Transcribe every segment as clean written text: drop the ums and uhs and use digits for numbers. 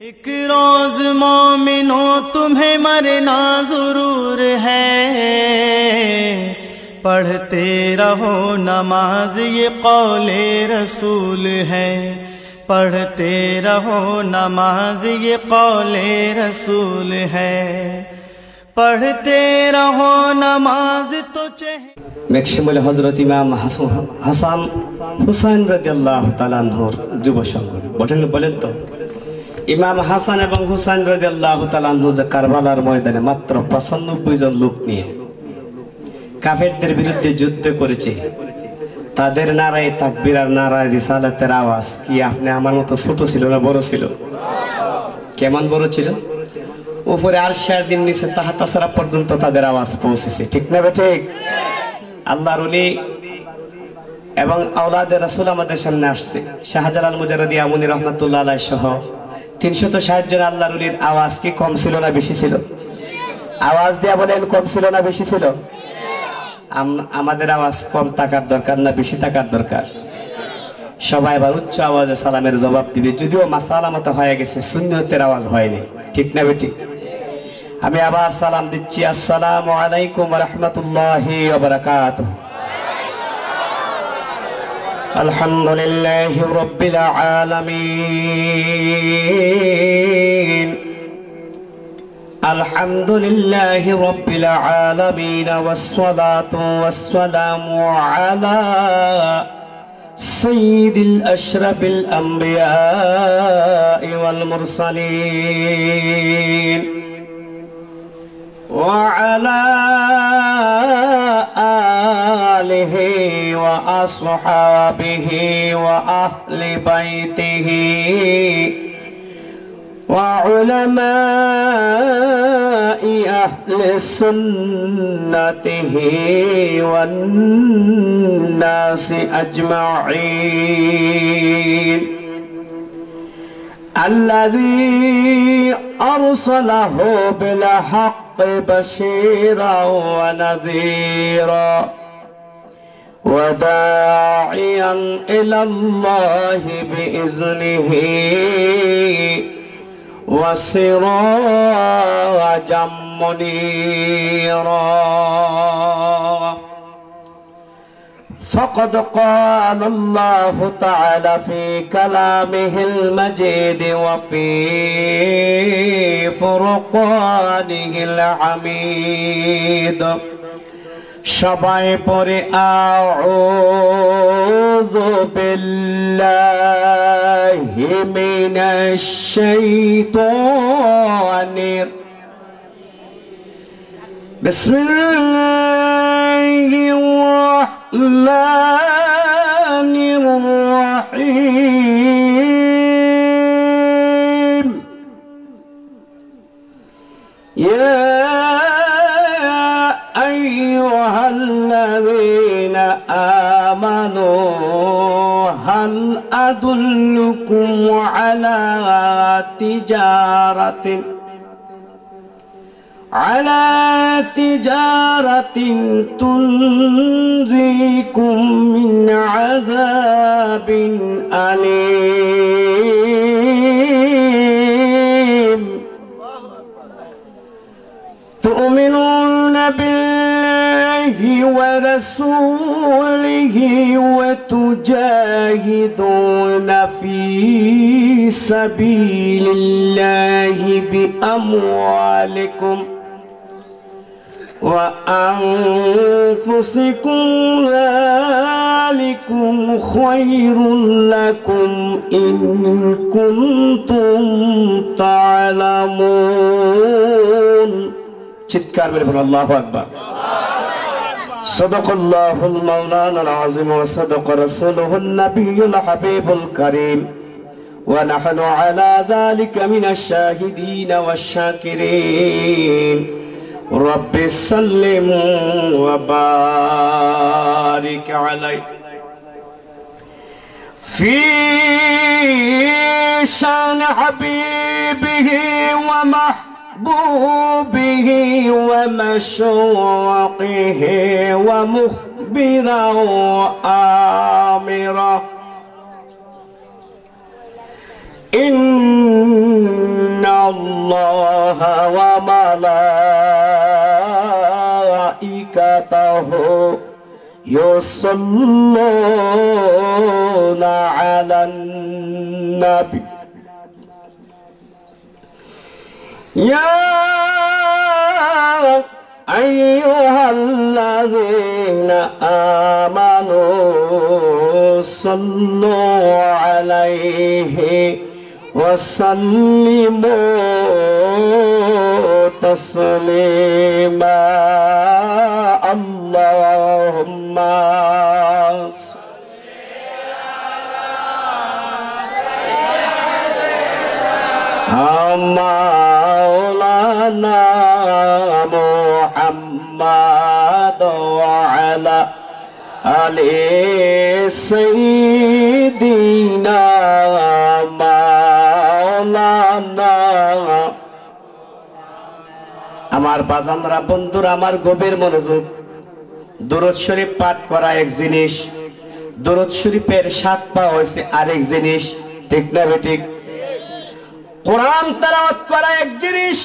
एक रोज मोमिनो तुम्हें मरना जरूर है, पढ़ते रहो नमाज ये कौले रसूल है। पढ़ते रहो नमाज ये कौले रसूल है, पढ़ते रहो नमाज तो মেক্সিমুল হযরত ইমাম হাসান হুসাইন রাদিয়াল্লাহু তাআলা আনহুর যুব সংঘ বলেন তো, ইমাম হাসান এবং হুসাইন রাদিয়াল্লাহু তাআলা আনহু যে কারবালার ময়দানে মাত্র 95 জন লোক নিয়ে কাফেরদের বিরুদ্ধে যুদ্ধ করেছে, তাদের নারায়ে তাকবীর আর নারায়ে রিসালাতের আওয়াজ কি আপনি আমার মতো ছোট ছিল না বড় ছিল? কেমন বড় ছিল? উপরে আরশে আজিম নিচে তাহাত আসরা পর্যন্ত তাদের আওয়াজ পৌঁছেছে, ঠিক না ঠিক? আল্লাহর ওলি এবং আওলাদে রাসূল আমাদের সামনে আসছে। শাহজালাল মুজাররদি আমুনী রাহমাতুল্লাহ আলাইহি সহ 360 জন আল্লাহর ওলির আওয়াজ কি কম ছিল না বেশি ছিল? আওয়াজ দিয়া বলেন কম ছিল না বেশি ছিল? আমাদের আওয়াজ কম থাকার দরকার না বেশি থাকার দরকার? সবাই এবার উচ্চ আওয়াজে সালামের জবাব দিবে, যদিও মাসালামত হয়ে গেছে, সুন্নতের আওয়াজ হয়নি, ঠিক না বেটি? আমি আবার সালাম দিচ্ছি, আসসালামু আলাইকুম ওয়া রাহমাতুল্লাহি ওয়া বারাকাতুহু। আলহামদুলিল্লাহি রাব্বিল আলামিন, আলহামদুলিল্লাহি রাব্বিল আলামিন, ওয়াসসালাতু ওয়াসসালামু আলা সাইয়্যিদিল আশরাফিল আমবিয়া ওয়াল মুরসালিন وعلى آله وأصحابه وأهل بيته وعلماء أهل سنته والناس أجمعين الذي أرسله بالحق بشيرا ونذيرا وداعيا إلى الله بإذنه وسراجا منيرا. فقد قال الله تعالى في كلامه المجيد وفي فرقانه الحميد. সবাই পড়ে আউযু বিল্লাহি মিনাশ শাইতানির বিসমিল্লাহির রাহমানির রাহিম. ইয়া أيها الذين آمنوا هل أدلكم على تجارة تنجيكم من عذاب أليم تؤمنون بالله ورسوله وتجاهدون في سبيل الله بأموالكم وأنفسكم ذلكم خير لكم إن كنتم تعلمون. চিৎকার করে বলুন আল্লাহু আকবার. সাদাকাল্লাহুল মাওলানাল আযীম ওয়া সাদাকা রাসূলুহুন নাবিয়্যুল হাবিবুল কারীম ওয়া নাহনু আলা যালিকা মিনাশ শাহিদিন ওয়াশ শাকিরিন. রাব্বি সাল্লিম ওয়া বারিক আলাইহি ফি শান হাবিবিহি ওয়া محبوبه ومشوقه ومخبرا وآمرا إن ওয়া মালাইকাতাহু ইউসাল্লুনা আলান নাবী ইয়া আইয়ুহাল্লাযীনা আমানু সাল্লু আলাইহি ওয়া সাল্লিমু তাসলিমা আল্লাহুম্মা মাওলানা মুহাম্মাদ ওয়া আলা আলি সাইয়্যিদিনা মাওলানা। আমার বাজানরা বন্ধুরা, আমার গভীর মনোযোগ। দুরূদ শরীফ পাঠ করা এক জিনিস, দুরূদ শরীফের স্বাদ পাওয়া হয়েছে আরেক জিনিস, ঠিক না বেঠিক? কোরআন তেলাওয়াত করা এক জিনিস,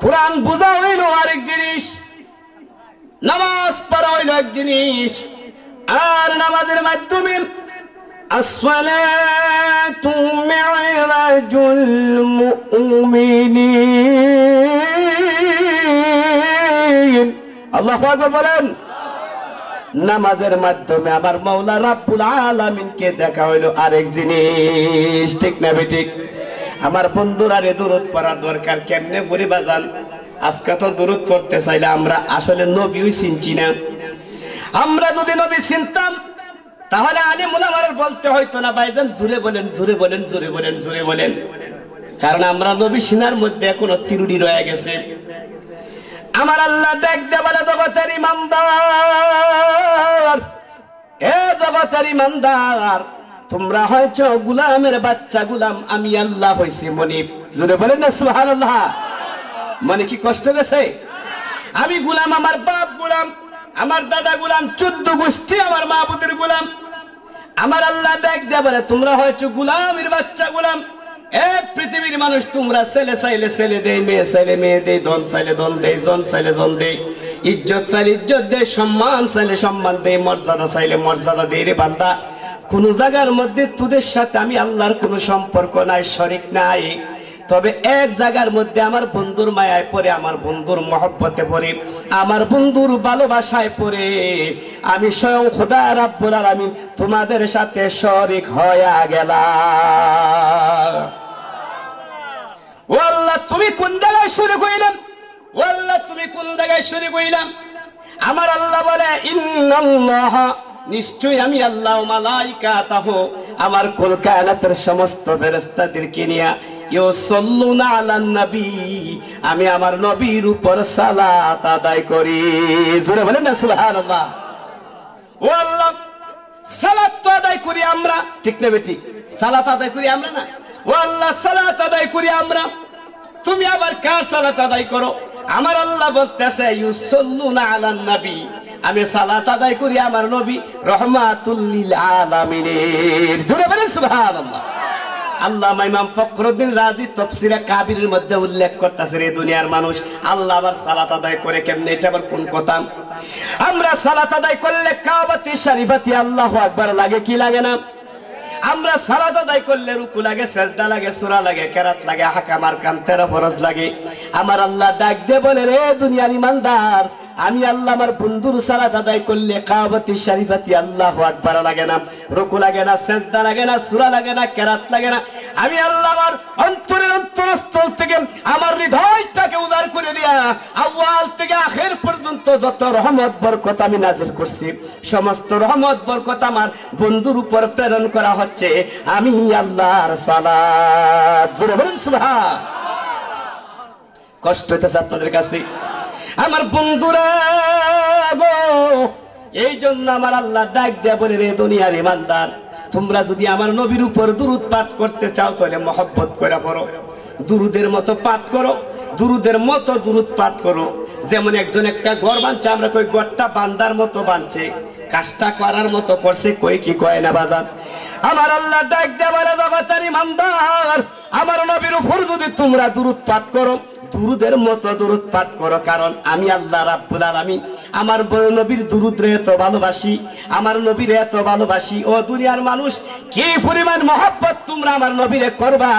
কোরআন বোঝা হইল আরেক জিনিস, নামাজ পড়া হইল এক জিনিস। আর নামাজের মাধ্যমে আসসালাতু মি'রাজুল মুমিনিন, আল্লাহু আকবার বলেন। নামাজের মাধ্যমে আমার মাওলা রাব্বুল আলামিনকে দেখা হইল আরেক জিনিস, ঠিক না বেঠিক? আমার বন্ধুরা রে, দুরূদ পড়ার দরকার কেমনে পড়ি বাজান? আজকে তো দুরূদ পড়তে চাইলে আমরা আসলে নবীও চিনছি না। আমরা যদি নবী চিনতাম তাহলে আলিম উলামারা বলতে হইতো না ভাইজান জোরে বলেন, জোরে বলেন, জোরে বলেন, জোরে বলেন। কারণ আমরা নবী চিনার মধ্যে এখনো ত্রুটি রয়ে গেছে। আমার আল্লাহ দেখতে বলে, জগতের ইমানদার, এ জগতের ইমানদার, তোমরা হয়তো গোলামের বাচ্চা গোলাম, আমি আল্লাহ হইছি মনিব। জোরে বলেন না সুবহানাল্লাহ। মানে কি কষ্ট গেছে? আমি গোলাম, আমার বাপ গোলাম, আমার দাদা গোলাম, 14 গোষ্ঠী আমার মাবুদের গোলাম। আমার আল্লাহ দেখ দেয়া বলে, তোমরা হয়তো গোলামের বাচ্চা গোলাম। এক পৃথিবীর মানুষ, তোমরা ছেলে চাইলে ছেলে দেয়, মেয়ে চাইলে মেয়ে দেয়, ধন চাইলে ধন দেয়, জন চাইলে জন দেয়, ইজ্জত চাইলে ইজ্জত দেয়, সম্মান চাইলে সম্মান দেয়, মর্যাদা চাইলে মর্যাদা দেয়। রে বান্দা, কোন জায়গার মধ্যে তোদের সাথে আমি আল্লাহর কোনো সম্পর্ক নাই, শরীক নাই। তবে এক জায়গার মধ্যে আমার বন্ধুর মায়ায় পড়ে, আমার বন্ধুর মহব্বতে পড়ে, আমার বন্ধুর ভালোবাসায় পড়ে আমি স্বয়ং খোদা রাব্বুল আলামিন তোমাদের সাথে শরীক হয়ে গেলাম। ও আল্লাহ, তুমি কোন জায়গায় শরীক হইলাম? ও আল্লাহ, তুমি কোন জায়গায় শরীক হইলাম? আমার আল্লাহ বলে, ইন্নাল্লাহ, নিশ্চয়ই আমি আল্লাহ, মালাইকাতাহু, আমার কুল কায়নাতের সমস্ত ফেরেশতাদেরকে নিয়ে, ইউসাল্লুনা আলান নবী, আমি আমার নবীর উপর সালাত আদায় করি। জোরে বলেন না সুবহানাল্লাহ। ও আল্লাহ, সালাত তো আদায় করি আমরা, ঠিক না বেটি? সালাত আদায় করি আমরা না? ও আল্লাহ, সালাত আদায় করি আমরা, তুমি আবার কার সালাত আদায় করো? আমার আল্লাহ বলতেছে, ইউসাল্লুনা আলান নবী, আমি সালাত আদায় করি আমার নবী রাহমাতুল লিল আলামিনের। জোরে বলেন সুবহানাল্লাহ। আল্লামা ইমাম ফখরুদ্দিন রাজি তাফসীরে কাবিরের মধ্যে উল্লেখ করতেছে, রে দুনিয়ার মানুষ, আল্লাহ আবার সালাত আদায় করে কেমনে? এটা আবার কোন কথা? আমরা সালাত আদায় করলে কাবাতি শরীফাতি আল্লাহু আকবার লাগে কি লাগে না? আমরা সালাত আদায় করলে রুকু লাগে, সিজদা লাগে, সূরা লাগে, কিরাত লাগে, আহকাম আরকান 13 ফরজ লাগে। আমার আল্লাহ ডাক দে বলে, রে দুনিয়ার ইমানদার, আমি আল্লাহ আমার বন্ধুর সালাত আদায় করলে কাবাতি শরীফাতি আল্লাহু আকবার লাগে না, রুকু লাগে না, সিজদা লাগে না, সূরা লাগে না, কিরাত লাগে না। আমি আল্লাহ আমার অন্তরের অন্তরস্থল থেকে আমার হৃদয়টাকে উজাড় করে দিয়া আউয়াল থেকে আখির পর্যন্ত যত রহমত বরকত আমি নাযিল করছি, সমস্ত রহমত বরকত আমার বন্ধুর উপর প্রেরণ করা হচ্ছে। আমি আল্লাহর সালাত। জোরে বলেন সুবহান। কষ্ট হইতেছে আপনাদের কাছে আমার বন্ধুরা গো? এই জন্য আমার আল্লাহ ডাক দেয়া বলে, রে দুনিয়ার ইমানদার, তোমরা যদি আমার নবীর উপর দুরূদ পাঠ করতে চাও তাহলে মহব্বত করে পড়ো, দুরূদের মতো পাঠ করো, দুরূদের মতো দুরূদ পাঠ করো। যেমন একজন একটা ঘর বানছে, আমরা কই ঘরটা বান্দার মতো বানছে, কাজটা করার মতো করছে, কই কি কয় না বাজান? আমার আল্লাহ ডাক দেয়া বলে, জগতের ইমানদার, আমার নবীর উপর যদি তোমরা দুরূদ পাঠ করো, দুরুদের মতো দুরুদ পাঠ করো, কারণ আমি আল্লাহ রাব্বুল আলামিন আমার নবীর দুরুদরে এত ভালোবাসি, আমার নবীরে এত ভালোবাসি। ও দুনিয়ার মানুষ, কি পরিমাণ মহব্বত তোমরা আমার নবীরে করবা।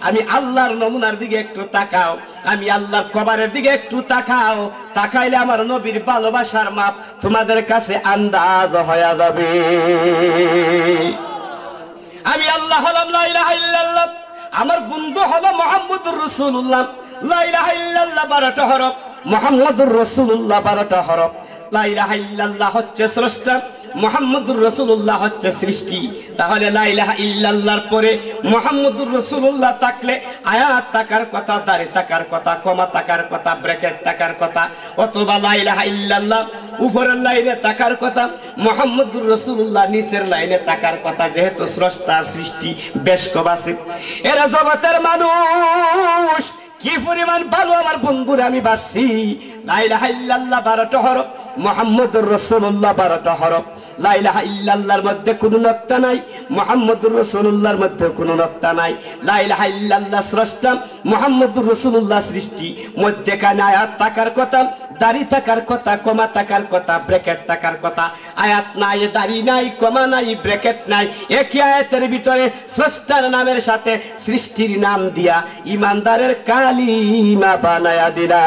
আমি আল্লাহর নমুনার দিকে একটু তাকাও, আমি আল্লাহর কবরের দিকে একটু তাকাও, তাকাইলে আমার নবীর ভালোবাসার মাপ তোমাদের কাছে আন্দাজ হয়ে যাবে। আমি আল্লাহ হলাম লা ইলাহা ইল্লাল্লাহ, আমার বন্ধু হলো মুহাম্মদুর রাসূলুল্লাহ। লা ইলাহা ইল্লাল্লাহ 12টা হরফ, মুহাম্মদুর রাসূলুল্লাহ 12টা হরফ। লা ইলাহা ইল্লাল্লাহ হচ্ছে স্রষ্টা, মুহাম্মদুর রাসূলুল্লাহ হচ্ছে সৃষ্টি। তাহলে লা ইলাহা ইল্লাল্লাহর পরে মুহাম্মদুর রাসূলুল্লাহ থাকলে আয়াত থাকার কথা, দাঁড়ে থাকার কথা, কমা থাকার কথা, ব্র্যাকেট থাকার কথা, অথবা লা ইলাহা ইল্লাল্লাহ উপরের লাইনে থাকার কথা, মুহাম্মদুর রাসূলুল্লাহ নিচের লাইনে থাকার কথা। যেহেতু স্রষ্টা সৃষ্টি বেশ কম আছে, এরা জগতের মানুষ কি পরিমাণ ভালো আমার বন্ধুরে আমি বাসি। লা ইলাহা ইল্লাল্লাহ 12টা হরফ, মুহাম্মদুর রাসূলুল্লাহ 12টা হরফ। লা ইলাহা ইল্লাল্লাহর মধ্যে কোনো নক্তা নাই, মুহাম্মদুর রাসূলুল্লাহর মধ্যে কোনো নক্তা নাই। লা ইলাহা ইল্লাল্লাহ স্রষ্টা, মুহাম্মদুর রাসূলুল্লাহ সৃষ্টি। মধ্যেখানে আয়াত থাকার কথা, দাড়ি থাকার কথা, কমা থাকার কথা, ব্র্যাকেট থাকার কথা। আয়াত নাই, দাড়ি নাই, কমা নাই, ব্র্যাকেট নাই। একই আয়াতের ভিতরে স্রষ্টার নামের সাথে সৃষ্টির নাম দিয়া ইমানদারের কালিমা বানায়া দিলা।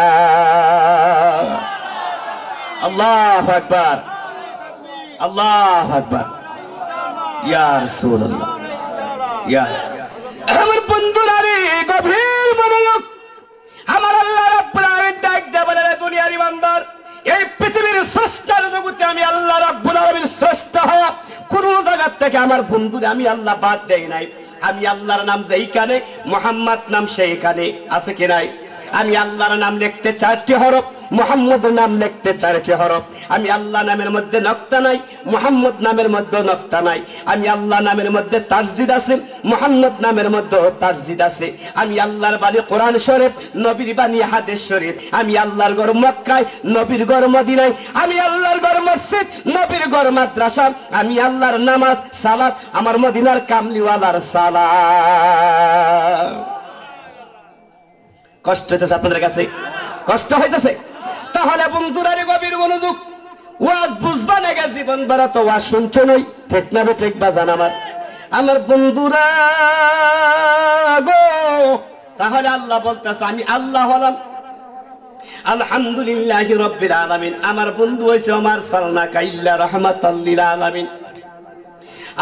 আল্লাহু আকবার, আল্লাহু আকবার, ইয়া রাসূলুল্লাহ। ইয়া আমার বন্ধুরা রে, গভীর মনোযোগ। আমার আল্লাহ রাব্বুল আলামিন ডাক দেয়া বলে, দুনিয়ার ইমানদার, এই পৃথিবীর স্রষ্টার জগতে আমি আল্লাহ রাব্বুল আলামিন স্রষ্টা হওয়া কোন জায়গা থেকে আমার বন্ধুরে আমি আল্লাহ বাদ দেই নাই। আমি আল্লাহর নাম যেইখানে, মুহাম্মদ নাম সেইখানে, আছে কি নাই? আমি আল্লাহর নাম লিখতে 4টি হরফ, মুহাম্মদের নাম লিখতে 4টি হরফ। আমি আল্লাহ নামের মধ্যে নক্তা নাই, মুহাম্মদ নামের মধ্যে নক্তা নাই। আমি আল্লাহ নামের মধ্যে তাসজিদ আছে, মুহাম্মদ নামের মধ্যে তাসজিদ আছে। আমি আল্লাহর বাণী কোরআন শরীফ, নবীর বাণী হাদিস শরীফ। আমি আল্লাহর ঘর মক্কায়, নবীর ঘর মদিনায়। আমি আল্লাহর ঘর মসজিদ, নবীর ঘর মাদ্রাসা। আমি আল্লাহর নামাজ সালাত, আমার মদিনার কামলিওয়ালার সালাত। কষ্ট হইতেছে আপনাদের কাছে? কষ্ট হইতেছে? তাহলে বন্ধুরা রে, গভীর মনোযোগ। ওয়াজ বুঝবা না, জীবন ভরা তো ওয়াজ শুনছো নই, ঠিক না বে ঠিক বাজান আমার বন্ধুরা গো। তাহলে আল্লাহ বলতেছে, আমি আল্লাহ হলাম আলহামদুলিল্লাহি রাব্বিল আলামিন। আমার বন্ধু হইছে আমার সালনাকা ইল্লা রাহমাতাল লিল আলামিন।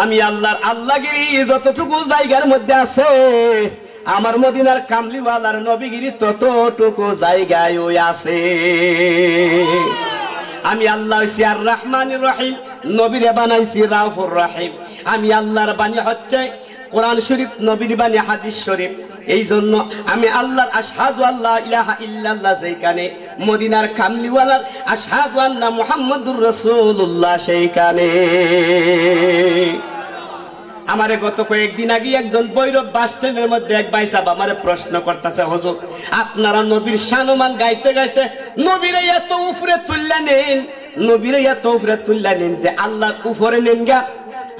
আমি আল্লাহর আল্লাহগিরি যতটুকু জায়গার মধ্যে আছে, আমার মদিনার কামলিওয়ালার নবীগিরি ততটুকু জায়গায় আছে। আমি আল্লাহ হইছি আর রহমানির রহিম, নবীরে বানাইছি রাউফুর রহিম। আমি আল্লাহর বাণী হচ্ছে কোরআন শরীফ, নবীর বাণী হাদিস শরীফ। এই জন্য আমি আল্লাহর আশহাদু আল্লা ইলাহা ইল্লাল্লাহ যেখানে, মদিনার কামলিওয়ালার আশহাদু আন্না মুহাম্মাদুর রাসূলুল্লাহ সেইখানে। আমারে গত কয়েকদিন আগে একজন বৈরব বাস স্ট্যান্ডের মধ্যে এক ভাই সাহেব আমারে প্রশ্ন করতেছে, হুজুর আপনারা নবীর শানমান গাইতে গাইতে নবীরে এত উপরে তুললা নেন, নবীরে এত উপরে তুললা নেন যে আল্লাহর উপরে নেন গা।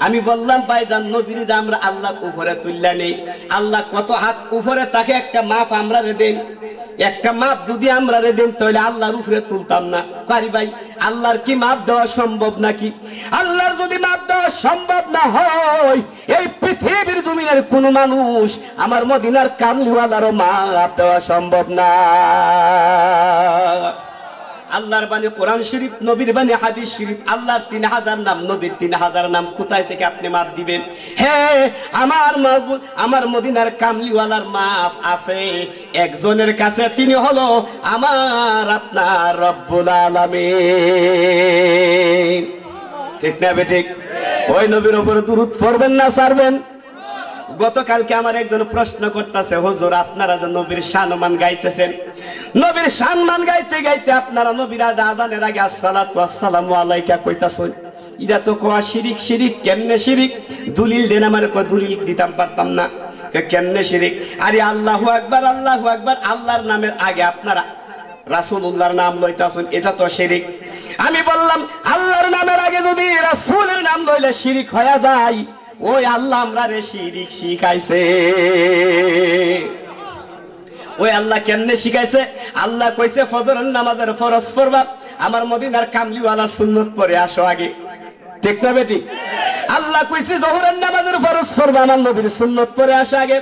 আমি বললাম ভাইজান, নবীর যে আমরা আল্লাহর উপরে তুললা নেই, আল্লাহ কত হাত উপরে, তাকে একটা মাপ আমরা রে দেন। একটা মাপ যদি আমরা রে দেন তাহলে আল্লাহর উপরে তুলতাম না। কারি ভাই, আল্লাহর কি মাপ দেওয়া সম্ভব নাকি? আল্লাহর যদি মাপ দেওয়া সম্ভব না হয়, এই পৃথিবীর জমিনের কোন মানুষ আমার মদিনার কামলিওয়ালারও মাপ দেওয়া সম্ভব না। আল্লাহর বাণী কোরআন শরীফ, নবীর বাণী হাদিস শরীফ। আল্লাহর 3000 নাম, নবীর 3000 নাম, কোথায় থেকে আপনি মাপ দিবেন? হ্যাঁ, আমার মদিনার কামলিওয়ালার মাপ আছে একজনের কাছে, তিনি হলো আমার আপনার রব্বুল আলামিন। ঠিক না বেঠিক? ওই নবীর উপরে দুরূদ পড়বেন না ছাড়বেন? গতকালকে আমার একজন প্রশ্ন করতেছে, হুজুর আপনারা যে নবীর শানমান গাইতেছেন, নবীর সম্মান গাইতে গাইতে আপনারা নবীর আযানের আগে আসসালাতু ওয়াসসালামু আলাইকা কইতাছেন, এটা তো কোয়া শিরিক। শিরিক কেমনে শিরিক? দলিল দেন। আমার কো দলিল দিতাম পারতাম না। কেমনে শিরিক? আরে আল্লাহু আকবার, আল্লাহু আকবার, আল্লাহর নামের আগে আপনারা রাসূলুল্লাহর নাম লইতাছেন, এটা তো শিরিক। আমি বললাম, আল্লাহর নামের আগে যদি রাসূলের নাম লইলে শিরিক হয়ে যায়, ওই আল্লাহ আমরা রে শিরিক শিখাইছে। ওই আল্লাহ কেমনে শিখাইছে? আল্লাহ কইছে ফজরের নামাজের ফরজ পড়বা, আমার মদিনার কামলিওয়ালা সুন্নত পড়ে আসো আগে। ঠিক না বেটি? আল্লাহ কইছে জোহরের নামাজের ফরজ পড়বা, আমার নবীর সুন্নত পড়ে আসো আগে।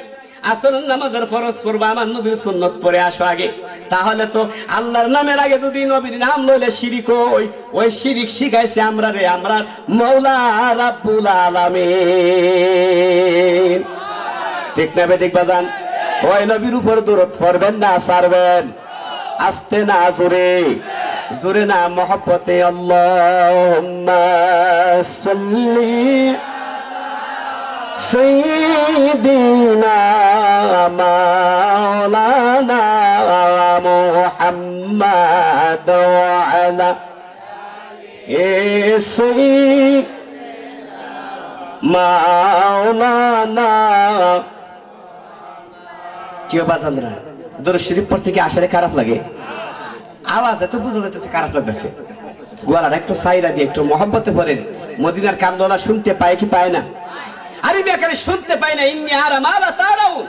আসরের নামাজের ফরজ পড়বা, আমার নবীর সুন্নত পড়ে আসো আগে। তাহলে তো আল্লাহর নামের আগে যদি নবীর নাম লইলে শিরিক হয়। ওই শিরিক শিখাইছে আমরা রে, আমরা মৌলা রাব্বুল আলামিন। ঠিক না বেঠিক বাজান? ওই নবীর উপর দরুদ পড়বেন না ছাড়বেন? আস্তে না জোরে? জোরে না মহব্বতে। আল্লাহুম্মা সাল্লি সাইয়্যিদিনা মাওলানা মুহাম্মাদ ওয়া আলা সাইয়্যিদিনা মাওলানা। কি বাজানরা, দরুদ শরীফ পড়তে কি আসলে খারাপ লাগে? আওয়াজ এত বুঝা যাইতেছে খারাপ লাগতেছে। গলাটা একটু সাইরা দিয়ে একটু মহব্বতে পড়েন। মদিনার কামদলা শুনতে পায় কি পায় না? আরে আমি এখানে শুনতে পাই না। ইন্নী আরা মা লা তারাউন।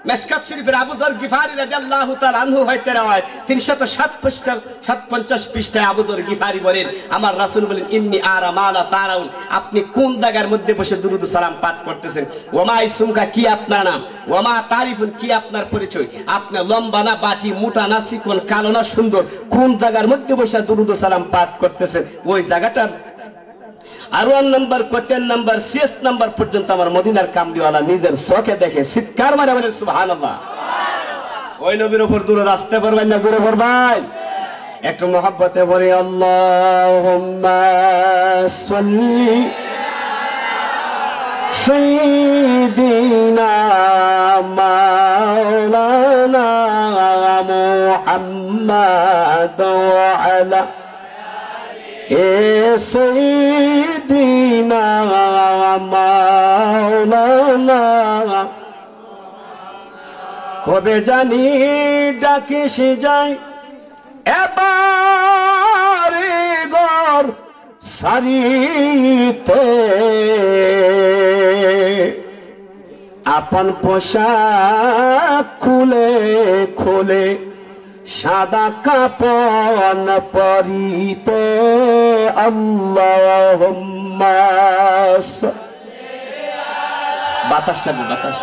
মিশকাত শরীফের আবু যর গিফারি রাদিয়াল্লাহু তাআলা আনহু হইতে রওয়ায়াত 357 পৃষ্ঠায় আবু যর গিফারি বলেন, আমার রাসূল বলেন, ইন্নী আরা মা লা তারাউন। আপনি কোন জায়গার মধ্যে বসে দুরূদ ও সালাম পাঠ করতেছেন? ওমা ইসমুকা, কি আপনার নাম? ওমা তারিফুন, কি আপনার পরিচয়? আপনি লম্বা না বাটি, মোটা না চিকন, কালো না সুন্দর, কোন জায়গার মধ্যে বসে দুরূদ ও সালাম পাঠ করতেছেন? ওই জায়গাটার আর 1 নাম্বার, 4 নাম্বার, 6 নাম্বার পর্যন্ত আমার মদিনার কামলিওয়ালা নিজের চোখে দেখে চিৎকার মারে বলেন সুবহানাল্লাহ। ওই নবীর উপর দরুদ আসতে পারবেন না জোরে পড়বেন? একটু মহব্বতে পড়ি। আল্লাহুম্মা সাল্লি সাইয়্যিদিনা মাওলানা মুহাম্মাদ ওয়া আলা সাইয়্যিদিনা মাওলানা। কবে জানি ডাকিস যাই এবারে ঘর সারিতে, আপন পোশাক খুলে খুলে সাদা কাপন পরিতে। আল্লাহুম্মা বাতাস লাগবে, বাতাস।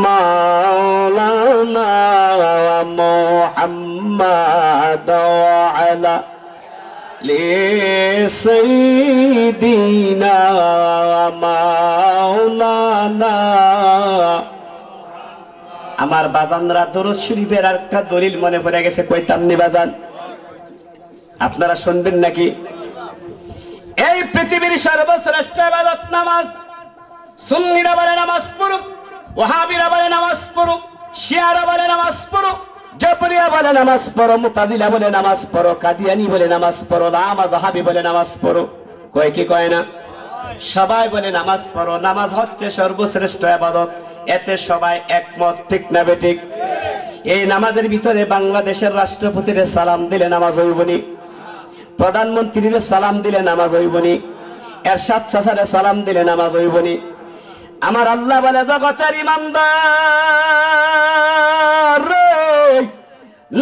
মাওলানা মুহাম্মাদ ওয়া আলা সাইয়্যিদিনা মাওলানা। আমার বাজানরা দরুদ শরীফের আরেকটা দলিল মনে পড়ে গেছে, কইতাম নি বাজান? আপনারা শুনবেন নাকি? এই পৃথিবীর সর্বশ্রেষ্ঠ ইবাদত নামাজ। সুন্নিরা বলে নামাজ পড়ো, ওয়াহাবিরা বলে নামাজ পড়ো, শিয়ারা বলে নামাজ পড়ো, জাবরিয়া বলে নামাজ পড়ো, মুতাজিলা বলে নামাজ পড়ো, কাদিয়ানি বলে নামাজ পড়ো, লামাযহাবি বলে নামাজ পড়ো। কয় কি কয় না? সবাই বলে নামাজ পড়ো। নামাজ হচ্ছে সর্বশ্রেষ্ঠ ইবাদত, এতে সবাই একমত। ঠিক না বেঠিক? এই নামাজের ভিতরে বাংলাদেশের রাষ্ট্রপতির সালাম দিলে নামাজ হইবনি, প্রধানমন্ত্রীর সালাম দিলে নামাজ হইবনি, এরশাদ চাচারে সালাম দিলে নামাজ হইবনি। আমার আল্লাহ বলে, জগতের ইমানদার,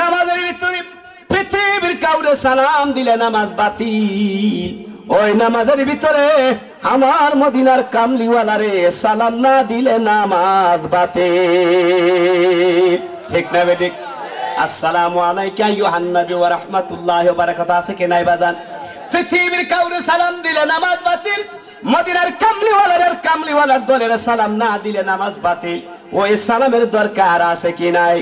নামাজের ভিতরে পৃথিবীর কাউরে সালাম দিলে নামাজ বাতিল। ওই নামাজের ভিতরে আমার মদিনার কামলিওয়ালারে সালাম না দিলে নামাজ বাতিল। ঠিক না বেঠিক? আসসালামু আলাইকা আইয়ুহান নবী ওয়া রাহমাতুল্লাহি ওয়া বারাকাতুহু আছে কি নাই বাজান? পৃথিবীর কাউরে সালাম দিলে নামাজ বাতিল, মদিনার কামলিওয়ালার দলের সালাম না দিলে নামাজ বাতিল। ওই সালামের দরকার আছে কি নাই?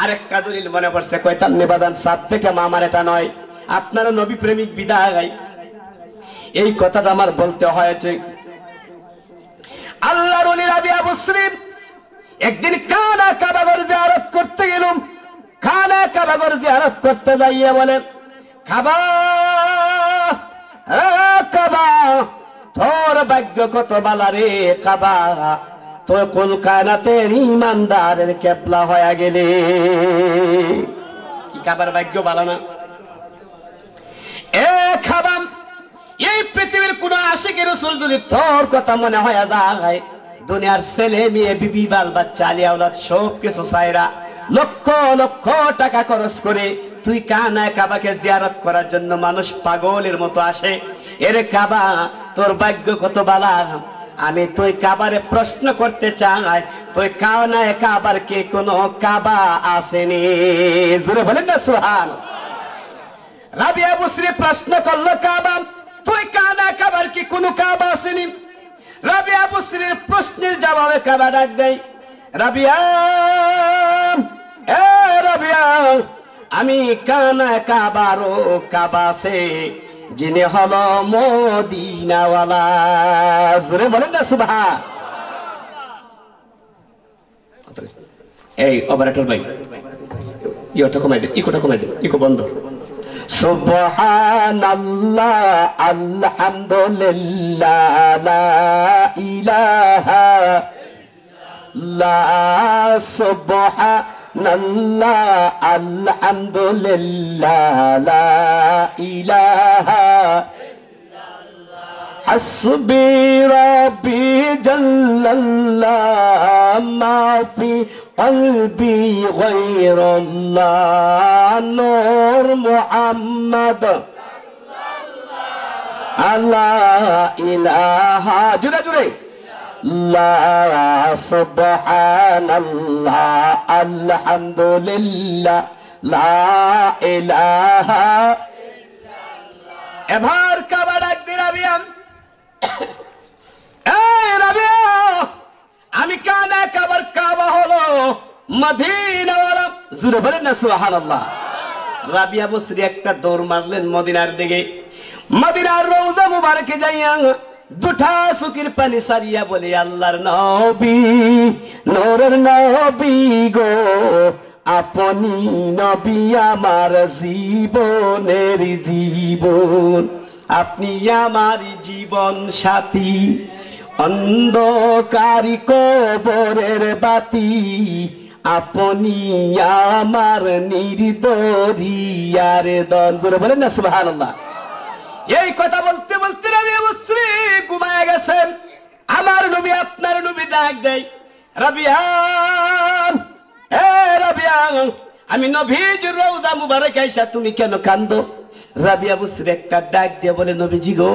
আরেকটা দলিল মনে পড়ছে, কইতাম নি বাজান? সাত থেকে মামার এটা নয়, আপনারা নবী প্রেমিক বিদায়, এই কথাটা আমার বলতে হয়েছে। আল্লাহর ওলি রাবি আবু মুসলিম একদিন কানা কাবাগর জিয়ারত করতে গেলাম। কানা কাবাগর জিয়ারত করতে যাইয়া বলে, কাবা কাবা, তোর ভাগ্য কত বালা রে কাবা, তো কুল কায়নাতের ইমানদারের কেবলা হয়ে গেলে। কি কাবার ভাগ্য বালা না? এ খাবা, এই পৃথিবীর কোন আশিকের রাসূল যদি তোর কথা মনে হয়ে যায়, দুনিয়ার ছেলে মেয়ে বিবি বাল বাচ্চা আলিয়া আওলাদ সব কিছু চাইরা লক্ষ লক্ষ টাকা খরচ করে তুই কানায় কাবাকে জিয়ারত করার জন্য মানুষ পাগলের মতো আসে। এরে কাবা, তোর ভাগ্য কত বালা। আমি তুই কাবারে প্রশ্ন করতে চাই, তুই কানায় কাবার কে কোনো কাবা আসেনি? জোরে বলেন না সুবহান। রাবিয়া বুসরি প্রশ্ন করলো, কাবা, তুই কানায় কাবার কি কোনো কাবা আসেনি? রাবিয়া বুসরির প্রশ্নের জবাবে কাবা ডাক দেয়, রাবিয়া, এ রাবিয়া, আমি কানায় কাবারও কাবা আছে, যিনি হলো মদিনাওয়ালা। জোরে বলেন না সুবহান। এই অপারেটর ভাই, ইকোটা কমাই দে, ইকো বন্ধ। সুবহানাল্লাহ, আলহামদুলিল্লাহ, লা ইলাহা ইল্লাল্লাহ, সুবহানাল্লাহ, আলহামদুলিল্লাহ, লা ইলাহা ইল্লাল্লাহ, হাসবি রাব্বি জাল্লাল্লাহ, মা ফি কলবি গায়রুল্লাহ, নূর মুহাম্মদ সাল্লাল্লাহু লা ইলাহা, জুড়ে জুড়ে, লা সুবহানাল্লাহ, আলহামদুলিল্লাহ, লা ইলাহা ইল্লাল্লাহ। এবার কাবা ডাক দি, রাবিয়া, এই রাবিয়া, আমি কানায় কাবার কাবা হলো মদিনাওয়ালা। জোরে বলেন না সুবহানাল্লাহ। রাবিয়া বুসরি একটা দৌড় মারলেন মদিনার দিকে। মদিনার রওজা মুবারকে যাইয়া দুটা চোখের পানি সারিয়া বলে, আল্লাহর নবী, নূরের নবী গো, আপনি নবী আমার জীবনের জীবন, আপনি আমার জীবন সাথী, অন্ধকারী কবরের বাতি, আপনি আমার নির্দরিয়ার দন। জোরে বলেন না সুবহানাল্লাহ। এই কথা বলতে বলতে রাবিয়া বুসরি ঘুমায় গেছেন। আমার নবী, আপনার নবী ডাক দেয়, রাবিয়া, এ রাবিয়া, আমি নবীজির রওজা মুবারক আইসা তুমি কেন কান্দো? রাবিয়া বুসরি একটা ডাক দিয়ে বলে, নবীজি গো,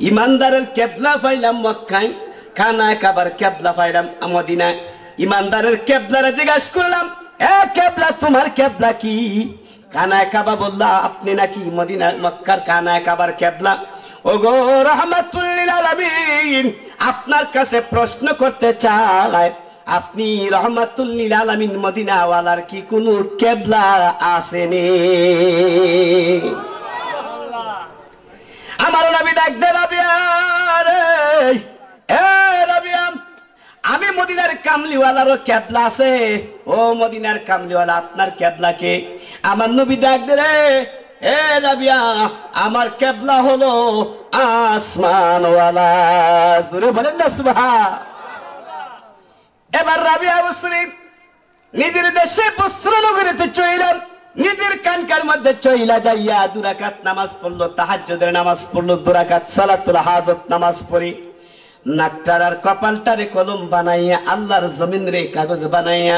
ইমানদারের কেবলা পাইলাম মক্কায়, কানায় কাবার কেবলা পাইলাম মদিনায়। ইমানদারের কেবলারে জিজ্ঞাসা করলাম, এ কেবলা, তোমার কেবলা কি? কানায় কাবা বললা, আপনি নাকি মদিনা মক্কার কানায় কাবার কেবলা। ওগো রাহমাতুল লিল আলামিন, আপনার কাছে প্রশ্ন করতে চাই, আপনি রাহমাতুল লিল আলামিন মদিনাওয়ালার কি কোনো কেবলা আসেনি? আমার নবী ডাক দে, রাবিয়া রে, এ রাবিয়া, আমি মদিনার কামলিওয়ালারও কেবলা আছে। ও মদিনার কামলিওয়ালা, আপনার কেবলা কে? আমার নবী ডাক দে, রে এ রাবিয়া, আমার কেবলা হলো আসমানওয়ালা। জোরে বলেন না সুবহান। এবার রাবিয়া বুসরি নিজের দেশে বসরা নগরীতে চইলাম, নিজের কানকার মধ্যে চইলা যাইয়া দুরাকাত নামাজ পড়লো, তাহাজ্জুদের নামাজ পড়লো, দুরাকাত সালাতুল হাজত নামাজ পড়ি, নাকটার আর কপালটারে কলম বানাইয়া, আল্লাহর জমিন রে কাগজ বানাইয়া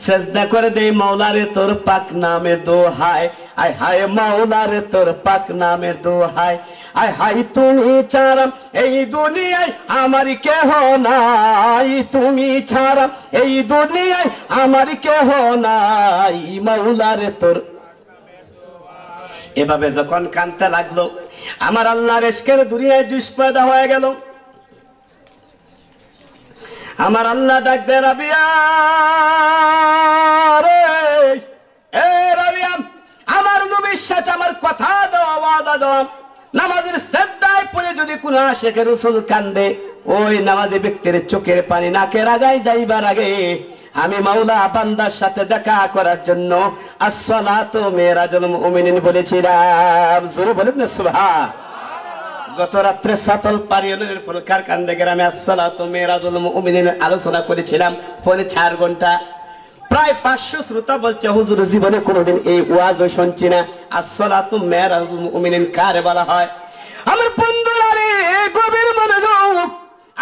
সেজদা করে দেই, মাওলারে তোর পাক নামের দোহাই, আয় হায় মাওলারে তোর পাক নামের দোহাই, আয় হায় তুমি ছাড়া এই দুনিয়ায় আমার কেহ নাই, তুমি ছাড়া এই দুনিয়ায় আমার কেহ নাই, মাওলারে তোর। এভাবে যখন কানতে লাগলো, আমার আল্লাহর ইশকের দুনিয়ায় জুস পয়দা হয়ে গেল। আমার আল্লাহ ডাক দে, রাবিয়া রে, এ রাবিয়া, আমার নবীর সাথে আমার কথা দাও, ওয়াদা দাও, নামাজের সেজদায় পড়ে যদি কোন আশিকে রাসূল কান্দে, ওই নামাজি ব্যক্তির চোখের পানি নাকের আগায় যাইবার আগে আমি মাওলা বান্দার সাথে দেখা করার জন্য আসসালাতু মিরাজুল মুমিনিন বলেছিলাম। জোরে বলেন না সুবহান। গত রাত্রে সাতল পারিয়নের ফুলকার কান্দে গ্রামে আসসালাতু মিরাজুল মুমিনিন আলোচনা করেছিলাম 4 ঘন্টা। প্রায় 500 শ্রোতা বলছে, হুজুর জীবনে কোনোদিন এই ওয়াজও শুনছি না, আসসালাতু মিরাজুল মুমিনিন কারে বলা হয়? আমার বন্ধুরা রে, গভীর মনোযোগ,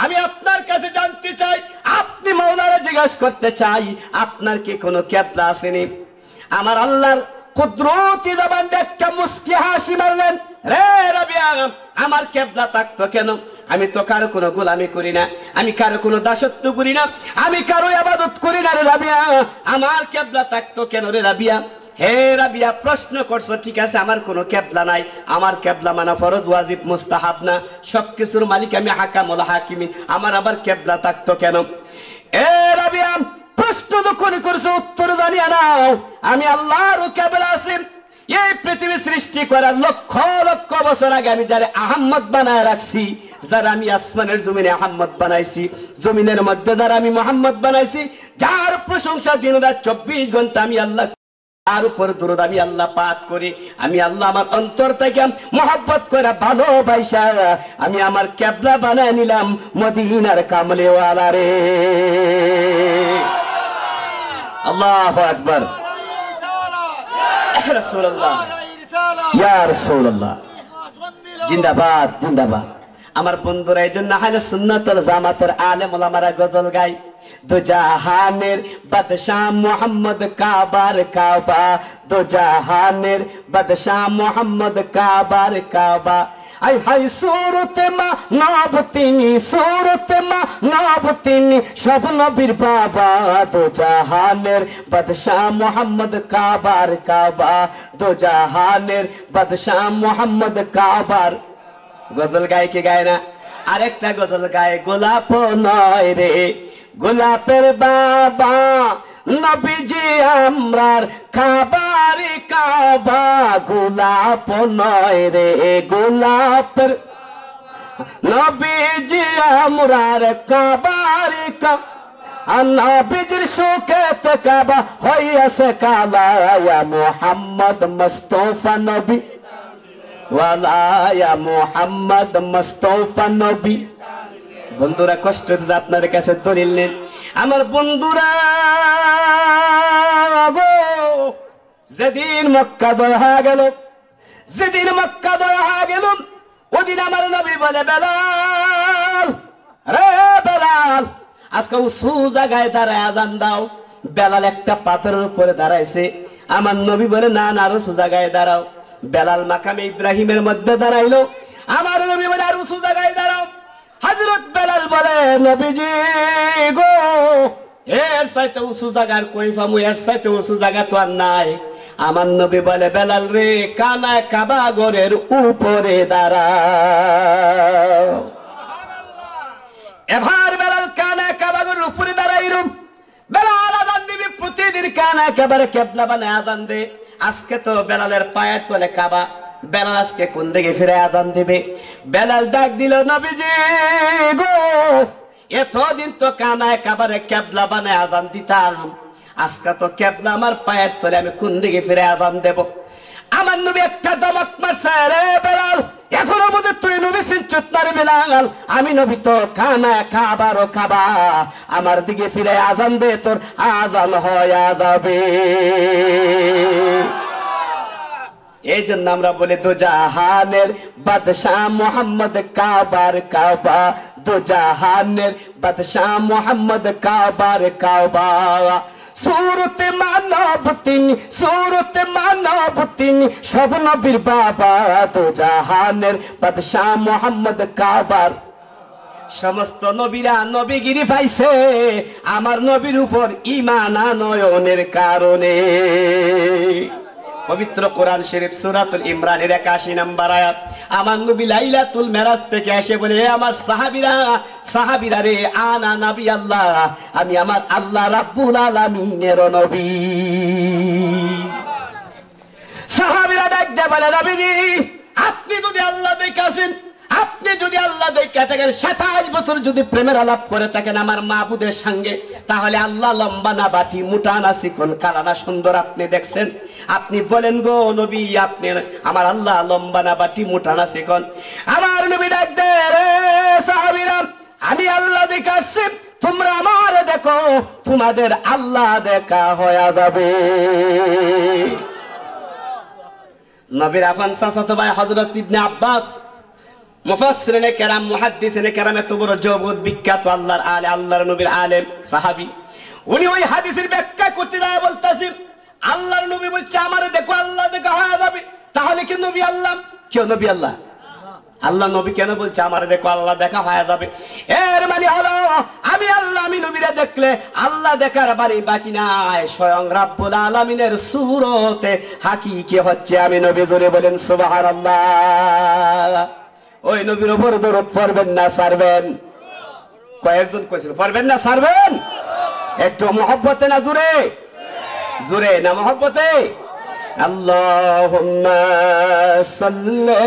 আমি আপনার কাছে জানতে চাই, আপনি মাওলানা জিজ্ঞাসা করতে চাই, আপনার কি কোনো কেবলা আসেনি? আমার আল্লাহর কুদরতি জবান একটা মুস্কি হাসি মারলেন, রে রাবিয়া, আমার কেবলা থাকতো কেন? আমি তো কারো কোনো গোলামি করি না, আমি কারো কোনো দাসত্ব করি না, আমি কারো ইবাদত করি না রে রাবিয়া, আমার কেবলা থাকতো কেন রে রাবিয়া? হে রাবিয়া, প্রশ্ন করছো ঠিক আছে, আমার কোনো কেবলা নাই, আমার কেবলা মানা ফরজ, ওয়াজিব, মুস্তাহাব না, সবকিছুর মালিক আমি, হাকামুল হাকিমিন, আমার আবার কেবলা থাকতো কেন? এ রাবিয়া, প্রশ্ন যখন করছো উত্তর জানিয়া নাও, আমি আল্লাহর কেবলা আছি। এই পৃথিবী সৃষ্টি করার লক্ষ লক্ষ বছর আগে আমি যারা আহম্মদ বানায় রাখছি, যারা আমি আসমানের জমিনে আহম্মদ বানাইছি, জমিনের মধ্যে যারা আমি মোহাম্মদ বানাইছি, যার প্রশংসা দিন রাত 24 ঘন্টা আমি আল্লাহ, তার উপর দরুদ আমি আল্লাহ পাঠ করি। আমি আল্লাহ আমার অন্তর থেকে মহব্বত করে ভালোবাসা আমি আমার কেবলা বানায় নিলাম মদিনার কামলেওয়ালা রে। আল্লাহু আকবার, রাসূলুল্লাহ, ইয়া রাসূলুল্লাহ, জিন্দাবাদ জিন্দাবাদ। আমার বন্ধুরা, এই জন্য আহলে সুন্নাত ওয়াল জামাতের আলেম ওলামারা গজল গায়, দো জাহানের বাদশাহ মোহাম্মদ কাবার কাবা, দো জাহানের বাদশাহ মোহাম্মদ কাবার কাবা, আই হাই সুরতে মা নব তিনি, সুরতে মা নব তিনি, সব নবীর বাবা, দো জাহানের বাদশাহ মোহাম্মদ কাবার কাবা, দো জাহানের বাদশাহ মোহাম্মদ কাবার। গজল গায় কি গায় না? আরেকটা গজল গায়, গোলাপ নয় রে গোলাপের বাবা নবীজি আমরার কাবার কাবা, গোলাপ নয় রে গোলাপের নবীজি আমরার কাবার কাবা, নবীজির শোকেত কাবা হইয়াছে কালা, ইয়া মুহাম্মদ মুস্তাফা নবী ওয়ালা, ইয়া মুহাম্মদ মুস্তাফা নবী। বন্ধুরা, কষ্ট হচ্ছে আপনার কাছে দলিল নেন। আমার বন্ধুরা গো, যেদিন মক্কা জয় হয়ে গেল, যেদিন মক্কা জয় হয়ে গেল, ওদিন আমার নবী বলে, বেলাল রে বেলাল, আজকে উঁচু জায়গায় দাঁড়ায় আজান দাও। বেলাল একটা পাথরের উপরে দাঁড়াইছে, আমার নবী বলে, না না, আর উঁচু জায়গায় দাঁড়াও। বেলাল মাকামে ইব্রাহিমের মধ্যে দাঁড়াইলো, আমার নবী বলে, আর উঁচু জায়গায় দাঁড়াও। হযরত বেলাল বলে, নবীজি গো, এর চাইতে উঁচু জায়গার কই পামু, এর চাইতে উঁচু জায়গা তো আর নাই। আমার নবী বলে, বেলাল রে, কানা কাবা ঘরের উপরে দাঁড়াও। এবার বেলাল কানা কাবা ঘরের উপরে দাঁড়াইল। বেলাল আযান দিবি, প্রতিদিন কানা কাবার কেবলা বানায় আযান দে। আজকে তো বেলালের পায়ের তলে কাবা, বেলাল আজকে কোন দিকে ফিরে আযান দিবে? বেলাল ডাক দিল, নবীজি গো, এতদিন তো কানায় কাবারে কেবলা বানায় আযান দিতাম, আজকে তো কেবলা আমার পায়ের তলে, আমি কোন দিকে ফিরে আযান দেব? আমার নবী একটা দমক মারছে, রে বেলাল, এখনো বুঝে তুই নবী চিনছুত না রে বেলাল, আমি নবী তো কানায় কাবারও কাবা, আমার দিকে ফিরে আযান দে, তোর আযান হয়ে যাবে। এই জন্য আমরা বলি, দো জাহানের বাদশাহ মোহাম্মদ কাবার কাবা, দো জাহানের বাদশাহ মোহাম্মদ কাবার কাবা, সুরতে মানব তিনি, সুরতে মানব তিনি, সব নবীর বাবা, দো জাহানের বাদশাহ মোহাম্মদ কাবার। সমস্ত নবীরা নবীগিরি পাইছে আমার নবীর উপর ঈমান আনয়নের কারণে। পবিত্র কোরআন শরীফ সূরাতুল ইমরানের 81 নম্বর আয়াত, আমার নবী লাইলাতুল মেরাজ থেকে এসে বলে, আমার সাহাবীরা রে, আনা নবী আল্লাহ, আমি আমার আল্লাহ রাব্বুল আলামিনের নবী। সাহাবীরা ডাকতে বলে, নবীজি আপনি যদি আল্লাহ দেখাছেন, আপনি যদি আল্লাহ দেখে থাকেন, 27 বছর যদি প্রেমের আলাপ করে থাকেন আমার মাহবুদের সঙ্গে, তাহলে আল্লাহ লম্বা না বাটি, মোটা না চিকন, কালা না সুন্দর আপনি দেখছেন? আপনি বলেন গো নবী, আপনি আমার আল্লাহ লম্বা না বাটি, মোটা না চিকন? আমার নবী ডাক দেয়, রে সাহাবীরা, আমি আল্লাহ দেখে আসছি, তোমরা আমার দেখো, তোমাদের আল্লাহ দেখা হয়ে যাবে। নবীর আফান চাচাতো ভাই হযরত ইবনে আব্বাস মুফাসসিরিনে কেরাম, মুহাদ্দিসিনে কেরাম, এত বড় জগৎ বিখ্যাত আল্লাহর আলে, আল্লাহর নবীর আলেম সাহাবী, উনি ওই হাদিসের ব্যাখ্যা করতে যায় বলতেছেন, আল্লাহর নবী বলছে আমারে দেখো আল্লাহ দেখা হয়ে যাবে। তাহলে কি নবী আল্লাহ? কেউ নবী আল্লাহ? আল্লাহ নবী কেন বলছে আমারে দেখো আল্লাহ দেখা হয়ে যাবে? এর মানে হলো আমি আল্লাহ, আমি নবীরা দেখলে আল্লাহ দেখার বাড়ি বাকি নাই, স্বয়ং রাব্বুল আলামিনের সূরতে হাকিকি হচ্ছে আমি নবী। জোরে বলেন সুবহানাল্লাহ। ওই নবীর উপর দরুদ পড়বেন না ছাড়বেন? কয়েকজন কইছিল পড়বেন না ছাড়বেন? একটু মহব্বতে না জোরে জোরে না মহব্বতে? আল্লাহুম্মা সাল্লি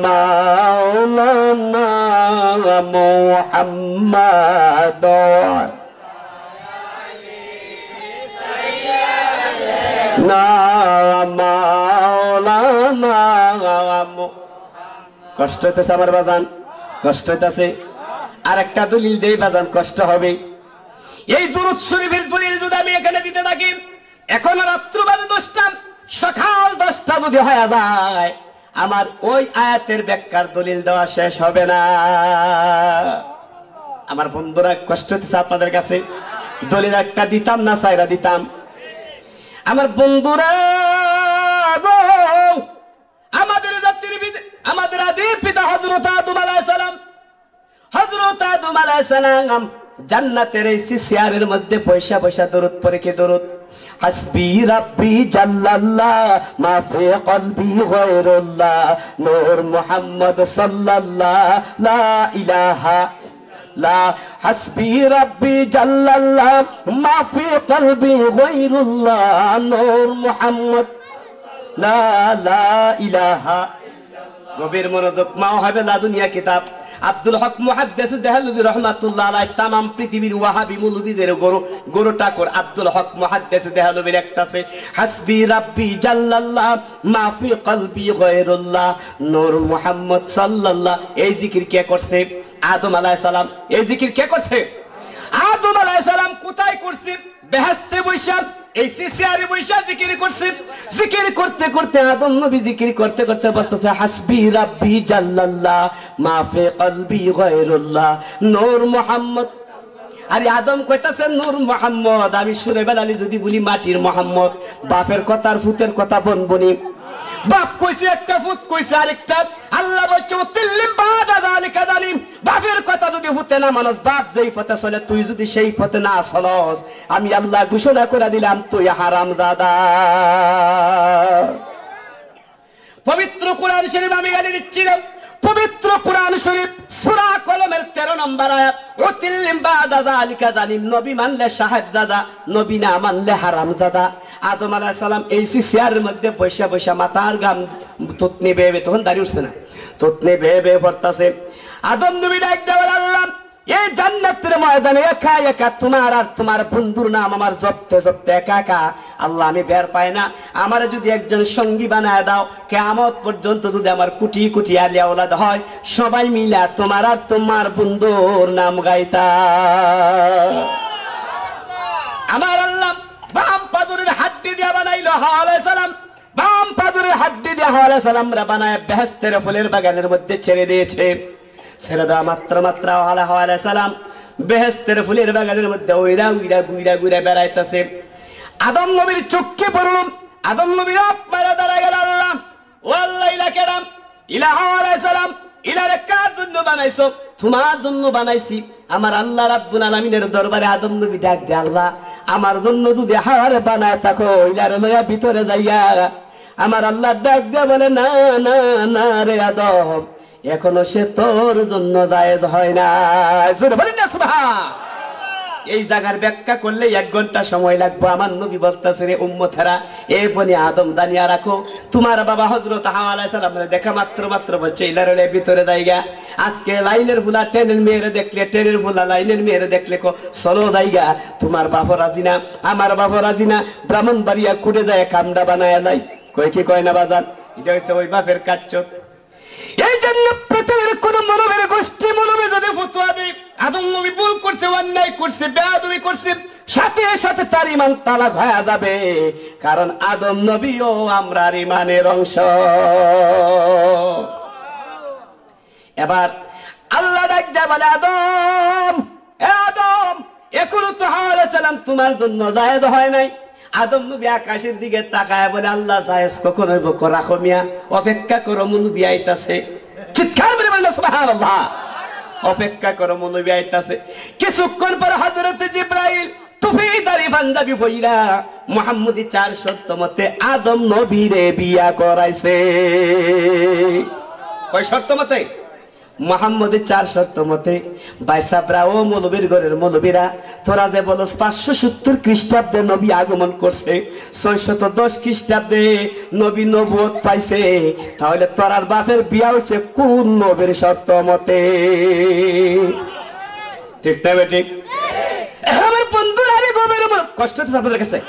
মাওলানা মুহাম্মাদ মাওলানা। কষ্ট হইতেছে আমার বাজান? কষ্ট হইতেছে? আর একটা দলিল দেই বাজান, কষ্ট হবে। এই দুরূদ শরীফের দলিল যদি আমি এখানে দিতে থাকি, এখন রাত্র বাজে 10টা, সকাল 10টা যদি হয়ে যায়, আমার ওই আয়াতের ব্যাখ্যার দলিল দেওয়া শেষ হবে না। আমার বন্ধুরা কষ্ট হচ্ছে আপনাদের কাছে? দলিল একটা দিতাম না সাইরা দিতাম? আমার বন্ধুরা, আমাদের জাতির আমাদের আদি পিতা হযরত আদম আলাইহিস সালাম, হযরত আদম আলাইহিস সালাম জান্নাতের এই চেয়ারের মধ্যে পয়সা পয়সা দরুদ পড়ে। কে দরুদ? হাসবি রাব্বি জাল্লাল্লাহ মা ফি কলবি গায়রুল্লাহ নূর মুহাম্মদ সাল্লাল্লাহ লা ইলাহা লা। হাসবি রাব্বি জাল্লাল্লাহ মা ফি কলবি গায়রুল্লাহ নূর মুহাম্মদ লা লা ইলাহা। নবীর মনোযোগ মা হবে লা দুনিয়া কিতাব। আব্দুল হক মুহাদ্দিস দেহলভী রাহমাতুল্লাহ আলাইহি তামাম পৃথিবীর ওয়াহাবি মুলবিদের গরু ঠাকুর আব্দুল হক মুহাদ্দিস দেহলভীর একটাছে হাসবি রাব্বি জাল্লাল্লাহ মা ফি কলবি গায়রুল্লাহ নূর মুহাম্মদ সাল্লাল্লাহ। এই জিকির কে করছে? আদম আলাইহিস সালাম। এই জিকির কে করছে? আদম আলাইহিস সালাম। কোথায় করছে? বেহেশতে বৈশা, এই সিসিয়ারে বৈশা জিকির করছে। জিকির করতে করতে আদম নবী জিকির করতে করতে বলতেছে হাসবি রাব্বি জাল্লাল্লাহ মা ফি কলবি গায়রুল্লাহ নূর মুহাম্মদ। আরে আদম কইতাছে নূর মুহাম্মদ, আমি সুরেবেল আলী যদি বলি মাটির মুহাম্মদ, বাপের কথা আর ফুতের কথা বনবনি। বাপ কইছে একটা, ফুত কইছে আরেকটা। আল্লাহ বলছে উতিল্লিম বাদা যালিকা জালিম। বাপের কথা যদি ফুতে না মানুষ, বাপ যেই পথে চলে তুই যদি সেই পথে না চলস, আমি আল্লাহ ঘোষণা করে দিলাম তুই হারামজাদা। পবিত্র কোরআন শরীফ আমি গালি দিচ্ছিলাম, পবিত্র কোরআন শরীফ সূরা কলমের 13 নম্বর আয়াত উতিল্লিম বাদা যালিকা জালিম। নবী মানলে সাহেবজাদা, নবী না মানলে হারামজাদা। আদম আলাইহিস সালাম এই চেয়ারের মধ্যে বৈশা বৈশা মাথার গাম তুতনি বেবে, তখন দাঁড়িয়ে উঠছে না, তুতনি বেবে পড়তাছে। আদম নবী ডাক দেওয়ার আল্লাহ এই জান্নাতের ময়দানে একা একা তোমার আর তোমার বন্ধুর নাম আমার জপতে জপতে একা একা আল্লাহ আমি বের পাই না। আমার যদি একজন সঙ্গী বানায় দাও, কিয়ামত পর্যন্ত যদি আমার কোটি কোটি আলিয়া ওলাদ হয়, সবাই মিলা তোমার আর তোমার বন্ধুর নাম গাইতা। আমার আল্লাহ বাম পাজরের হাড্ডি দিয়া বানাইলো হাওয়া আলাইহিস সালাম, বাম পাজরের হাড্ডি দিয়া হাওয়া আলাইহিস সালাম রা বানায় বেহেশতের ফুলের বাগানের মধ্যে ছেড়ে দিয়েছে। ছেড়ে দেওয়া মাত্র হাওয়া আলাইহিস সালাম বেহেশতের ফুলের বাগানের মধ্যে উইরা উইরা গুইরা গুইরা বেড়াইতেছে। আদম নবীর চোখে পড়ল, আদম নবী আপনারা দাঁড়ায় গেল। আল্লাহ ও আল্লাহ ইলা কেরাম, ইলা হাওয়া আলাইহিস সালাম, ইলারে কার জন্য বানাইছো? তোমার জন্য বানাইছি। আমার আল্লাহ রাব্বুল আলামিনের দরবারে আদম নবী ডাক দে, আল্লাহ আমার জন্য যদি হাওয়ারে বানায় থাকো, ইলারে লইয়া ভিতরে যাইয়া। আমার আল্লাহ ডাক দে বলে না না না রে আদম, এখনো সে তোর জন্য জায়েজ হয় না। জোরে বলেন না সুবহান। এই জায়গার ব্যাখ্যা করলে 1 ঘন্টা সময় লাগবে। আমার নবী বলতেছে রে উম্মতেরা, এ বনি আদম জানিয়া রাখো, তোমার বাবা হযরত হাওয়া আলাইহিস সালামের দেখা মাত্র বলছে ইলারে ভিতরে যাইগা। আজকে লাইনের বুলা ট্রেনের মেয়েরে দেখলে, ট্রেনের বুলা লাইনের মেয়েরে দেখলে কো চলো যাইগা। তোমার বাবা রাজি না, আমার বাবা রাজি না, ব্রাহ্মণবাড়িয়া কুড়ে যায় কামড়া বানায় লাই। কই কি কয় না বাজান? এটা হচ্ছে ওই বাপের কাচ্চত। এই জন্য পৃথিবীর কোন মানবের গোষ্ঠী মানবে যদি ফতোয়া দেয়, আদম নবী ভুল করছে, অন্যায় করছে, বেয়াদবি করছে, সাথে সাথে তার ইমান তালাক হয়ে যাবে, কারণ আদম নবীও আমরার ইমানের অংশ। এবার আল্লাহ ডাক দেয় বলে, আদম, এ আদম, এখনো তো হাওয়া আলাইহিস সালাম তোমার জন্য জায়েজ হয় নাই। আদম নবী আকাশের দিকে তাকায় বলে, আল্লাহ জায়েজ কখন হইব, রাখো মিয়া, অপেক্ষা করো, নবী আইতাছে। চিৎকার করে বলেন সুবহানাল্লাহ। অপেক্ষা করো, নবী আইতাছে। কিছুক্ষণ পর হযরত জিবরাইল টুপিদারি পাঞ্জাবি পইরা মুহাম্মদি 4 শর্ত মতে আদম নবীরে বিয়া করাইছে। কয় শর্ত মতে? মুহাম্মদের 4 শর্ত মতে। বাইসাবরা, ও মৌলবীর ঘরের মৌলবীরা, তোরা যে বলস 570 খ্রিস্টাব্দে নবী আগমন করছে, 610 খ্রিস্টাব্দে নবী নবুয়ত পাইছে, তাহলে তোরার বাপের বিয়া হইছে কোন নবীর শর্ত মতে? ঠিক না ঠিক? আমার বন্ধুরা, আরে গবের কষ্ট হচ্ছে আপনাদের কাছে?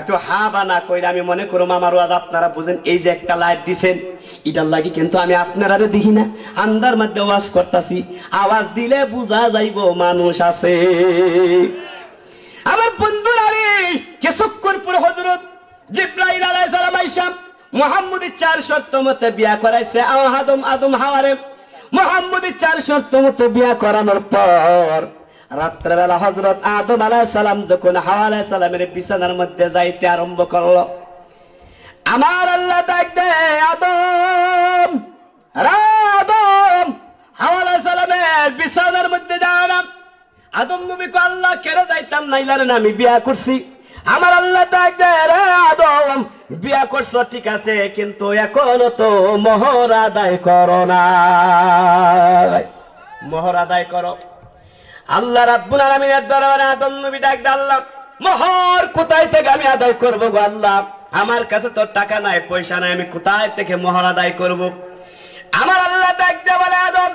একটু হা বা না কইলে আমি মনে করব আমার ওয়াজ আপনারা বুঝেন। এই যে একটা লাইট দিছেন, এটার লাগি কিন্তু আমি আপনারা দেখি না, আন্দার মধ্যে ওয়াজ করতেছি, আওয়াজ দিলে বুঝা যাইব মানুষ আছে। আমার বন্ধুরা, রে কিছুক্ষণ পর হযরত জিবরাইল আলাইহিস সালাম আইসা মুহাম্মদের 4 শর্ত মতে বিয়া করাইছে আদম হাওয়ারে। মুহাম্মদের 4 শর্ত মতে বিয়া করানোর পর রাত্রেবেলা হযরত আদম আলাইহিস সালাম যখন হাওয়া আলাইহিস সালামের বিছানার মধ্যে যাইতে আরম্ভ করলো, আমার আল্লাহ ডাক দেয়, আদম, আদম, হাওয়া আলাইহিস সালামের বিছানার মধ্যে যাও না। আদম নবী কো, আল্লাহ কেন যাইতাম নাইলারে না, আমি বিয়া করছি। আমার আল্লাহ ডাক দেয়, রে আদম, বিয়া করছো ঠিক আছে, কিন্তু এখনো তো মোহর আদায় করো না, মোহর আদায় করো। আল্লাহ রাব্বুল আলামিনের দরবারে আদম নবী ডাক দেয়, আল্লাহ, মোহর কোথায় থেকে আমি আদায় করব গো আল্লাহ? আমার কাছে তো টাকা নাই, পয়সা নাই, আমি কোথায় থেকে মোহর আদায় করব? আমার আল্লাহ ডাক দেয় বলে, আদম,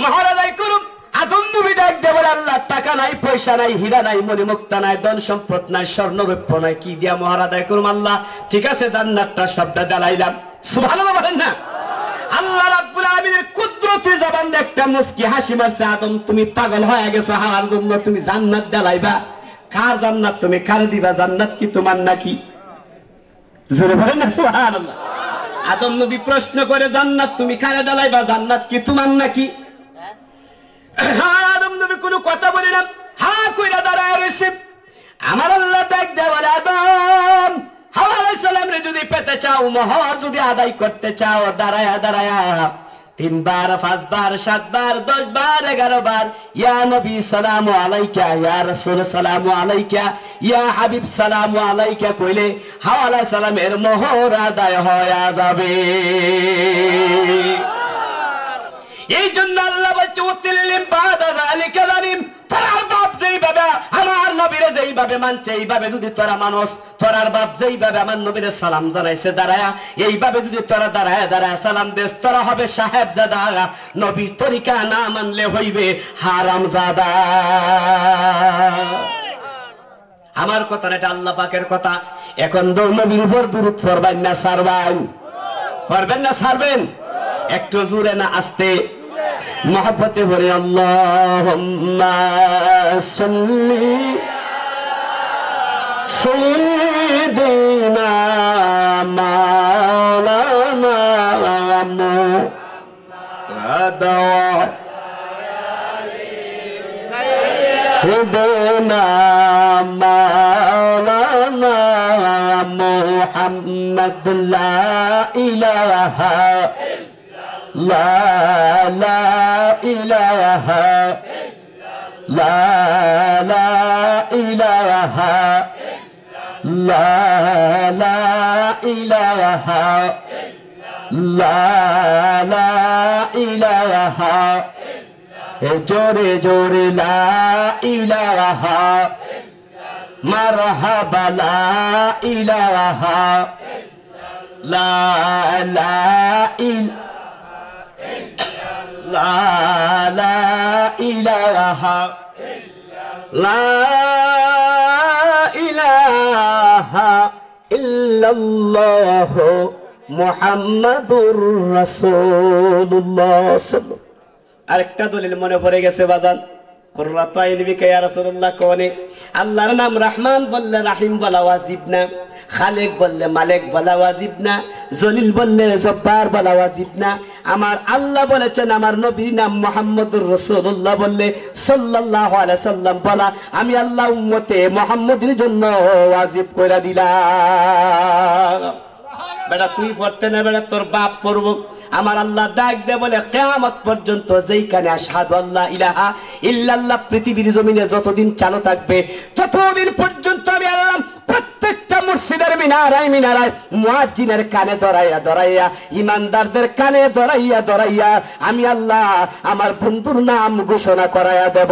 মোহর আদায় করুন। আদম নবী ডাক দেয় বলে, আল্লাহ, টাকা নাই, পয়সা নাই, হীরা নাই, মণিমুক্তা নাই, ধন সম্পদ নাই, স্বর্ণরৌপ্য নাই, কি দিয়া মোহর আদায় করুম আল্লাহ? ঠিক আছে, জান্নাতটা সবটা দেলাইলাম। সুবহানাল্লাহ বলেন না? আল্লাহ রাব্বুল আলামিনের কুদরতি জবান দিয়ে একটা মুস্কি হাসি মারছে, আদম, তুমি পাগল হয়ে গেছো, হাওয়ার জন্য তুমি জান্নাত দেলাইবা? কার জান্নাত তুমি কার দিবা? জান্নাত কি তোমার নাকি? জোরে বলেন না সুবহানাল্লাহ। আদম নবী প্রশ্ন করে, জান্নাত তুমি কারে দেলাইবা? জান্নাত কি তোমার নাকি? আদম নবী কোনো কথা বলে না, হা কইরা দাঁড়ায় রইছে। আমার আল্লাহ ডাক দেয় বলে, আদম, হাওয়া আলাইহিস সালামরে যদি পেতে চাও, মোহর যদি আদায় করতে চাও, দাঁড়ায়া দাঁড়ায়া 3 বার, 5 বার, 7 বার, 10 বার, 11 বার ইয়া নবী সালামু আলাইকা, ইয়া রাসূল সালামু আলাইকা, ইয়া হাবিব সালামু আলাইকা কইলে হাওয়া আলাইহিস সালামের মোহর আদায় হয়ে যাবে। এই জন্য আল্লাহ বলছে, উতিল্লিম বাদা যালিকা জালিম। তোরার বাপ যেইভাবে আমার নবীরে যেইভাবে মানছে, এইভাবে যদি তোরা মানুষ, তোরার বাপ যেইভাবে আমার নবীরে সালাম জানাইছে দাঁড়ায়া, এইভাবে যদি তোরা দাঁড়ায় দাঁড়ায় সালাম দেস, তোরা হবে সাহেবজাদা। নবীর তরিকা না মানলে হইবে হারামজাদা। আমার কথা না, এটা আল্লাহ পাকের কথা। এখন তো নবীর উপর দুরূদ পড়বেন না ছাড়বেন? পড়বেন না ছাড়বেন? একটু জোরে না আস্তে মহব্বতে পড়ে, আল্লাহুম্মা সাল্লি সাইয়্যিদিনা মাওলানা মুহাম্মদ সাইয়্যিদিনা মাওলানা মুহাম্মদ লা ইলাহা লা লা ইলাহা লা লা ইলাহা লা লা ইলাহা লা লা ইলাহা, জোরে জোরে লা ইলাহা, মারহাবা লা ইলাহা লা লা ইলাহা লা লা ইলাহা লা ইলাহা ইল্লাল্লাহ মুহাম্মাদুর রাসূলুল্লাহ। আরেকটা দলিল মনে পড়ে গেছে বাজান, কুররাতু আইনি বিকা ইয়া রাসূলুল্লাহ কোনে আল্লাহর নাম রহমান বললে রাহিম বলা ওয়াজিব না, খালেক বললে মালিক বলা ওয়াজিব না, জলিল বললে জব্বার বলা ওয়াজিব না। আমার আল্লাহ বলেছেন আমার নবীর নাম মুহাম্মদুর রাসূলুল্লাহ বললে সাল্লাল্লাহু আলাইহি সাল্লাম বলা আমি আল্লাহ উম্মতে মুহাম্মদের জন্য ওয়াজিব কইরা দিলাম। বেটা তুই পড়তে না, বেটা তোর বাপ পড়ব। আমার আল্লাহ ডাক দে বলে কিয়ামত পর্যন্ত যেইখানে আশহাদু আল্লা ইলাহা ইল্লাল্লাহ পৃথিবীর জমিনে যতদিন চালু থাকবে ততদিন পর্যন্ত আমি আল্লাহ প্রত্যেকটা মসজিদের মিনারায় মিনারায় মুয়াজ্জিনের কানে ধরাইয়া ধরাইয়া ইমানদারদের কানে ধরাইয়া ধরাইয়া আমি আল্লাহ আমার বন্ধুর নাম ঘোষণা করাইয়া দেব।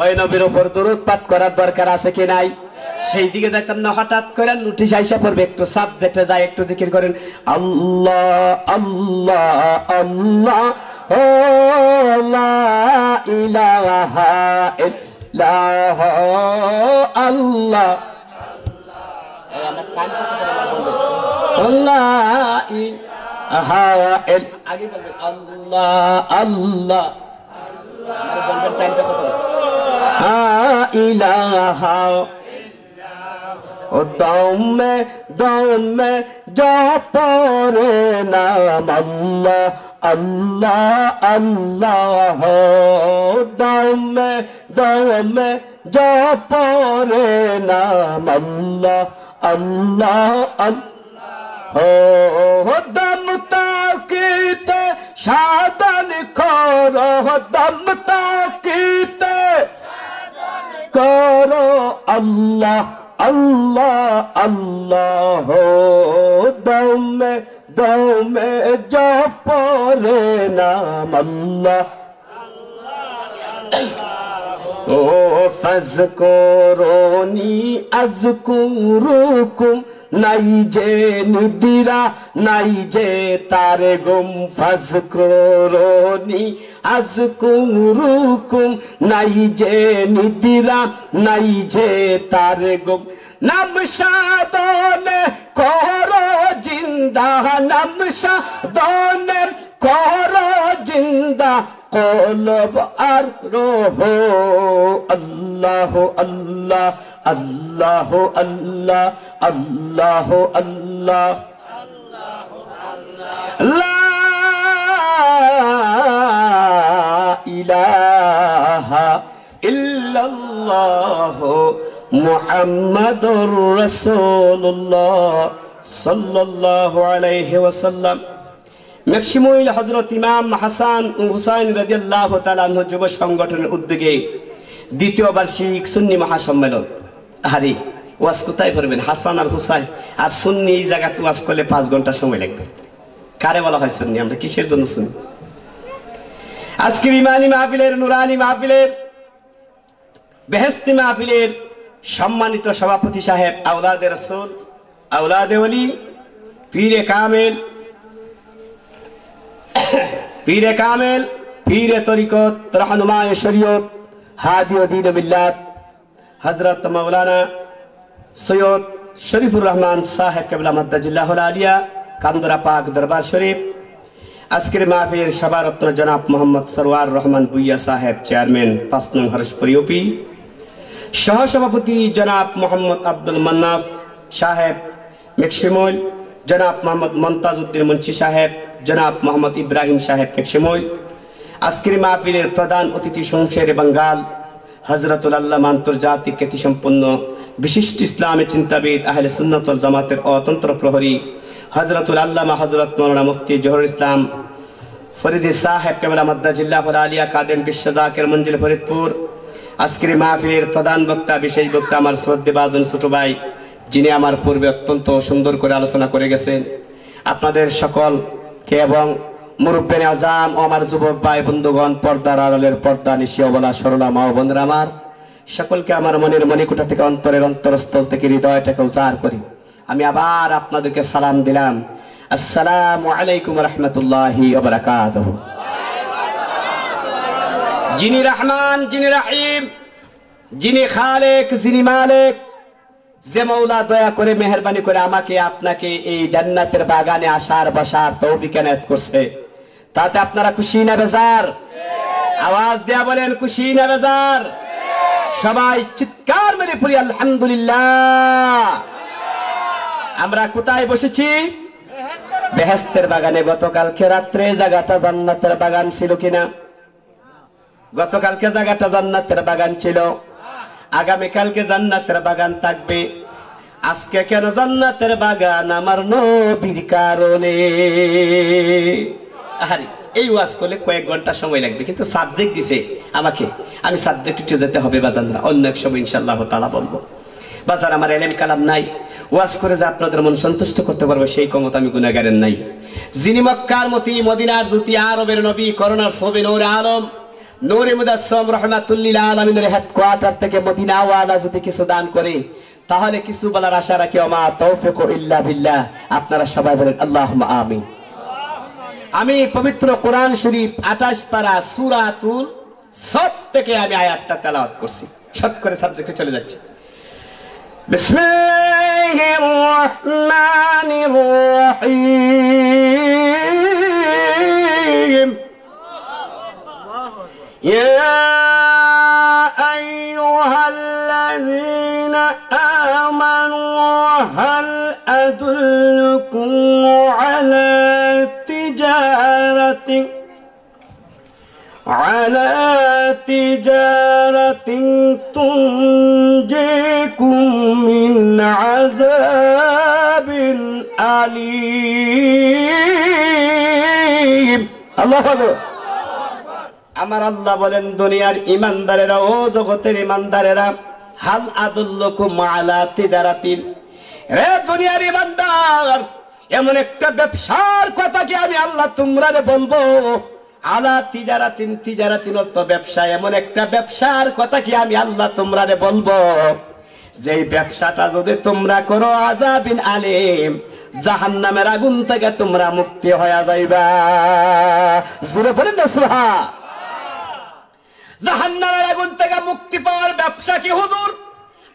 ওই নবীর উপর দরুদ পাঠ করার দরকার আছে কি নাই? সেই দিকে যাইতাম না, হঠাৎ করে নোটিশ আইসা পড়বে, একটু সাবজেক্টে যায় একটু জিকির করেন আল্লাহ আল্লাহ আল্লাহ ও লা ইলাহা ইল্লাল্লাহ আল্লাহ আল্লাহ ইলাহা আগে বলবেন আল্লাহ আল্লাহ ইলাহা দম में जपरे नाम अल्लाह अल्लाह अल्लाह दम में जपरे नाम अल्लाह अल्लाह अल्लाह दम ताकीते साधन करो दम ताकीते करो अल्लाह अल्लाह अल्लाह दम जपरे नाम अल्लाह ओ फज़कुरूनी अज़कुरुकुम নাই যে নিদিরা নাই যে তারে গুম ফাজকুরুনি আযকুরুকুম নাই যে নিদিরা নাই যে তারে গুম নাম সাধনে করো জিন্দা নাম সাধনে করো জিন্দা কলব আর রোহ আল্লাহ আল্লাহ আল্লাহ আল্লাহ আল্লাহ আল্লাহ লা ইলাহা ইল্লাল্লাহ মুহাম্মাদুর রাসূলুল্লাহ সাল্লাল্লাহু আলাইহি ওয়াসাল্লাম। মেক্সিমুল হযরত ইমাম হাসান ও হুসাইন রাদিয়াল্লাহু তাআলা আনহু যুব সংগঠনের উদ্যোগে দ্বিতীয় বার্ষিক সুন্নি মহাসম্মেলন। আরে ওয়াজ কোথায় করবেন? হাসান আর হুসাইন আর সুন্নি এই জায়গাতে ওয়াজ করলে 5 ঘন্টা সময় লাগবে। কারে বলা হয় সুন্নি? আমরা কিসের জন্য সুন্নি? আজকের ইমানি মাহফিলের, নুরানি মাহফিলের, বেহেশতি মাহফিলের সম্মানিত সভাপতি সাহেব, আওলাদে রাসূল, আওলাদে ওলি, পীরে কামেল, পীরে কামেল, পীরে তরিকত, রাহনুমায়ে শরীয়ত, হাদিয়ে দ্বীন মিল্লাত হযরত মাওলানা সৈয়দ শরীফুর রহমান সাহেব কেবলা মাদ্দাজিল্লাহুল আলিয়া কান্দরা পাক দরবার শরীফ। আজকের মাহফিলের সভারত্ন জনাব মোহাম্মদ সরওয়ার রহমান বুইয়া সাহেব, চেয়ারম্যান 5 নং হরশপুর ইউপি। সহসভাপতি জনাব মোহাম্মদ আব্দুল মান্নাফ সাহেব মেক্সিমুল, জনাব মোহাম্মদ মমতাজ উদ্দিন মুন্সি সাহেব, জনাব মোহাম্মদ ইব্রাহিম সাহেব মেক্সিমুল। আজকের মাহফিলের প্রধান অতিথি শমশের বাঙ্গাল হযরতুল আল্লামা আন্তর্জাতিক খ্যাতিসম্পন্ন বিশিষ্ট ইসলামী চিন্তাবিদ আহলে সুন্নাত ওয়াল জামাতের অতন্ত্র প্রহরী হযরতুল আল্লামা হযরত মাওলানা মুফতি জহুরুল ইসলাম ফরিদি সাহেব কেবলা মাদ্দাজিল্লাহুল আলিয়া কাদেম বিশ্ব জাকির মঞ্জিল ফরিদপুর। আজকের মাহফিলের প্রধান বক্তা, বিশেষ বক্তা আমার শ্রদ্ধেভাজন ছোট ভাই, যিনি আমার পূর্বে অত্যন্ত সুন্দর করে আলোচনা করে গেছেন। আপনাদের সকলকে এবং মুরব্বিন আজম ও আমার যুবক ভাই বন্ধুগণ, পর্দার আড়ালের পর্দা নিশি অবলা সরলা মা ও বোনেরা, আমার সকলকে আমার মনের মণিকুঠা থেকে, অন্তরের অন্তরস্থল থেকে, হৃদয়টাকে উজাড় করি আমি আবার আপনাদেরকে সালাম দিলাম। আসসালামু আলাইকুম রাহমাতুল্লাহি ওয়া বারাকাতুহু। যিনি রহমান, যিনি রহিম, যিনি খালেক, যিনি মালিক, যে মওলা দয়া করে মেহেরবানি করে আমাকে আপনাকে এই জান্নাতের বাগানে আসার বসার তৌফিক এনায়েত করছে, তাতে আপনারা খুশি না বেজার? আওয়াজ দেয়া বলেন খুশি না বেজার? সবাই চিৎকার মেরে পড়ি আলহামদুলিল্লাহ। আমরা কোথায় বসেছি? বেহেশতের বাগানে। গতকালকে রাত্রে জায়গাটা জান্নাতের বাগান ছিল কিনা? গতকালকে জায়গাটা জান্নাতের বাগান ছিল, আগামীকালকে জান্নাতের বাগান থাকবে। আজকে কেন জান্নাতের বাগান? আমার নবীর কারণে। আরে এই ওয়াজ করলে কয়েক ঘন্টা সময় লাগবে, কিন্তু সাবজেক্ট দিছে আমাকে, আমি সাবজেক্টে যেতে হবে বাজানরা। অন্য এক সময় ইনশাআল্লাহ তাআলা বলবো। বাজার আমার এলেম কালাম নাই, ওয়াজ করে যে আপনাদের মন সন্তুষ্ট করতে পারবে সেই ক্ষমতা আমি গুনাহগারের নাই। যিনি মক্কার মতি, মদিনার জ্যোতি, আরবের নবী, করোনার ছবি, নূরে আলম, নূরে মুদাসসাম রাহমাতুল লিল আলামিনের হেডকোয়ার্টার থেকে মদিনা ওয়ালা যদি কিছু দান করে, তাহলে কিছু বলার আশা রাখি। ওমা তৌফিকু ইল্লা বিল্লাহ। আপনারা সবাই বলেন আল্লাহুম্মা আমিন। আমি পবিত্র কোরআন শরীফ 28 পারা সূরাতুল সফ থেকে আমি আয়াতটা তেলাওয়াত করছি। শর্ট করে সাবজেক্টে চলে যাচ্ছি। বিসমিল্লাহির রহমানির রহিম। ইয়া আইয়ুহাল্লাযীনা আমানু হাল আদুল্লুকুম আলা تجارة تنجيكم من عذاب أليم। الله أكبر। আমার আল্লাহ বলেন, দুনিয়ার ইমানদারেরা, ও জগতের ইমানদারেরা, হাল আদুল্লুকুম আলা তিজারাতিন, রে দুনিয়ার ইমানদার, এমন একটা ব্যবসার কথা কি আমি আল্লাহ তোমরা বলবো? আলা তিজারাতিন, তিজারাতিন অর্থ ব্যবসা। এমন একটা ব্যবসার কথা কি আমি আল্লাহ তোমরা বলবো, যেই ব্যবসাটা যদি তোমরা করো, আযাবিন আলিম, জাহান্নামের আগুন থেকে তোমরা মুক্তি হয়ে যাইবা। জোরে বলেন না সুবহান। জাহান্নামের আগুন থেকে মুক্তি পাওয়ার ব্যবসা কি হুজুর?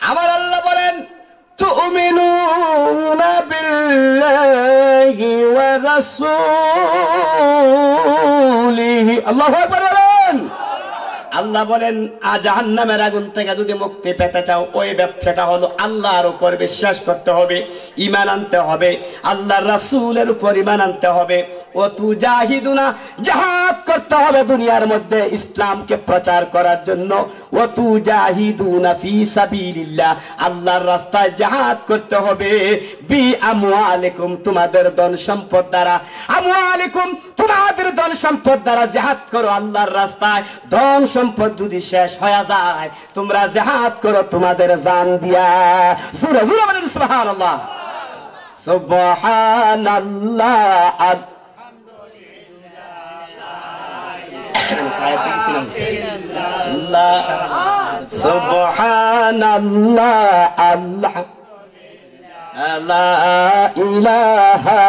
আমার আল্লাহ বলেন, তুমিনুনা বিল্লাহি ওয়া রাসূলিহি। আল্লাহু আকবার বলেন। আল্লাহ বলেন, জাহান্নামের আগুন থেকে যদি মুক্তি পেতে চাও, ওই ব্যবসাটা হলো আল্লাহর উপর বিশ্বাস করতে হবে, ঈমান আনতে হবে, আল্লাহর রাসূলের উপর ঈমান আনতে হবে। ও তুজাহিদুনা, জিহাদ করতে হবে দুনিয়ার মধ্যে ইসলামকে প্রচার করার জন্য। ও তুজাহিদুনা ফি সাবিলিল্লাহ, আল্লাহর রাস্তায় জিহাদ করতে হবে। বি আমওয়ালিকুম, তোমাদের ধন সম্পদ দ্বারা। আমওয়ালিকুম, তোমাদের ধন সম্পদ দ্বারা জিহাদ করো আল্লাহর রাস্তায়। ধন সম্পদ যদি শেষ হয়ে যায়, তোমরা জিহাদ করো তোমাদের জান দিয়া। সূরা জুরা বলেন সুবহানাল্লাহ। সুবহানাল্লাহ, আলহামদুলিল্লাহ, সুবহানাল্লাহ, আল্লাহ, লা ইলাহা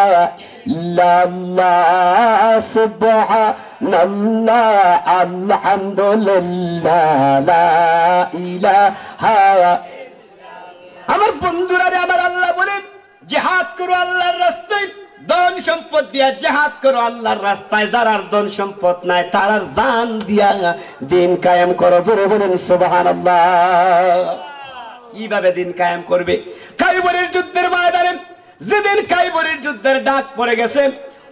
ইল্লাল্লাহ, সুবহানাল্লাহ, আলহামদুলিল্লাহ, লা ইলাহা। আমার বন্ধুরা, আমার আল্লাহ বলেন, জিহাদ করো আল্লাহর রাস্তায়, ধন সম্পদ দিয়া জিহাদ করো আল্লাহর রাস্তায়। যারা ধন সম্পদ নাই, তারা জান দিয়া দিন কায়েম করো। জোরে বলেন সুবহানাল্লাহ। কিভাবে দিন কায়েম করবে? খাইবরের যুদ্ধের ময়দানে যেদিন খাইবরের যুদ্ধের ডাক পড়ে গেছে,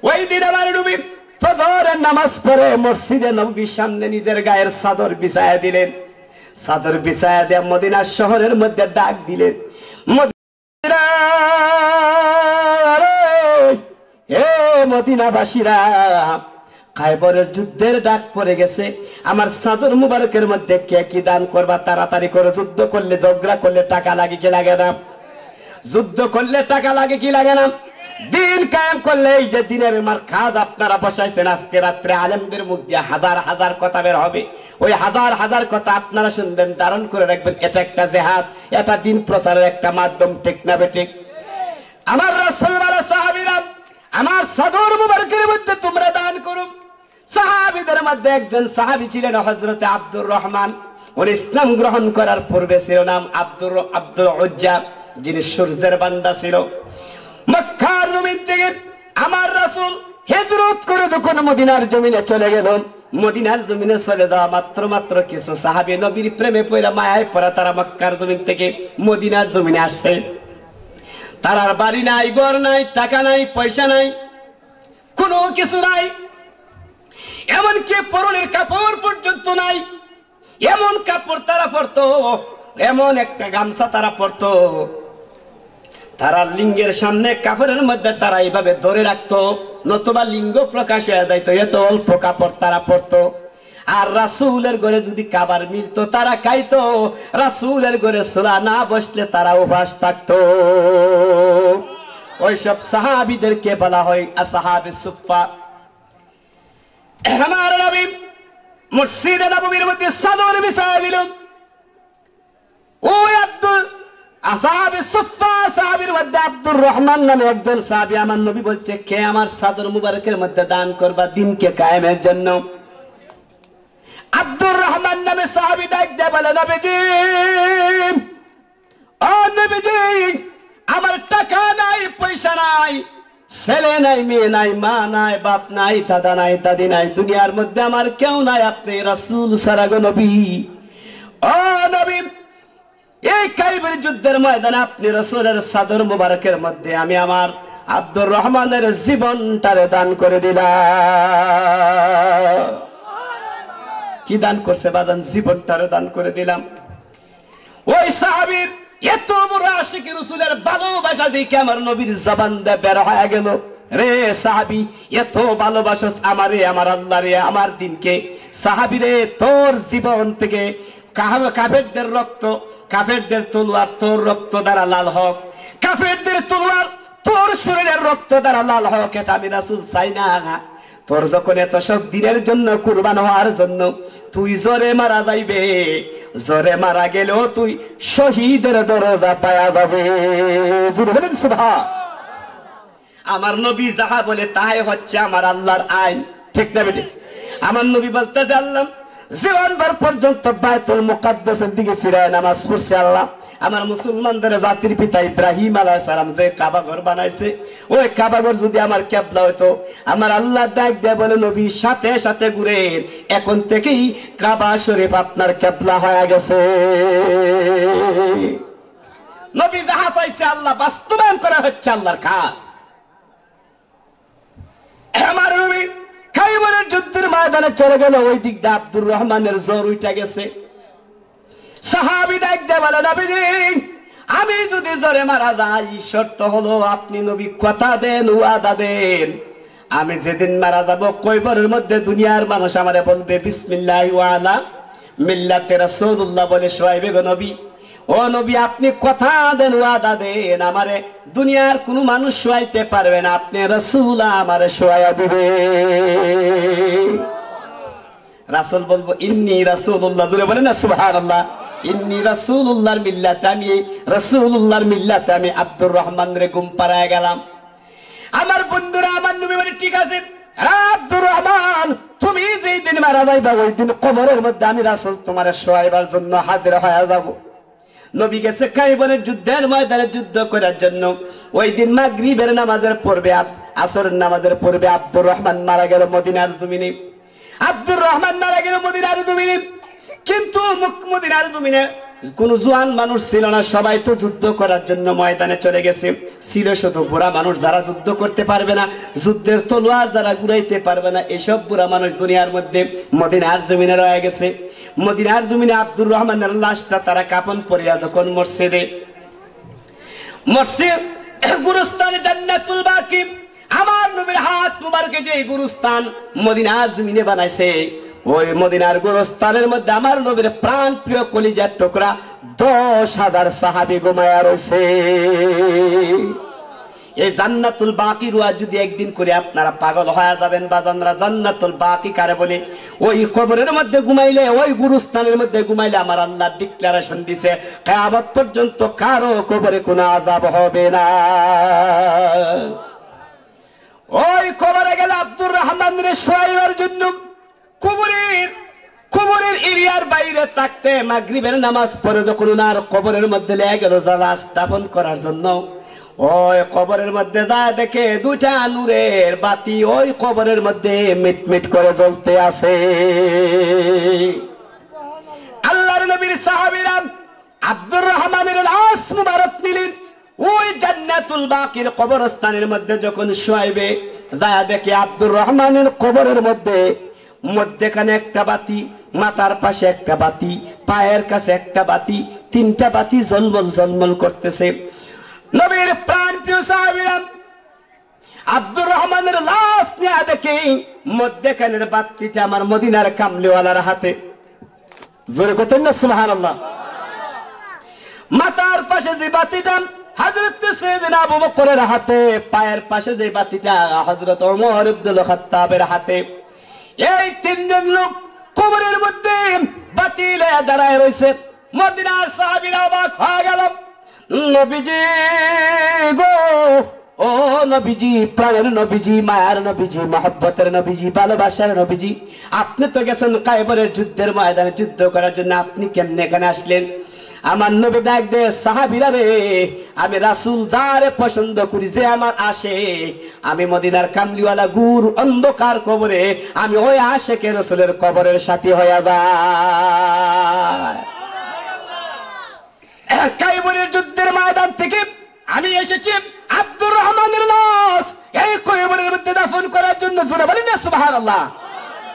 ওই দিন আমার নবী ফজরের নামাজ পড়ে মসজিদে নববীর সামনে নিজের গায়ের চাদর বিছায়া দিলেন। চাদর বিছায়া দিয়ে মদিনা শহরের মধ্যে ডাক দিলেন, হে মদিনাবাসীরা, খাইবরের যুদ্ধের ডাক পড়ে গেছে। আমার চাদর মুবারকের মধ্যে কে কি দান করবা? তাড়াতাড়ি করে। যুদ্ধ করলে, ঝগড়া করলে টাকা লাগে কি লাগে না? যুদ্ধ করলে টাকা লাগে কি লাগে না? দিন কায়েম করলে, এই যে দিনের মারখাজ আপনারা বসাইছেন, আজকে রাত্রে আলেমদের মুখ দিয়ে হাজার হাজার কথা বের হবে। ওই হাজার হাজার কথা আপনারা শুনবেন, ধারণ করে রাখবেন। এটা একটা জিহাদ, এটা দিন প্রচারের একটা মাধ্যম। ঠিক না বেঠিক? আমার রাসূল বলে, সাহাবীরা, আমার চাদর মুবারকের মধ্যে তোমরা দান করো। সাহাবীদের মধ্যে একজন সাহাবী ছিলেন হযরতে আব্দুর রহমান। ওর ইসলাম গ্রহণ করার পূর্বে ছিল নাম আব্দুল উজ্জা, যিনি সূর্যের বান্দা ছিল। মক্কার জমিন থেকে আমার রাসূল হিজরত করে যখন মদিনার জমিনে চলে গেল, মদিনার জমিনে চলে যাওয়া মাত্র কিছু সাহাবী নবীর প্রেমে পড়া মায়ায় পড়া তারা মক্কার জমিন থেকে মদিনার জমিনে আসছে। তারার বাড়ি নাই, ঘর নাই, টাকা নাই, পয়সা নাই, কোনো কিছু নাই, এমনকি পরনের কাপড় পর্যন্ত নাই। এমন কাপড় তারা পরতো, এমন একটা গামছা তারা পরতো, তারা লিঙ্গের সামনে কাপড়ের মধ্যে তারা এইভাবে ধরে রাখতো, নতুবা লিঙ্গ প্রকাশ হয়ে যাইতো, এত অল্প কাপড় তারা পরতো। আর রাসূলের ঘরে যদি খাবার মিলতো তারা খাইতো, রাসূলের ঘরে সুলা না বসলে তারা উপাস থাকতো। ওইসব সাহাবীদেরকে বলা হয় আসহাবে সুফফা। আমার নবী মসজিদে নববীর মধ্যে চাদর বিছায় দিল। ওই আসহাবে সুফফা সাহাবীর মধ্যে আব্দুর রহমান নামে একজন সাহাবী, আমার নবী বলছে, কে আমার চাদর মুবারকের মধ্যে দান করবা দিনকে কায়েমের জন্য? আব্দুর রহমান নামে সাহাবী ডাক দিয়ে বলে, নবীজি, ও নবীজি, আমার টাকা নাই, পয়সা নাই, ছেলে নাই, মেয়ে নাই, মা নাই, বাপ নাই, দাদা নাই, দাদি নাই, দুনিয়ার মধ্যে আমার কেউ নাই, আপনি রাসূল ছাড়া গো নবী। ও নবী, এই খাইবার যুদ্ধের ময়দানে আপনি রাসূলের চাদর মুবারকের মধ্যে আমি আমার আব্দুর রহমানের জীবনটারে দান করে দিলাম। কি দান করছে বাজান? জীবনটারে দান করে দিলাম। ওই সাহাবীর এত বড় আশিকি রাসূলের ভালোবাসা দেখে আমার নবীর জবান দিয়ে বের হয়ে গেল, রে সাহাবী, এত ভালোবাসস আমারে, আমার আল্লাহ রে, আমার দিনকে। সাহাবী রে, তোর জীবন থেকে কাফেরদের রক্ত, কাফেরদের তলোয়ার তোর রক্ত দ্বারা লাল হোক, কাফেরদের তলোয়ার তোর শরীরের রক্ত দ্বারা লাল হোক, এটা আমি রাসূল চাই না। তোর যখন এত সব দিনের জন্য কুরবান হওয়ার জন্য তুই জোরে মারা যাইবে, জোরে মারা গেলেও তুই শহীদের দরজা পাওয়া যাবে। সুবহান। আমার নবী যাহা বলে তাই হচ্ছে আমার আল্লাহর আইন, ঠিক না বেটি? আমার নবী বলতেছে, আল্লাহ জীবনভর পর্যন্ত বাইতুল মুকাদ্দাসের দিকে ফিরায় নামাজ পড়ছে আল্লাহ। আমার মুসলমানদের জাতির পিতা ইব্রাহিম আলাইহিস সালাম যে কাবা ঘর বানাইছে, ওই কাবা ঘর যদি আমার কিবলা হইতো, আমার আল্লাহ ডাক দিয়ে বলে, নবী সাথে সাথে ঘুরে এখন থেকেই কাবা শরীফ আপনার কিবলা হয়ে গেছে। নবী যাহা চাইছে আল্লাহ বাস্তবায়ন করা হচ্ছে আল্লাহর কাজ। আমার নবী খাইবারের যুদ্ধের ময়দানে চলে গেল, ওই দিক দিয়ে আব্দুর রহমানের জ্বর উঠে গেছে। সাহাবী ডাক দিয়ে বলে, নবীজি, আমি যদি জ্বরে মারা যাই, শর্ত হলো আপনি নবী কথা দেন, ওয়াদা দেন, আমি যেদিন মারা যাব কয়বরের মধ্যে দুনিয়ার মানুষ আমারে বলবে বিসমিল্লাহি ওয়া আলা মিল্লাতে রাসূলুল্লাহ বলে শোয়াইবে গো নবী। ও নবী, আপনি কথা দেন, ওয়াদা দেন, আমারে দুনিয়ার কোনো মানুষ শোয়াইতে পারবে না, আপনি রাসূল আমারে শোয়াইয়া দিবে। রাসূল বলবো, ইন্নী রাসূলুল্লাহ, জোরে বলেন না সুবহানাল্লাহ। ইন্নী রাসূলুল্লাহর মিল্লাতে, আমি রাসূলুল্লাহর মিল্লাতে আমি আব্দুর রহমান রে ঘুম পাড়ায় গেলাম। আমার বন্ধুরা, আমার নবী বলে, ঠিক আছে আব্দুর রহমান, তুমি যেই দিন মারা যাইবা ওই দিন কবরের মধ্যে আমি রাসূল তোমারে শোয়াইবার জন্য হাজির হয়ে যাব। নবী গেছে খাইবারের যুদ্ধের ময়দানে যুদ্ধ করার জন্য। ওই দিন মাগরিবের নামাজের পূর্বে, আসরের নামাজের পূর্বে আব্দুর রহমান মারা গেল মদিনার জমিনে। আব্দুর রহমান মারা গেল মদিনার জমিনে, কিন্তু মদিনার জমিনে কোন জোয়ান মানুষ ছিল না, সবাই তো যুদ্ধ করার জন্য ময়দানে চলে গেছে। ছিল শুধু বুড়া মানুষ, যারা যুদ্ধ করতে পারবে না, যুদ্ধের তলোয়ার যারা ঘুরাইতে পারবে না, এসব বুড়া মানুষ দুনিয়ার মধ্যে মদিনার জমিনে রয়ে গেছে। মদিনার জমিনে আব্দুর রহমানের লাশটা তারা কাফন পরিয়া যখন মসজিদে গুরুস্থানে জান্নাতুল বাকি, আমার নবীর হাত মুবারকে যে গুরুস্থান মদিনার জমিনে বানাইছে, ওই মদিনার গুরুস্থানের মধ্যে আমার নবীর প্রাণ প্রিয় কলিজার টুকরা 10,000 সাহাবী ঘুমায়া রয়েছে। এই জান্নাতুল বাকি রুয়া যদি একদিন করে আপনারা পাগল হয়ে যাবেন বাজানরা। জান্নাতুল বাকি কারে বলে? ওই কবরের মধ্যে ঘুমাইলে, ওই গুরুস্থানের মধ্যে ঘুমাইলে আমার আল্লাহ ডিক্লারেশন দিছে কিয়ামত পর্যন্ত কারো কবরে কোনো আযাব হবে না। ওই কবরে গেলে আব্দুর রহমানের শোয়াইবার জন্য কবরের এরিয়ার বাইরে থাকতে মাগরিবের নামাজ পড়ে যখন ওনার কবরের মধ্যে লেগে গেল জানাজা স্থাপন করার জন্য, ওই কবরের মধ্যে যা দেখে দুইটা নূরের বাতি ওই কবরের মধ্যে মিটমিট করে জ্বলতে আছে। আল্লাহর নবীর সাহাবীরা আব্দুর রহমানের লাশ মুবারক নিলেন ওই জান্নাতুল বাকির কবরস্থানের মধ্যে যখন শুয়াইবে, যা দেখে আব্দুর রহমানের কবরের মধ্যে মধ্যখানে একটা বাতি, মাথার পাশে একটা বাতি, পায়ের কাছে একটা বাতি, তিনটা বাতি ঝলমল ঝলমল করতেছে। নবীর প্রাণ প্রিয় সাহাবীরা আব্দুর রহমানের লাশ নিয়ে দেখে মধ্যখানের বাতিটা আমার মদিনার কামলিওয়ালার হাতে। জোরে কইতেন না সুবহানাল্লাহ। মাথার পাশে যে বাতিটা হযরত সাইয়েদনা আবু বকরের হাতে, পায়ের পাশে যে বাতিটা হযরত ওমর ইবনুল খাত্তাবের হাতে। এই তিনজন লোক কবরের মধ্যে বাতি লয়ে দাঁড়ায় রয়েছে। মদিনার সাহাবীরা অবাক হয়ে গেল। নবীজি গো, ও নবীজি, প্রাণের নবীজি, মায়ার নবীজি, মহব্বতের নবীজি, ভালোবাসার নবীজি, আপনি তো গেছেন খায়বরের যুদ্ধের ময়দানে যুদ্ধ করার জন্য, আপনি কেমনে এখানে আসলেন? আমার নবী ডাক দে, সাহাবীরা রে, আমি রাসূল যারে পছন্দ করি, যে আমার আসে, আমি মদিনার কামলিওয়ালা গুর অন্ধকার কবরে আমি ওই আশেকে রাসূলের কবরের সাথী হয়ে যায়। খায়বরের যুদ্ধের ময়দান থেকে আমি এসেছি আব্দুর রহমানের লাশ এই কবরের মধ্যে দাফন করার জন্য। জোরে বলেন না সুবহানাল্লাহ।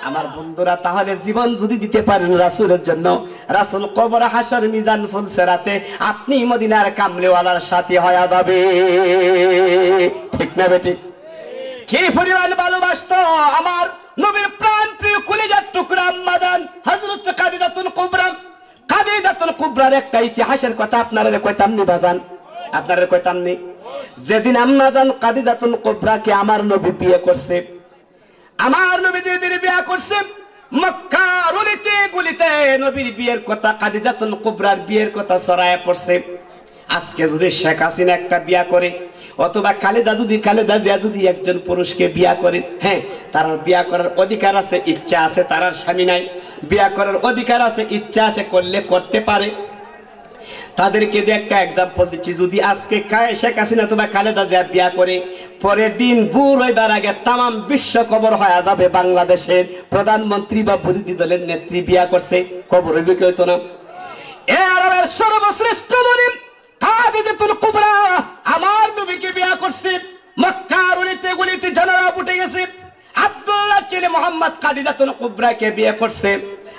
আমার বন্ধুরা, তাহলে জীবন যদি দিতে পারেন রাসূলের জন্য, রাসূল কবর হাসর মিজান ফুলসেরাতে আপনি মদিনার কামলিওয়ালার সাথী হয়ে যাবে। ঠিক না বেটি? কি পরিমাণ ভালোবাসতো আমার নবীর প্রাণ প্রিয় কলিজার টুকরা আম্মা জান হযরত খাদিজাতুল কুবরা। খাদিজাতুল কুবরার একটা ইতিহাসের কথা আপনারা কইতাম নি বাজান, আপনারা কইতাম নি? যেদিন আম্মা জান খাদিজাতুল কুবরাকে আমার নবী বিয়ে করছে, আমার নবী যেদিন বিয়ে করছে, মক্কার অলিতে গলিতে নবীর বিয়ের কথা, খাদিজাতুল কুবরার বিয়ের কথা ছড়ায় পড়ছে। আজকে যদি শেখ হাসিনা একটা বিয়া করে, অথবা খালেদা জিয়া যদি একজন পুরুষকে বিয়া করে, হ্যাঁ, তার বিয়া করার অধিকার আছে, ইচ্ছা আছে, তার স্বামী নাই, বিয়া করার অধিকার আছে, ইচ্ছা আছে, করলে করতে পারে। তাদেরকে যে একটা এক্সাম্পল দিচ্ছি, যদি আজকে শেখ হাসিনা অথবা খালেদা জিয়া বিয়া করে, পরের দিন বুড় হইবার আগে তামাম বিশ্ব কবর হয়ে যাবে বাংলাদেশের প্রধানমন্ত্রী বা বিরোধী দলের নেত্রী বিয়া করছে, কবর হইবে কি হইতো না? এ আরবের সর্বশ্রেষ্ঠ নবী খাদিজাতুল কুবরা আমার নবীকে বিয়া করছে। মক্কার অলিতে গলিতে জনরা উঠে গেছে, আব্দুল্লাহ ছেলে মোহাম্মদ খাদিজাতুল কুবরাকে বিয়ে করছে।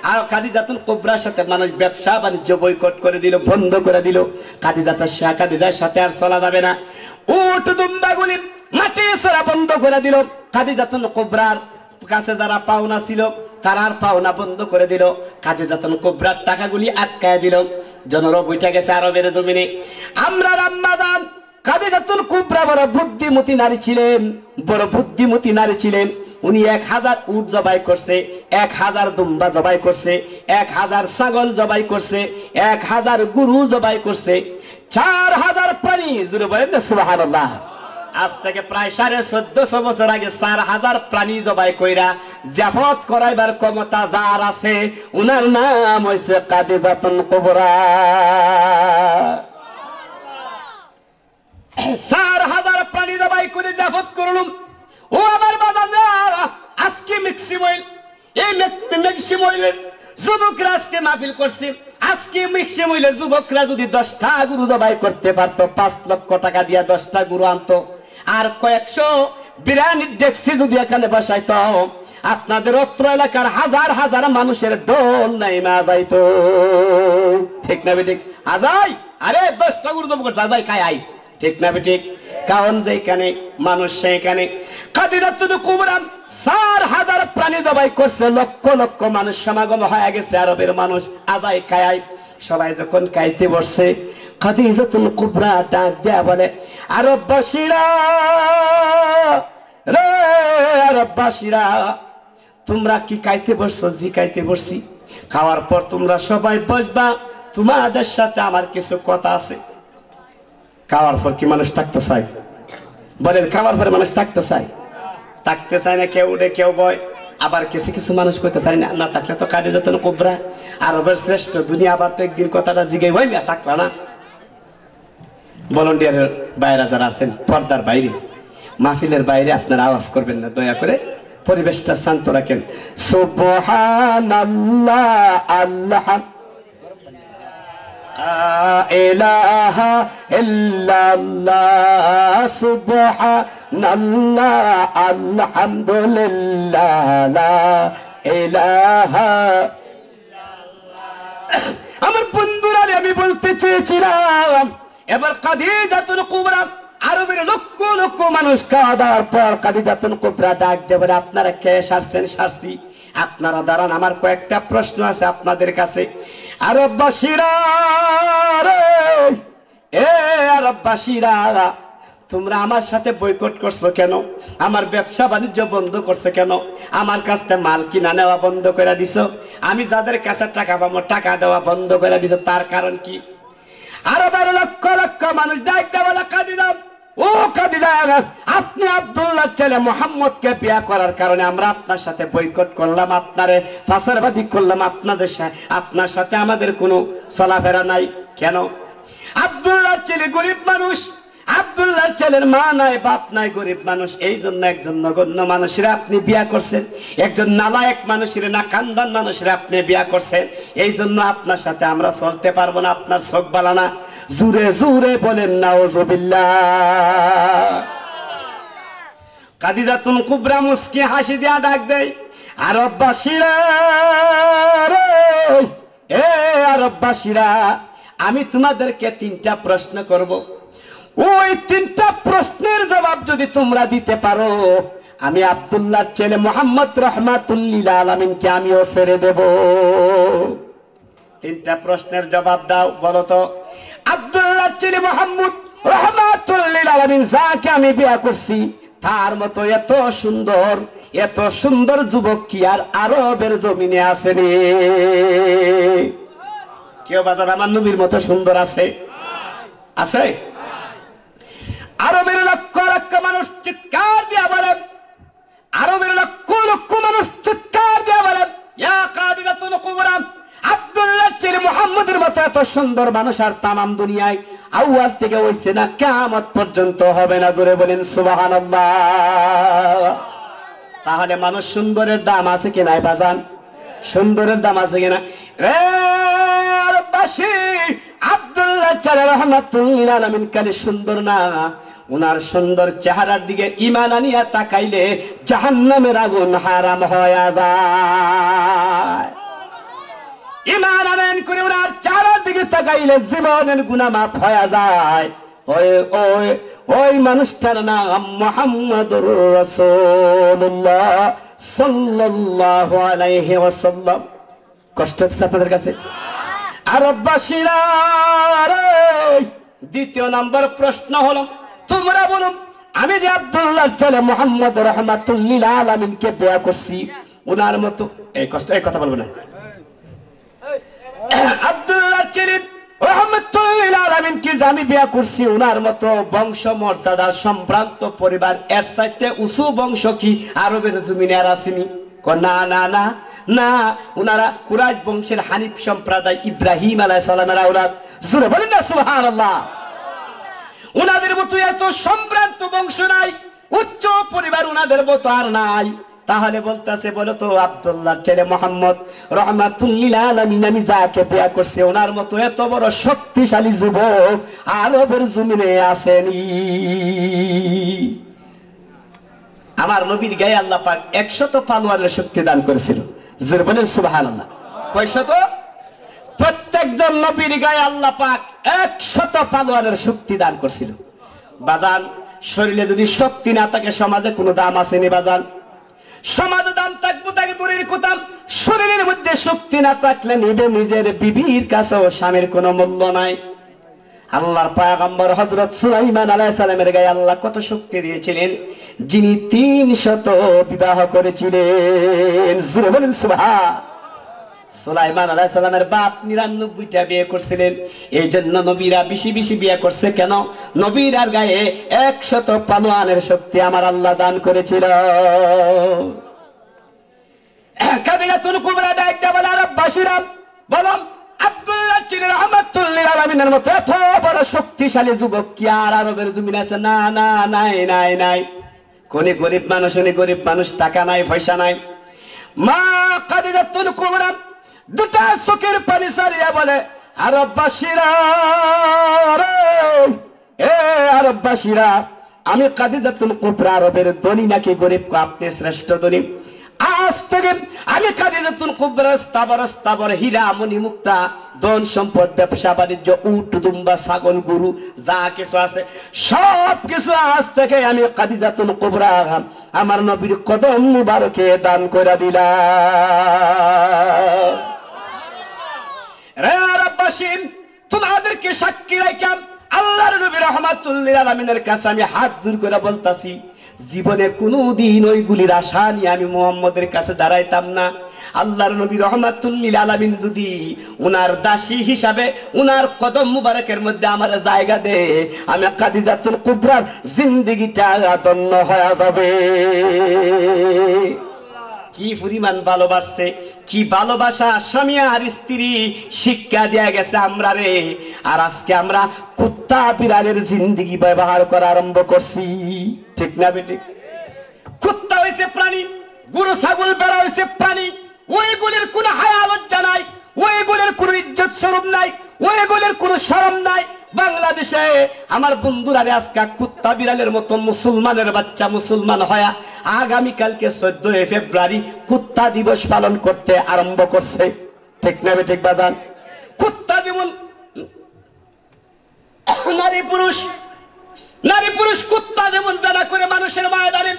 আর খাদিজাতুল কুবরার সাথে মানুষ ব্যবসা বাণিজ্য বয়কট করে দিল, বন্ধ করে দিল। খাদিজার সাথে আর চলা যাবে না। উট দুম্বাগুলি মাটি সরা বন্ধ করে দিল। খাদিজাতুল কুবরার কাছে যারা পাওনা ছিল তারার পাওনা বন্ধ করে দিল। খাদিজাতুল কুবরার টাকাগুলি আটকায় দিল। জনরা বইটা গেছে আরবের জমিনে। আমরা আম্মা জান খাদিজাতুল কুবরা বড় বুদ্ধিমতী নারী ছিলেন, বড় বুদ্ধিমতী নারী ছিলেন। উনি 1000 উট জবাই করছে, 1000 দুম্বা জবাই করছে, 1000 ছাগল জবাই করছে, 1000 গরু জবাই করছে, 4000 প্রাণী। জোরে বলেন না সুবহানাল্লাহ। আজ থেকে প্রায় 1450 বছর আগে 4000 প্রাণী জবাই কইরা জাফত করাইবার ক্ষমতা যার আছে, উনার নাম হইছে খাদিজাতুল কুবরা। 4000 প্রাণী জবাই করে জাফত করলুম। ও আমার বাজানরা, আজকে ম্যাক্সিমাইল, এই ম্যাক্সিমাইলের যুবকরা আজকে মাহফিল করছে। আজকে ম্যাক্সিমাইলের যুবকরা যদি 10টা গরু জবাই করতে পারতো, 5 লক্ষ টাকা দিয়া 10টা গরু আনতো, আর কয়েকশো বিরিয়ানির ডেক্সি যদি এখানে বসাইতো, আপনাদের অত্র এলাকার হাজার হাজার মানুষের ডোল নাইমা যাইতো। ঠিক না বেঠিক? আজাই, আরে 10টা গরু জবাই করছে, আজাই খাই আই। ঠিক না বেঠিক? কারণ যেখানে মানুষ সেইখানে। খাদিজাতুল কুবরা 4000 প্রাণী জবাই করছে, লক্ষ লক্ষ মানুষ সমাগম হয়ে গেছে, আরবের মানুষ আজাই খায়। সবাই যখন খাইতে বসছে, খাদিজাতুল কুবরা ডাক দেয়া বলে, আরববাসীরা রে, আরববাসীরা, তোমরা কি খাইতে বসছো? জি খাইতে বসছি। খাওয়ার পর তোমরা সবাই বসবা, তোমাদের সাথে আমার কিছু কথা আছে। খাওয়ার পর কি মানুষ থাকতে চায়? বলেন, খাওয়ার পরে মানুষ থাকতে চায়? থাকতে চায় না, কেউ উঠে কেউ বয়। আবার কিছু কিছু মানুষ করতে চায় না, না থাকলে তো খাদিজাতুল কুবরা আরবের শ্রেষ্ঠ, দুনিয়া আবার তো একদিন কথাটা জিগে হইলা থাকলা না। ভলান্টিয়ারের বাইরে যারা আছেন পর্দার বাইরে, মাহফিলের বাইরে আপনারা আওয়াজ করবেন না, দয়া করে পরিবেশটা শান্ত রাখেন। সুবহানাল্লাহ, আল্লাহ ইলাহা ইল্লাল্লাহ, সুবহানাল্লাহ, আলহামদুলিল্লাহ, লা ইলাহা। আমার বন্ধুরা, আমি বলতে চেয়েছিলাম এবার খাদিজাতুল কুবরা, আরবের লক্ষ লক্ষ মানুষ খাওয়া দাওয়ার পর খাদিজাতুল কুবরা ডাক দেবে, আপনারা কে সারছেন? সারছি। আপনারা দাঁড়ান, আমার কয়েকটা প্রশ্ন আছে আপনাদের কাছে। আরববাসীরা রে, এ আরববাসীরা, তোমরা আমার সাথে বয়কট করছো কেন? আমার ব্যবসা বাণিজ্য বন্ধ করছো কেন? আমার কাছ থেকে মাল কিনা নেওয়া বন্ধ করে দিছো? আমি যাদের কাছে টাকা পাবো টাকা দেওয়া বন্ধ করে দিছো, তার কারণ কি? আরবের লক্ষ লক্ষ মানুষ দেখতে বলে, খাদিজা, ও খাদিজা, আপনি আব্দুল্লাহর ছেলে মুহাম্মদকে বিয়ে করার কারণে আমরা আপনার সাথে বয়কট করলাম, আপনারে ফাসারবাদী করলাম, আপনার সাথে আমাদের কোনো চলাফেরা নাই। কেন? আব্দুল্লাহর ছেলে গরিব মানুষ, আব্দুল্লাহর ছেলের মা নাই, বাপ নাই, গরিব মানুষ, এই জন্য একজন নগণ্য মানুষের আপনি বিয়া করছেন, একজন নালায়েক মানুষের, না কান্দান মানুষের আপনি বিয়া করছেন, এই জন্য আপনার সাথে আমরা চলতে পারবো না, আপনার চোখ বালানা। জুরে জুরে বলেন নাউজুবিল্লাহ। খাদিজাতুল কুবরা মুস্কি হাসি দিয়া ডাক দেয়, আরববাসীরা রে, এ আরববাসীরা, আমি তোমাদেরকে তিনটা প্রশ্ন করব, ওই তিনটা প্রশ্নের জবাব যদি তোমরা দিতে পারো, আমি আব্দুল্লাহর ছেলে মুহাম্মদ রাহমাতুল লিল আলামিনকে আমিও ছেড়ে দেব। তিনটা প্রশ্নের জবাব দাও। বলো তো, আব্দুল্লাহর ছেলে মুহাম্মদ রাহমাতুল লিল আলামিন যাকে আমি বিয়ে করছি, তার মতো এত সুন্দর যুবক কি আর আরবের জমিনে আসেনি? কেউ বাজার আমার নবীর মতো সুন্দর আছে? আছে? আরবের লক্ষ লক্ষ মানুষ চিৎকার দিয়া বলেন, আরবের লক্ষ লক্ষ মানুষ চিৎকার দিয়া বলেন, ইয়া খাদিজাতুল কুবরা, আব্দুল্লাহর ছেলে মুহাম্মদের মতো এত সুন্দর মানুষ আর তামাম দুনিয়ায় আউয়াল থেকে হইছে না, কিয়ামত পর্যন্ত হবে না। জোরে বলেন সুবহানাল্লাহ। তাহলে মানুষ সুন্দরের দাম আছে কি নাই বাজান? সুন্দরের দাম আছে কিনা? রে আরববাসী, আব্দুল্লাহর ছেলে রাহমাতুল লিল আলামিন কালে সুন্দর না, উনার সুন্দর চেহারার দিকে ঈমান আনিয়া তাকাইলে জাহান্নামের আগুন হারাম হয়ে যায়। ঈমান আনেন করে উনার চেহারার দিকে তাকাইলে জীবনের গুনাহ মাফ হয়ে যায়। ওই মানুষটার নাম মুহাম্মদুর রাসূলুল্লাহ সাল্লাল্লাহু আলাইহি ওয়াসাল্লাম। কষ্ট হচ্ছে আপনাদের কাছে? আরববাসীরা রে, দ্বিতীয় নম্বর প্রশ্ন হলো, তোমরা বলো, আমি যে আব্দুল্লাহর ছেলে মুহাম্মদ রাহমাতুল লিল আলামিনকে বিয়ে করছি, উনার মতো এই কথা বলবো না, আব্দুল্লাহর ছেলে রাহমাতুল লিল আলামিনকে যে আমি বিয়ে করছি, উনার মতো বংশ মর্যাদা সম্ভ্রান্ত পরিবার, এর চাইতে উঁচু বংশ কি আরবের জমিনে আর আসেনি? না না না না, উনারা কুরাইশ বংশের হানিফ সম্প্রদায় ইব্রাহিম আলাইহিস সালামের আওলাদ। জোরে বলেন না সুবহানাল্লাহ। উনাদের মতো এত সম্ভ্রান্ত বংশ নাই, উচ্চ পরিবার উনাদের মতো আর নাই। তাহলে বলতেছে, বলো তো, আব্দুল্লাহর ছেলে মুহাম্মদ রাহমাতুল লিল আলামিন আমি যাকে বিয়ে করছি, ওনার মতো এত বড় শক্তিশালী যুবক আরবের জমিনে আসেনি? আমার নবীর গায়ে আল্লাহ পাক 100 পালোয়ানের শক্তি দান করেছিল। জোরে বলেন সুবহানাল্লাহ। কয়শত? প্রত্যেকজন নবীর গায়ে আল্লাহ পাক 100 পালোয়ানের শক্তি দান করেছিল। বাজান, শরীরে যদি শক্তি না থাকে সমাজে কোনো দাম আসেনি বাজান? সমাজে দাম থাকবো তাকে দূরের কথা, শরীরের মধ্যে শক্তি না থাকলে নিজের বিবির কাছেও স্বামীর কোনো মূল্য নাই। আল্লাহর পয়গম্বর হযরত সুলাইমান আলাইহিস সালামের গায়ে আল্লাহ কত শক্তি দিয়েছিলেন, যিনি 300 বিবাহ করেছিলেন। জোরে বলেন সুবহান। সুলাইমান আলাইহিস সালামের বাপ 99টা বিয়ে করছিলেন। এই জন্য নবীরা বেশি বেশি বিয়ে করছে কেন? নবীরার গায়ে 100 পালোয়ানের শক্তি আমার আল্লাহ দান করেছিল। খাদিজাতুল কুবরা ডাকতে বলে, আরববাসীরা বলো, আব্দুল্লাহর চিনে রাহমাতুল লিল আলামিনের মতো এত বড় শক্তিশালী যুবক কি আর আরবের জমিন আছে? না না, নাই নাই নাই। কোন গরিব মানুষ, গরিব মানুষ, টাকা নাই, পয়সা নাই। মা খাদিজাতুল কুবরা দুটা চোখের পানি ছাড়িয়া বলে, আরববাসীরা এ আরববাসীরা, আমি খাদিজাতুল কুবরা আরবের ধনী নাকি গরিব? আপনি শ্রেষ্ঠ ধনী। আজ থেকে আমি খাদিজাতুল কুবরা স্থাবর হীরা মণি মুক্তা ধন সম্পদ ব্যবসা বাণিজ্য উট দুম্বা ছাগল গরু যা কিছু আছে সব কিছু আজ থেকে আমি খাদিজাতুল কুবরা আমার নবীর কদম মুবারকে দান করে দিলাম। রে আরববাসী, তোমাদেরকে সাক্ষী রাখলাম আল্লাহর নবী রাহমাতুল লিল আলামিনের কাছে আমি হাত জোড় করে বলতাছি, জীবনে কোনোদিন ওইগুলির আশা নিয়ে আমি মুহাম্মদের কাছে দাঁড়াইতাম না। আল্লাহর নবী রাহমাতুল লিল আলামিন যদি উনার দাসী হিসাবে উনার কদম মুবারকের মধ্যে আমার জায়গা দে, আমি খাদিজাতুল কুবরার জিন্দেগিটা ধন্য হয়ে যাবে। কি পরিমাণ ভালোবাসছে, কি ভালোবাসা স্বামী আর স্ত্রী শিক্ষা দেয়া গেছে আমরা রে। আর আজকে আমরা কুত্তা বিড়ালের জিন্দেগি ব্যবহার করা আরম্ভ করছি, ঠিক না বেটি? কুত্তা হয়েছে প্রাণী, গরু ছাগল বেড়া হয়েছে প্রাণী, ওইগুলির কোনো হায়া লজ্জা নাই, ওইগুলির কোনো ইজ্জত স্বরূপ নাই, ওইগুলির কোনো শরম নাই। বাংলাদেশে আমার বন্ধুরা আজকে কুত্তা বিড়ালের মতো মুসলমানের বাচ্চা মুসলমান হয়া আগামীকালকে 14 ফেব্রুয়ারি কুত্তা দিবস পালন করতে আরম্ভ করছে, ঠিক না ঠিক বাজান? কুত্তা যেমন নারী পুরুষ কুত্তা যেমন জানা করে মানুষের ময়দানে,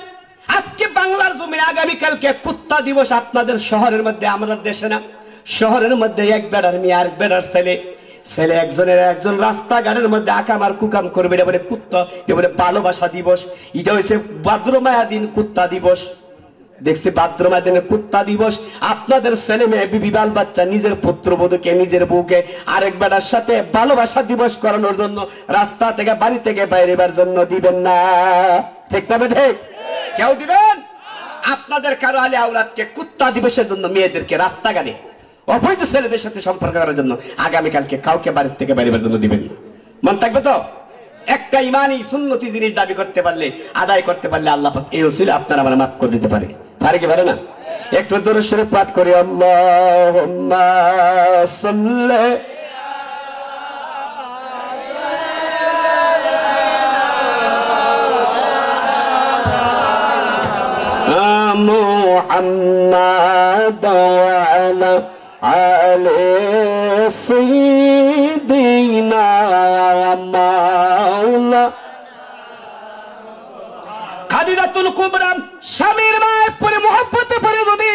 আজকে বাংলার জমিনে আগামীকালকে কুত্তা দিবস আপনাদের শহরের মধ্যে, আমাদের দেশে না, শহরের মধ্যে এক বেড়ার মেয়ে আর বেড়ার ছেলে একজন রাস্তাঘাটের মধ্যে আকাম আর কুকাম করবে, এটা বলে কুত্তা, এটা বলে ভালোবাসা দিবস। এটা হয়েছে ভাদ্রমায়া দিন কুত্তা দিবস। দেখছি ভাদ্রমায়া দিনের কুত্তা দিবস। আপনাদের ছেলে মেয়ে বিবি বাল বাচ্চা নিজের পুত্রবধূকে নিজের বউকে আরেক বেটার সাথে ভালোবাসা দিবস করানোর জন্য রাস্তা থেকে বাড়ি থেকে বাইরেবার জন্য দিবেন না, ঠিক না ঠিক? কেউ দিবেন? আপনাদের কারো আলে আওলাদকে কুত্তা দিবসের জন্য মেয়েদেরকে রাস্তাঘাটে অবৈধ ছেলেদের সাথে সম্পর্ক করার জন্য আগামীকালকে কাউকে বাড়ির থেকে বাইরেবার জন্য দিবেন। মন থাকবে তো? একটা ইমানি সুন্নতি জিনিস দাবি করতে পারলে, আদায় করতে পারলে আল্লাহ পাক এই ওসিলা আপনার আমার মাফ করে দিতে পারে। পারে কি পারে না? একটু দরুদ শরীফ পাঠ করি, আল্লাহুম্মা সাল্লি মুহাম্মাদ ওয়া আলা আলি সাইয়্যিদিনা মাওলা। খাদিজাতুল কুবরা স্বামীর মায়ের পরে মহব্বতে পরে যদি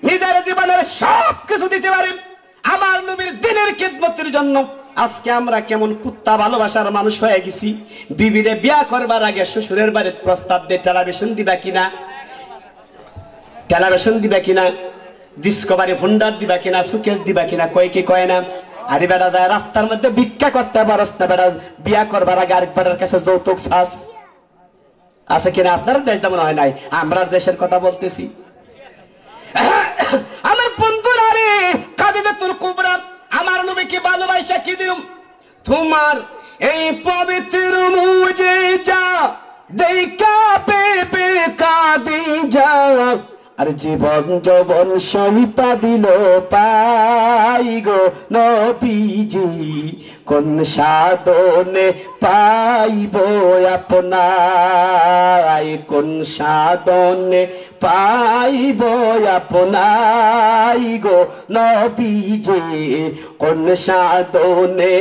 নিজের জীবনের সব কিছু দিতে পারে আমার নবীর দ্বীনের খিদমতের জন্য, আজকে আমরা কেমন কুত্তা ভালোবাসার মানুষ হয়ে গেছি। বিবিরে বিয়া করবার আগে শ্বশুরের বাড়িতে প্রস্তাব দিয়ে টেলিভিশন দিবা কিনা, ডিসকভারি ভন্ডার দিবা কিনা, সুকেশ দিবা কিনা, কয় কি কয় না। আরে বেটা যায় রাস্তার মধ্যে ভিক্ষা করতে পারস না বেটা, বিয়া করবার আগে আরেক বেটার কাছে যৌতুক চাস, আছে কিনা? আপনার দেশ তেমন হয় নাই, আমরা দেশের কথা বলতেছি। আমার বন্ধুরা রে, খাদিজাতুল কুবরা আমার নবীকে ভালোবাসা কি দিলাম, তোমার এই পবিত্র মুজিজা দেখা বেবে খাদিজা আর জীবন যৌবন সমিপা দিল পাই গো নবীজি, কোন সাধনে পাইব আপনায়, কোন সাধনে পাইব আপনাই গো নবীজি, কোন সাধনে।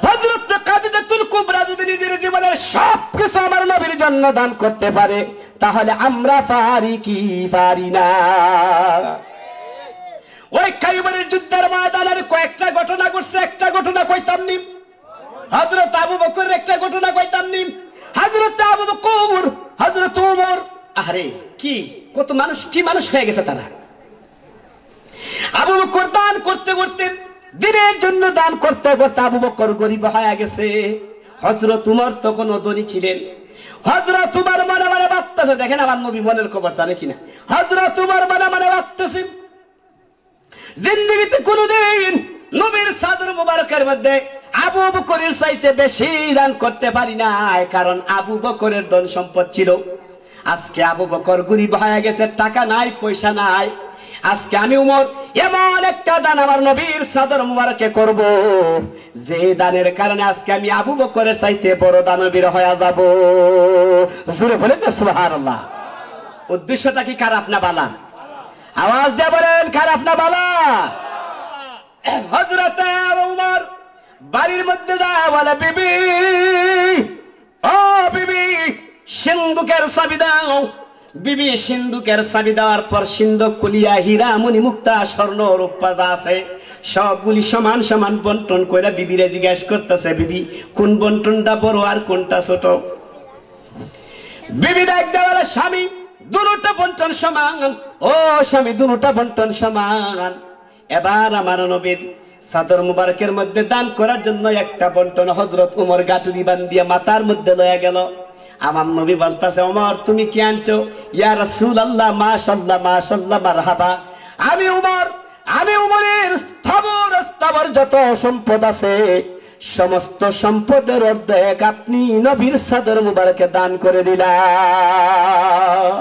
হযরত খাদিজাতুল কুবরা যদি নিজের জীবনের সবকিছু আমার নবীর জন্য দান করতে পারে, তাহলে আমরা পারি কি পারি না? ওই খাইবারের যুদ্ধের ময়দানের কয়েকটা ঘটনা ঘটছে, একটা ঘটনা কইতাম নি। হযরত আবু বকরের একটা ঘটনা কইতাম নি। হযরত আবু বকর, হযরত ওমর, আরে কি কত মানুষ, কি মানুষ হয়ে গেছে তারা। আবু বকর দান করতে করতে, দিনের জন্য দান করতে করতে আবু বকর গরিব হয়ে গেছে। হযরত ওমর তখন ধনী ছিলেন। হযরত ওমর মনে মনে ভাবতেছে, দেখেন আমার নবী মনের খবর জানে কিনা। হযরত ওমর মনে মনে ভাবতেছে, জিন্দেগিতে কোনদিন নবীর চাদর মুবারকের মধ্যে আবু বকরের চাইতে বেশি দান করতে পারি না, কারণ আবু বকরের ধন সম্পদ ছিল। আজকে আবু বকর গরিব হয়ে গেছে, টাকা নাই, পয়সা নাই। আজকে আমি উমর এমন একটা দান আমার নবীর চাদর মুবারকে করব, যে দানের কারণে আজকে আমি আবু বকরের চাইতে বড় দানবীর হয়ে যাব। জোরে বলেন সুবহানাল্লাহ। উদ্দেশ্যটা কি খারাপ না ভালো? আওয়াজ দিয়ে বলেন খারাপ না ভালো? হযরত উমর বাড়ির মধ্যে যায়, বলে বিবি, ও বিবি, সিন্ধুকের চাবি দাও। বিবি সিন্ধুকের চাবি দেওয়ার পর সিন্ধুক খুলিয়া হীরা মণি মুক্তা স্বর্ণ রূপা যা আছে সবগুলি সমান সমান বন্টন করে বিবিরে জিজ্ঞেস করতেছে, বিবি কোন বন্টনটা বড় আর কোনটা ছোট? বিবি ডাক দেওয়ালে, স্বামী দুটোটা বন্টন সমান। ও স্বামী, দুটোটা বন্টন সমান। এবার আমার নবীর চাদর মুবারকের মধ্যে দান করার জন্য একটা বন্টন হযরত উমর গাটুরি বান্ধিয়া মাথার মধ্যে লয়ে গেল। আমার নবী বলতেছে, ওমর তুমি কি আনছো? ইয়া রাসূলুল্লাহ, মাশাআল্লাহ মাশাআল্লাহ মারহাবা। আমি উমরের স্থাবর যত সম্পদ আছে সমস্ত সম্পদের অর্ধেক আপনি নবীর চাদর মুবারকে দান করে দিলেন।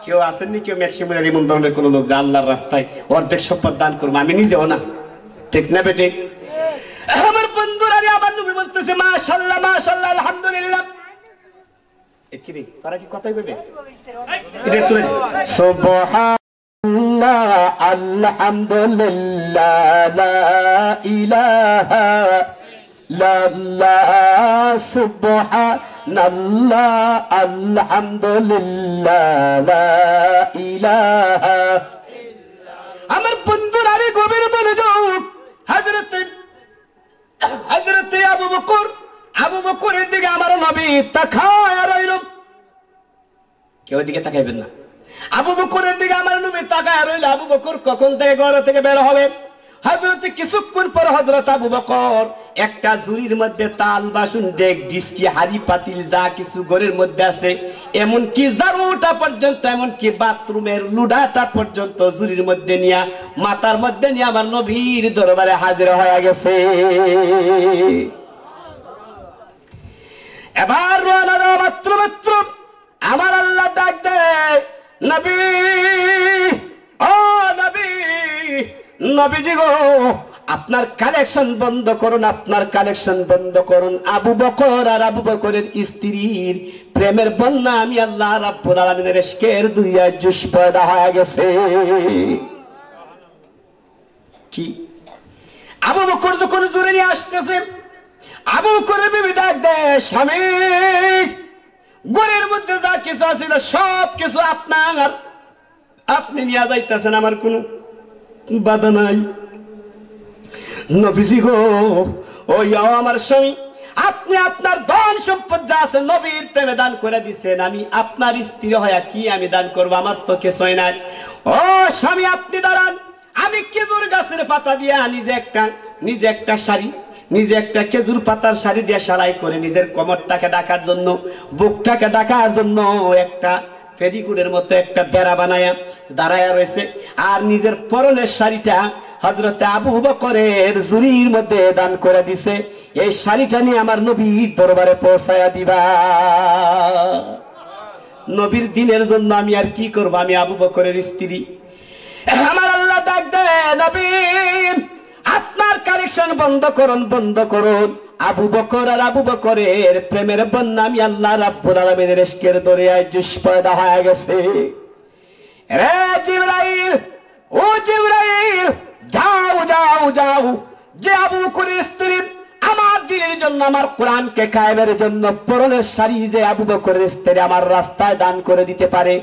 কেউ আসেননি কেউ ম্যাক্সিমাম এমন ধরনের কোন লোক যা আল্লাহর রাস্তায় অর্ধেক সম্পদ দান করবো? আমি নিজেও না, ঠিক না বেঠিক? আমার বন্ধুরা, আমার নবী বলতেছে মাশাআল্লাহ মাশাআল্লাহ আলহামদুলিল্লাহ। একিরি তারা কি কথাই কইবে? এটা তুলে সুবহানাল্লাহ আলহামদুলিল্লাহ লা ইলাহা ইল্লাল্লাহ সুবহানাল্লাহ আলহামদুলিল্লাহ লা ইলাহা। আমার বন্ধুরা রে, গভীর মনোযোগ। হযরত আবু বকরের দিকে আমার নবী তাকায় রইল। কেউ দিকে তাকাইবেন না। আবু বকরের দিকে আমার নবী তাকায় রইল। আবু বকর কখন থেকে ঘর থেকে বের হবে? হযরত কিছুক্ষণ পর হযরত আবু বকর একটা ঝুড়ির মধ্যে তাল বাসন ডেক ডিস্কি হাড়ি পাতিল যা কিছু ঘরের মধ্যে আছে, এমনকি জারুটা পর্যন্ত, এমনকি বাথরুমের লুডাটা পর্যন্ত ঝুড়ির মধ্যে নিয়ে মাথার মধ্যে নিয়ে আমার নবীর দরবারে হাজির হয়ে গেছে। এবার রওনা মাত্র আমার আল্লাহ ডাক দেয়, নবী, ও নবী, নবীজি গো, আপনার কালেকশন বন্ধ করুন, আপনার কালেকশন বন্ধ করুন। আবু বকর আর আবু বকরের স্ত্রীর প্রেমের বন্যা আমি আল্লাহ রাব্বুল আলামিনের ইশকের দুনিয়ায় জুস পয়দা হয়ে গেছে। কি আবু বকর যখন জোরে নিয়ে আসতেছে, আবু বকরের বিবি ডাক দেয়, স্বামী, ঘরের মধ্যে যা কিছু আছে সব কিছু আপনার, আপনি নিয়ে যাইতেছেন, আমার কোনো বাধা নাই। নবীজি গো, ওই আমার স্বামী, আপনি আপনার ধন সম্পদ যা আছে নবীর প্রেমে দান করে দিচ্ছেন, আমি আপনার স্ত্রী হয়ে কি আমি দান করবো? আমার তো কিছুই নাই। ও স্বামী, আপনি দাঁড়ান, আমি খেজুর গাছের পাতা দিয়ে নিজে একটা শাড়ি, নিজে একটা খেজুর পাতার শাড়ি দিয়ে সেলাই করে নিজের কোমরটাকে ঢাকার জন্য, বুকটাকে ঢাকার জন্য একটা ফেরিকুডের মতো একটা বেড়া বানায়া দাঁড়ায়া রয়েছে। আর নিজের পরনের শাড়িটা হযরত আবু বকরের ঝুড়ির মধ্যে দান করে দিছে। এই শাড়িটা নিয়ে আমার নবীর দরবারে পৌঁছায়া দিবা। নবীর দিনের জন্য আমি আর কি করব? আমি আবু বকরের স্ত্রী। আমার আল্লাহ ডাক দেয়, নবী, আপনার কালেকশন বন্ধ করুন, বন্ধ করুন। আবু বকর আর আবু বকরের প্রেমের বন্যা আমি আল্লাহ রাব্বুল আলামিনের ইশকের দরিয়ায় জুস পয়দা হয়ে গেছে। রে জিবরাইল, ও জিবরাইল, যাও যাও যাও, যে আবু বকরের স্ত্রী আমার দিনের জন্য, আমার কোরআনকে কায়েমের জন্য পরনের শাড়ি যে আবু বকরের স্ত্রী আমার রাস্তায় দান করে দিতে পারে,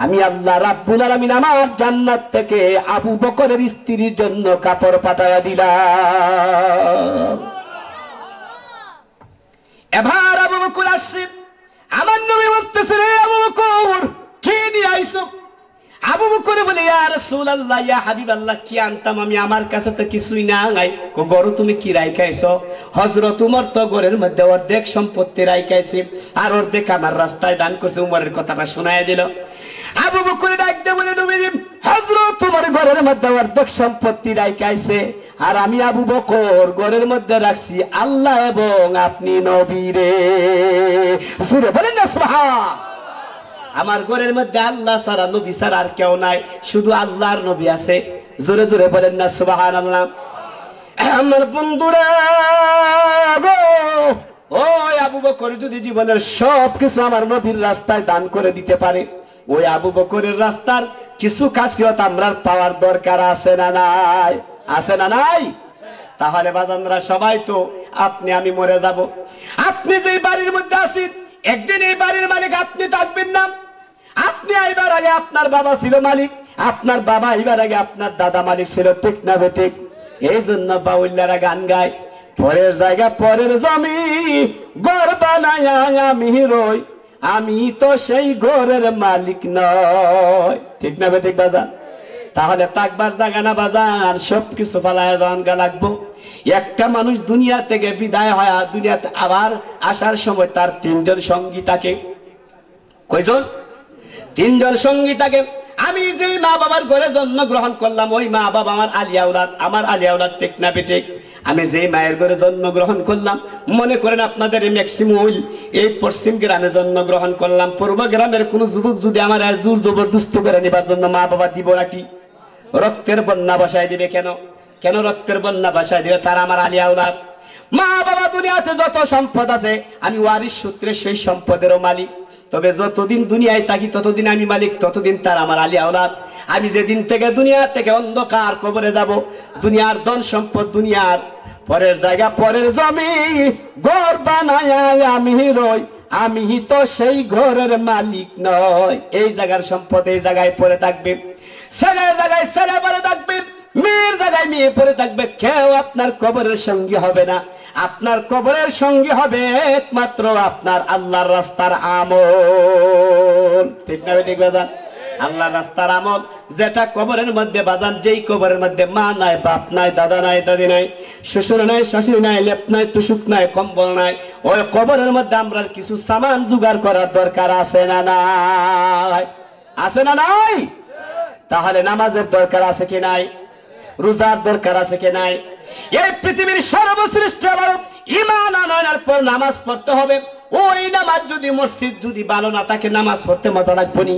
আমি আল্লাহ রাব্বুল আলামিন আমার জান্নাত থেকে আবু বকরের স্ত্রীর জন্য কাপড় পাঠায়া দিলাম। এবার আবু বকর আসছে, আমার নবী বলতেছে, রে আবু বকর, কি নিয়ে আইছো? আবু বকর বলে, ইয়া রাসূলুল্লাহ, ইয়া হাবিবাল্লাহ, কি আনতাম আমি? আমার কাছে তো কিছুই নাই। গরু তুমি কি রাইখাইছো? হযরত উমর তো ঘরের মধ্যে অর্ধেক সম্পত্তি রাইখাইছে, আর অর্ধেক আমার রাস্তায় দান করছে। উমরের কথাটা শোনায় দিল। আবু বকর ডাক দিয়ে বলে, নবী, হযরত উমর ঘরের মধ্যে অর্ধেক সম্পত্তি রাইখাইছে, আর আমি আবু বকর ঘরের মধ্যে রাখছি আল্লাহ এবং আপনি নবী রে। সুরে বলেন না সুবহান। আমার ঘরের মধ্যে আল্লাহ ছাড়া নবী ছাড়া আর কেউ নাই, শুধু আল্লাহর নবী আছে। জোরে জোরে বলেন না সুবহানাল্লাহ। আমার বন্ধুরা গো, ওই আবু বকর যদি জীবনের সবকিছু আমার নবীর রাস্তায় দান করে দিতে পারে, ওই আবু বকরের রাস্তার কিছু খাসিয়ত আমরা পাওয়ার দরকার আছে না নাই? আছে না নাই? তাহলে বাজানরা সবাই তো আপনি আমি মরে যাব। আপনি যে বাড়ির মধ্যে আছেন, একদিন এই বাড়ির মালিক আপনি থাকবেন না। আপনি আইবার আগে আপনার বাবা ছিল মালিক, আপনার বাবা আইবার আগে আপনার দাদা মালিক ছিল, ঠিক না বেঠিক? এই জন্য বাউল্লারা গান গায়, পরের জায়গা পরের জমি, ঘর বানায় আমি রই, আমি তো সেই ঘরের মালিক নয়, ঠিক না বেঠিক বাজান? তাহলে তাকবার জায়গা না বাজান, সবকিছু ফালায় জানগা লাগবো। একটা মানুষ দুনিয়া থেকে বিদায় হয়, দুনিয়াতে আবার আসার সময় তার তিনজন সঙ্গী থাকে। কয়জন? তিনজন সঙ্গী থাকে। আমি যে মা বাবার ঘরে জন্মগ্রহণ করলাম, ওই মা বাবা আমার আলিয়া আওলাদ, আমার আলিয়া আওলাদ, ঠিক না বেঠিক? আমি যে মায়ের ঘরে জন্মগ্রহণ করলাম, মনে করেন আপনাদের ম্যাক্সিমাম এই পশ্চিম গ্রামে জন্মগ্রহণ করলাম, পূর্ব গ্রামের কোন যুবক যদি আমার জোর জবরদস্তি করে নিবার জন্য মা বাবা দিব নাকি? রক্তের বন্যা বসায় দিবে। কেন? কেন রক্তের বন্যা বসায় দিবে? তারা আমার আলিয়া আওলাদ। মা বাবা দুনিয়াতে যত সম্পদ আছে, আমি ওয়ারিস সূত্রে সেই সম্পদেরও মালিক। তবে যতদিন দুনিয়ায় থাকি ততদিন আমি মালিক, ততদিন তার আমার আলিয়া আওলাদ। আমি যেদিন থেকে দুনিয়া থেকে অন্ধকার কবরে যাব, দুনিয়ার ধন সম্পদ, দুনিয়ার পরের জায়গা পরের জমি, ঘর বানায় আমি রই, আমি তো সেই ঘরের মালিক নয়। এই জায়গার সম্পদ এই জায়গায় পড়ে থাকবে, ছেলের জায়গায় ছেলে পড়ে থাকবে, মেয়ের জায়গায় মেয়ে পড়ে থাকবে। কেউ আপনার কবরের সঙ্গী হবে না। আপনার কবরের সঙ্গী হবে একমাত্র আপনার আল্লাহর রাস্তার আমল, ঠিক না ঠিক বাজান? আল্লাহর রাস্তার আমল, যেটা কবরের মধ্যে বাজান, যেই কবরের মধ্যে মা নাই, বাপ নাই, দাদা নাই, দাদি নাই, শ্বশুর নাই, শাশুড়ি নাই, লেপ নাই, তুষুক নাই, কম্বল নাই, ওই কবরের মধ্যে আমরা কিছু সামান জোগাড় করার দরকার আছে না নাই? আছে না নাই? তাহলে নামাজের দরকার আছে কি নাই? রোজার দরকার আছে কি নাই? এই পৃথিবীর সর্বশ্রেষ্ঠ ইবাদত ঈমান আনার পর নামাজ পড়তে হবে। ওই নামাজ যদি মসজিদ যদি ভালো না থাকে, নামাজ পড়তে মজা লাগবে নি?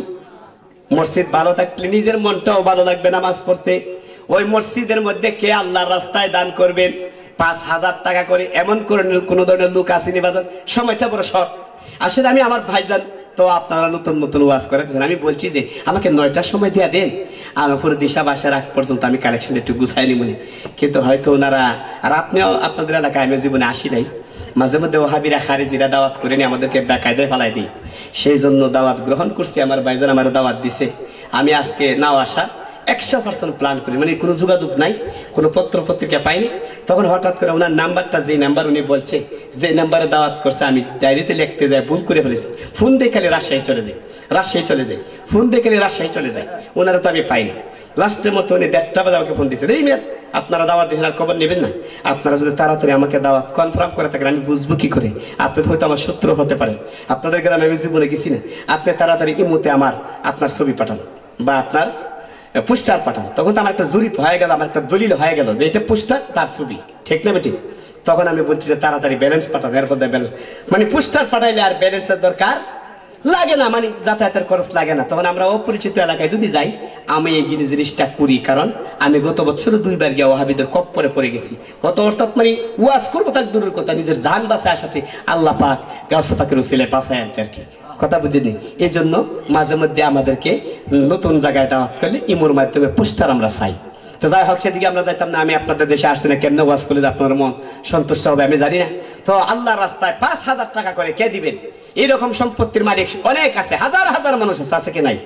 মসজিদ ভালো থাকলে নিজের মনটাও ভালো লাগবে নামাজ পড়তে। ওই মসজিদের মধ্যে কে আল্লাহর রাস্তায় দান করবেন ৫,০০০ টাকা করে, এমন করে কোন ধরনের লোক আসেনি বাজার। সময়টা বড় শর্ট। আসলে আমি আমার ভাইজান তো আপনারা নতুন নতুন ওয়াজ করেছেন, আমি বলছি যে আমাকে ৯টার সময় দিয়ে দেন, আমার পুরো দিশা বাসার আগ পর্যন্ত আমি কালেকশন একটু গুছাইনি মনে। কিন্তু হয়তো ওনারা, আর আপনিও আপনাদের এলাকায় আমি জীবনে আসি নাই, মাঝে মধ্যে ওহাবিরা খারিজিরা দাওয়াত করে নিয়ে আমাদেরকে বেকায়দায় ফেলাই দিই। সেই জন্য দাওয়াত গ্রহণ করছি, আমার ভাইজান আমার দাওয়াত দিছে। আমি আজকে নাও আসা 100% প্ল্যান করি, মানে কোনো যোগাযোগ নাই, কোনো পত্র পত্রিকা পাইনি। তখন হঠাৎ করে ওনার নাম্বারটা, যে নাম্বার উনি বলছে, যে নাম্বারে দাওয়াত করছে, আমি ডায়েরিতে লিখতে যাই, ভুল করে ফেলেছি। ফোন দেখালে রাজশাহী চলে যায়, রাজশাহী চলে যায়, ফোন দেখালে রাজশাহী চলে যায়, ওনারা তো আমি পাইনি। লাস্টের মতো উনি 1:30 বাজে আমাকে ফোন দিচ্ছে, এই মেয়ে আপনারা দাওয়াত দিয়েছেন আর খবর নেবেন না? আপনারা যদি তাড়াতাড়ি আমাকে দাওয়াত কনফার্ম করে থাকেন, আমি বুঝবো কি করে? আপনি হয়তো আমার শত্রু হতে পারেন, আপনাদের গ্রামে আমি জীবনে গেছি না। আপনি তাড়াতাড়ি ইমুতে আপনার ছবি পাঠান বা আপনার পোস্টার পাঠান। তখন তো আমার একটা জরিপ হয়ে গেল, আমার একটা দলিল হয়ে গেল যে এটা পোস্টার, তার ছবি, ঠিক না বেটি? তখন আমি বলছি যে তাড়াতাড়ি ব্যালেন্স পাঠান। এরপর ব্যালেন্স মানে পোস্টার পাঠাইলে আর ব্যালেন্সের দরকার লাগে না, মানে যাতায়াতের খরচ লাগে না। তখন আমরা অপরিচিত এলাকায় যদি যাই, আমি এই জিনিসটা করি, কারণ আমি গত বছর 2বার গিয়ে ওয়াহাবিদের কপ্পরে পড়ে গেছি। অর্থাৎ মানে ওয়াজ করবো তার দূরের কথা, নিজের জান বাঁচায় আসাতে আল্লাহ পাক গাউসে পাকের উসিলায় বাঁচায় আনছে আর কি। কথা বুঝিনি? এই জন্য মাঝে মধ্যে আমাদেরকে নতুন জায়গায় দাওয়াত করলে ইমোর মাধ্যমে পোস্টার আমরা চাই। তো যাই হোক, সেদিকে আমরা যাইতাম না। আমি আপনাদের দেশে আসছি না, কেমনে ওয়াজ করলে আপনার মন সন্তুষ্ট হবে আমি জানি না। তো আল্লাহর রাস্তায় 5,000 টাকা করে কে দিবেন? এরকম সম্পত্তির মালিক অনেক আছে, হাজার হাজার মানুষ আছে কি নাই?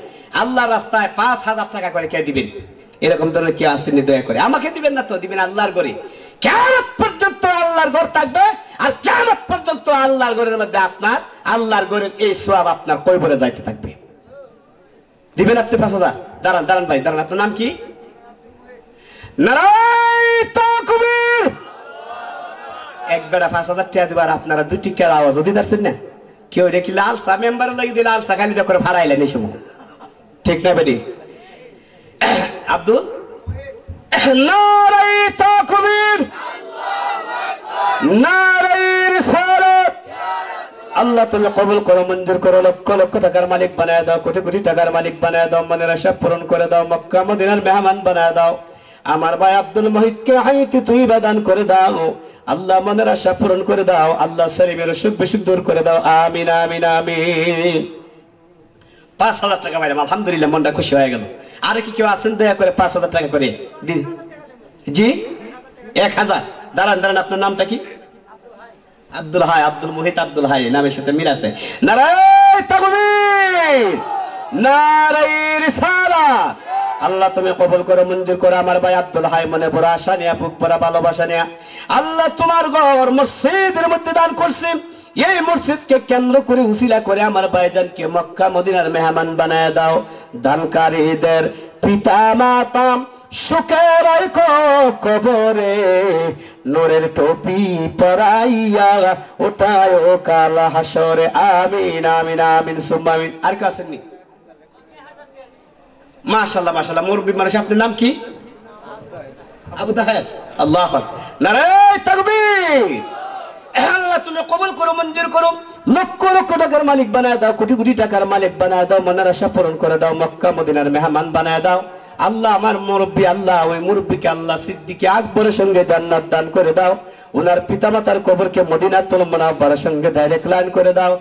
আল্লাহর রাস্তায় 5,000 টাকা করে কে দিবেন? এরকম ধরনের কি আসেনি? দয়া করে আমাকে দিবেন না তো, দিবেন আল্লাহর ঘরে। কিয়ামত পর্যন্ত আল্লাহর ঘর থাকবে, আর কিয়ামত পর্যন্ত আল্লাহর ঘরের মধ্যে আপনার আল্লাহর ঘরের এই সওয়াব আপনার কবরে যাইতে থাকবে। দিবেন আপনি 5,000? দাঁড়ান দাঁড়ান ভাই, দাঁড়ান। আপনার নাম কি? নারায়ে তাকবীর। একবার 5,000 টাকা দিবার আপনারা 2 টিকার আওয়াজ দিতে পারছেন না? কেউ দেখি লালসা মেম্বার লাগি দিলে লালসা খালি করে ফাড়াইলেন এই সময়, ঠিক না বেটি? আব্দুল, নারায়ে তাকবীর। নারে রিসালাত। আল্লাহ তুমি কবুল করো, মঞ্জুর করো, লক্ষ লক্ষ টাকার মালিক বানায় দাও, কোটি কোটি টাকার মালিক বানায় দাও, মনের আশা পূরণ করে দাও, মক্কা মদিনার মেহমান বানায় দাও। আমার ভাই আব্দুল মুহিতকে হাইতে তুই দান করে দাও। আল্লাহ মনের আশা পূরণ করে দাও। আল্লাহ সেলিমের অসুখ বিসুখ দূর করে দাও। আমিন আমিন আমিন। 5,000 টাকা ম্যাডাম, আলহামদুলিল্লাহ, মনটা খুশি হয়ে গেল। আর কি কেউ আছেন দয়া করে 5,000 টাকা করে? জি 1,000। দাঁড়ান দাঁড়ান, আপনার নামটা কি? আব্দুল হাই, আব্দুল মুহিত আব্দুল হাই, নামের সাথে মিল আছে। নারায়ে তাকবীর, নারায়ে রিসালাত। আল্লাহ তুমি কবুল করো, মঞ্জুর করো। আমার ভাই আব্দুল হাই মনে বড় আশা নিয়ে, বুক ভরা ভালোবাসা নিয়ে আল্লাহ তোমার ঘর মসজিদের মধ্যে দান করছে। এই মসজিদকে কেন্দ্র করে উসিলা করে আমার ভাইজানকে মক্কা মদিনার মেহমান বানায় দাও। দানকারীদের পিতা মাতা সুখে রাখো কবরে, নূরের টুপি পরাইয়া ওঠায় ও কাল হাসরে। আমিন আমিন আমিন সুম্মা আমিন। আর কেউ আসেননি? মাশাআল্লাহ মাশাআল্লাহ। মুরব্বি মানুষ, আপনার নাম কি? আবু তাহের। আল্লাহু আকবার, নারায়ে তাকবীর। আল্লাহ তুমি কবুল করো, মঞ্জুর করো, লক্ষ লক্ষ টাকার মালিক বানায় দাও, কোটি কোটি টাকার মালিক বানায় দাও, মনের আশা পূরণ করে দাও, মক্কা মদিনার মেহমান বানায় দাও। আল্লাহ আমার মুরব্বি, আল্লাহ ওই মুরব্বিকে আল্লাহ সিদ্দিকে আকবরের সঙ্গে জান্নাত দান করে দাও। ওনার পিতামাতার কবরকে মদিনাতুল মুনাওয়ারার সঙ্গে ডাইরেক্ট লাইন করে দাও।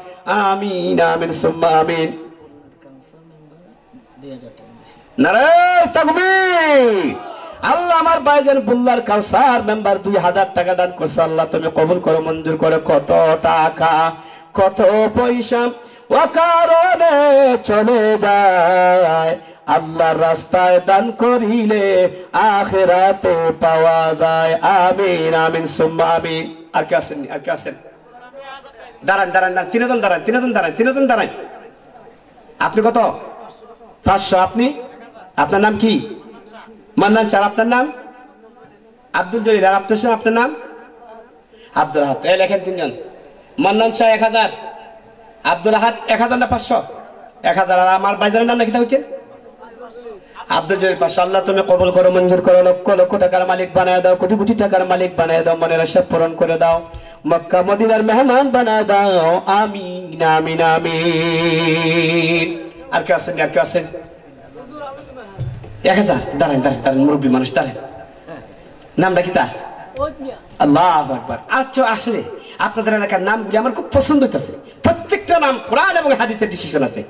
আমিন আমিন সুম্মা আমিন। নারায়ে তাকবীর। আল্লাহ আমার ভাইজান বুল্লার কাউসার মেম্বার 2,000 টাকা দান করছে। আল্লাহ তুমি কবুল করো, মঞ্জুর করো। কত টাকা কত পয়সা ও কারণে চলে যায়, আল্লাহর রাস্তায় দান করিলে আখিরাতে পাওয়া যায়। আমিন আমিন সুম্মা আমিন। আর কে আছেন? আর কে আছেন? দাঁড়ান দাঁড়ান দাঁড়ান, তিনজন দাঁড়ান, তিনজন দাঁড়ান, তিনজন দাঁড়ান। আপনি কত? 500। আপনি? আপনার নাম কি? মান্নান স্যার। আপনার নাম? আব্দুল জলিল। আর আপনার নাম? আব্দুল আহাদ। এই লেখেন তিনজন। মান্নান শাহ 1,000, আব্দুল আহাদ 1,000 না 500? 1,000। আর আমার ভাইজানের নাম নাকি তা হচ্ছে আব্দুল জলিল 500। আল্লাহ তুমি কবুল করো, মঞ্জুর করো, লক্ষ লক্ষ টাকার মালিক বানায় দাও, কোটি কোটি টাকার মালিক বানায় দাও, মনের আশা পূরণ করে দাও, মক্কা মদিনার মেহমান বানায় দাও। আমিন আমিন আমিন। আর কে আছেন? আর কে আছেন? 1,000। দাঁড়ান দাঁড়ান দাঁড়ান, মুরব্বী মানুষ দাঁড়ান। নামটা কি তা? আল্লাহু আকবার। আচ্ছা, আসলে আপনাদের এলাকার নামগুলি আমার খুব পছন্দ হইতেছে। প্রত্যেকটা নাম কোরআন এবং হাদিসের ডিসিশন আছে।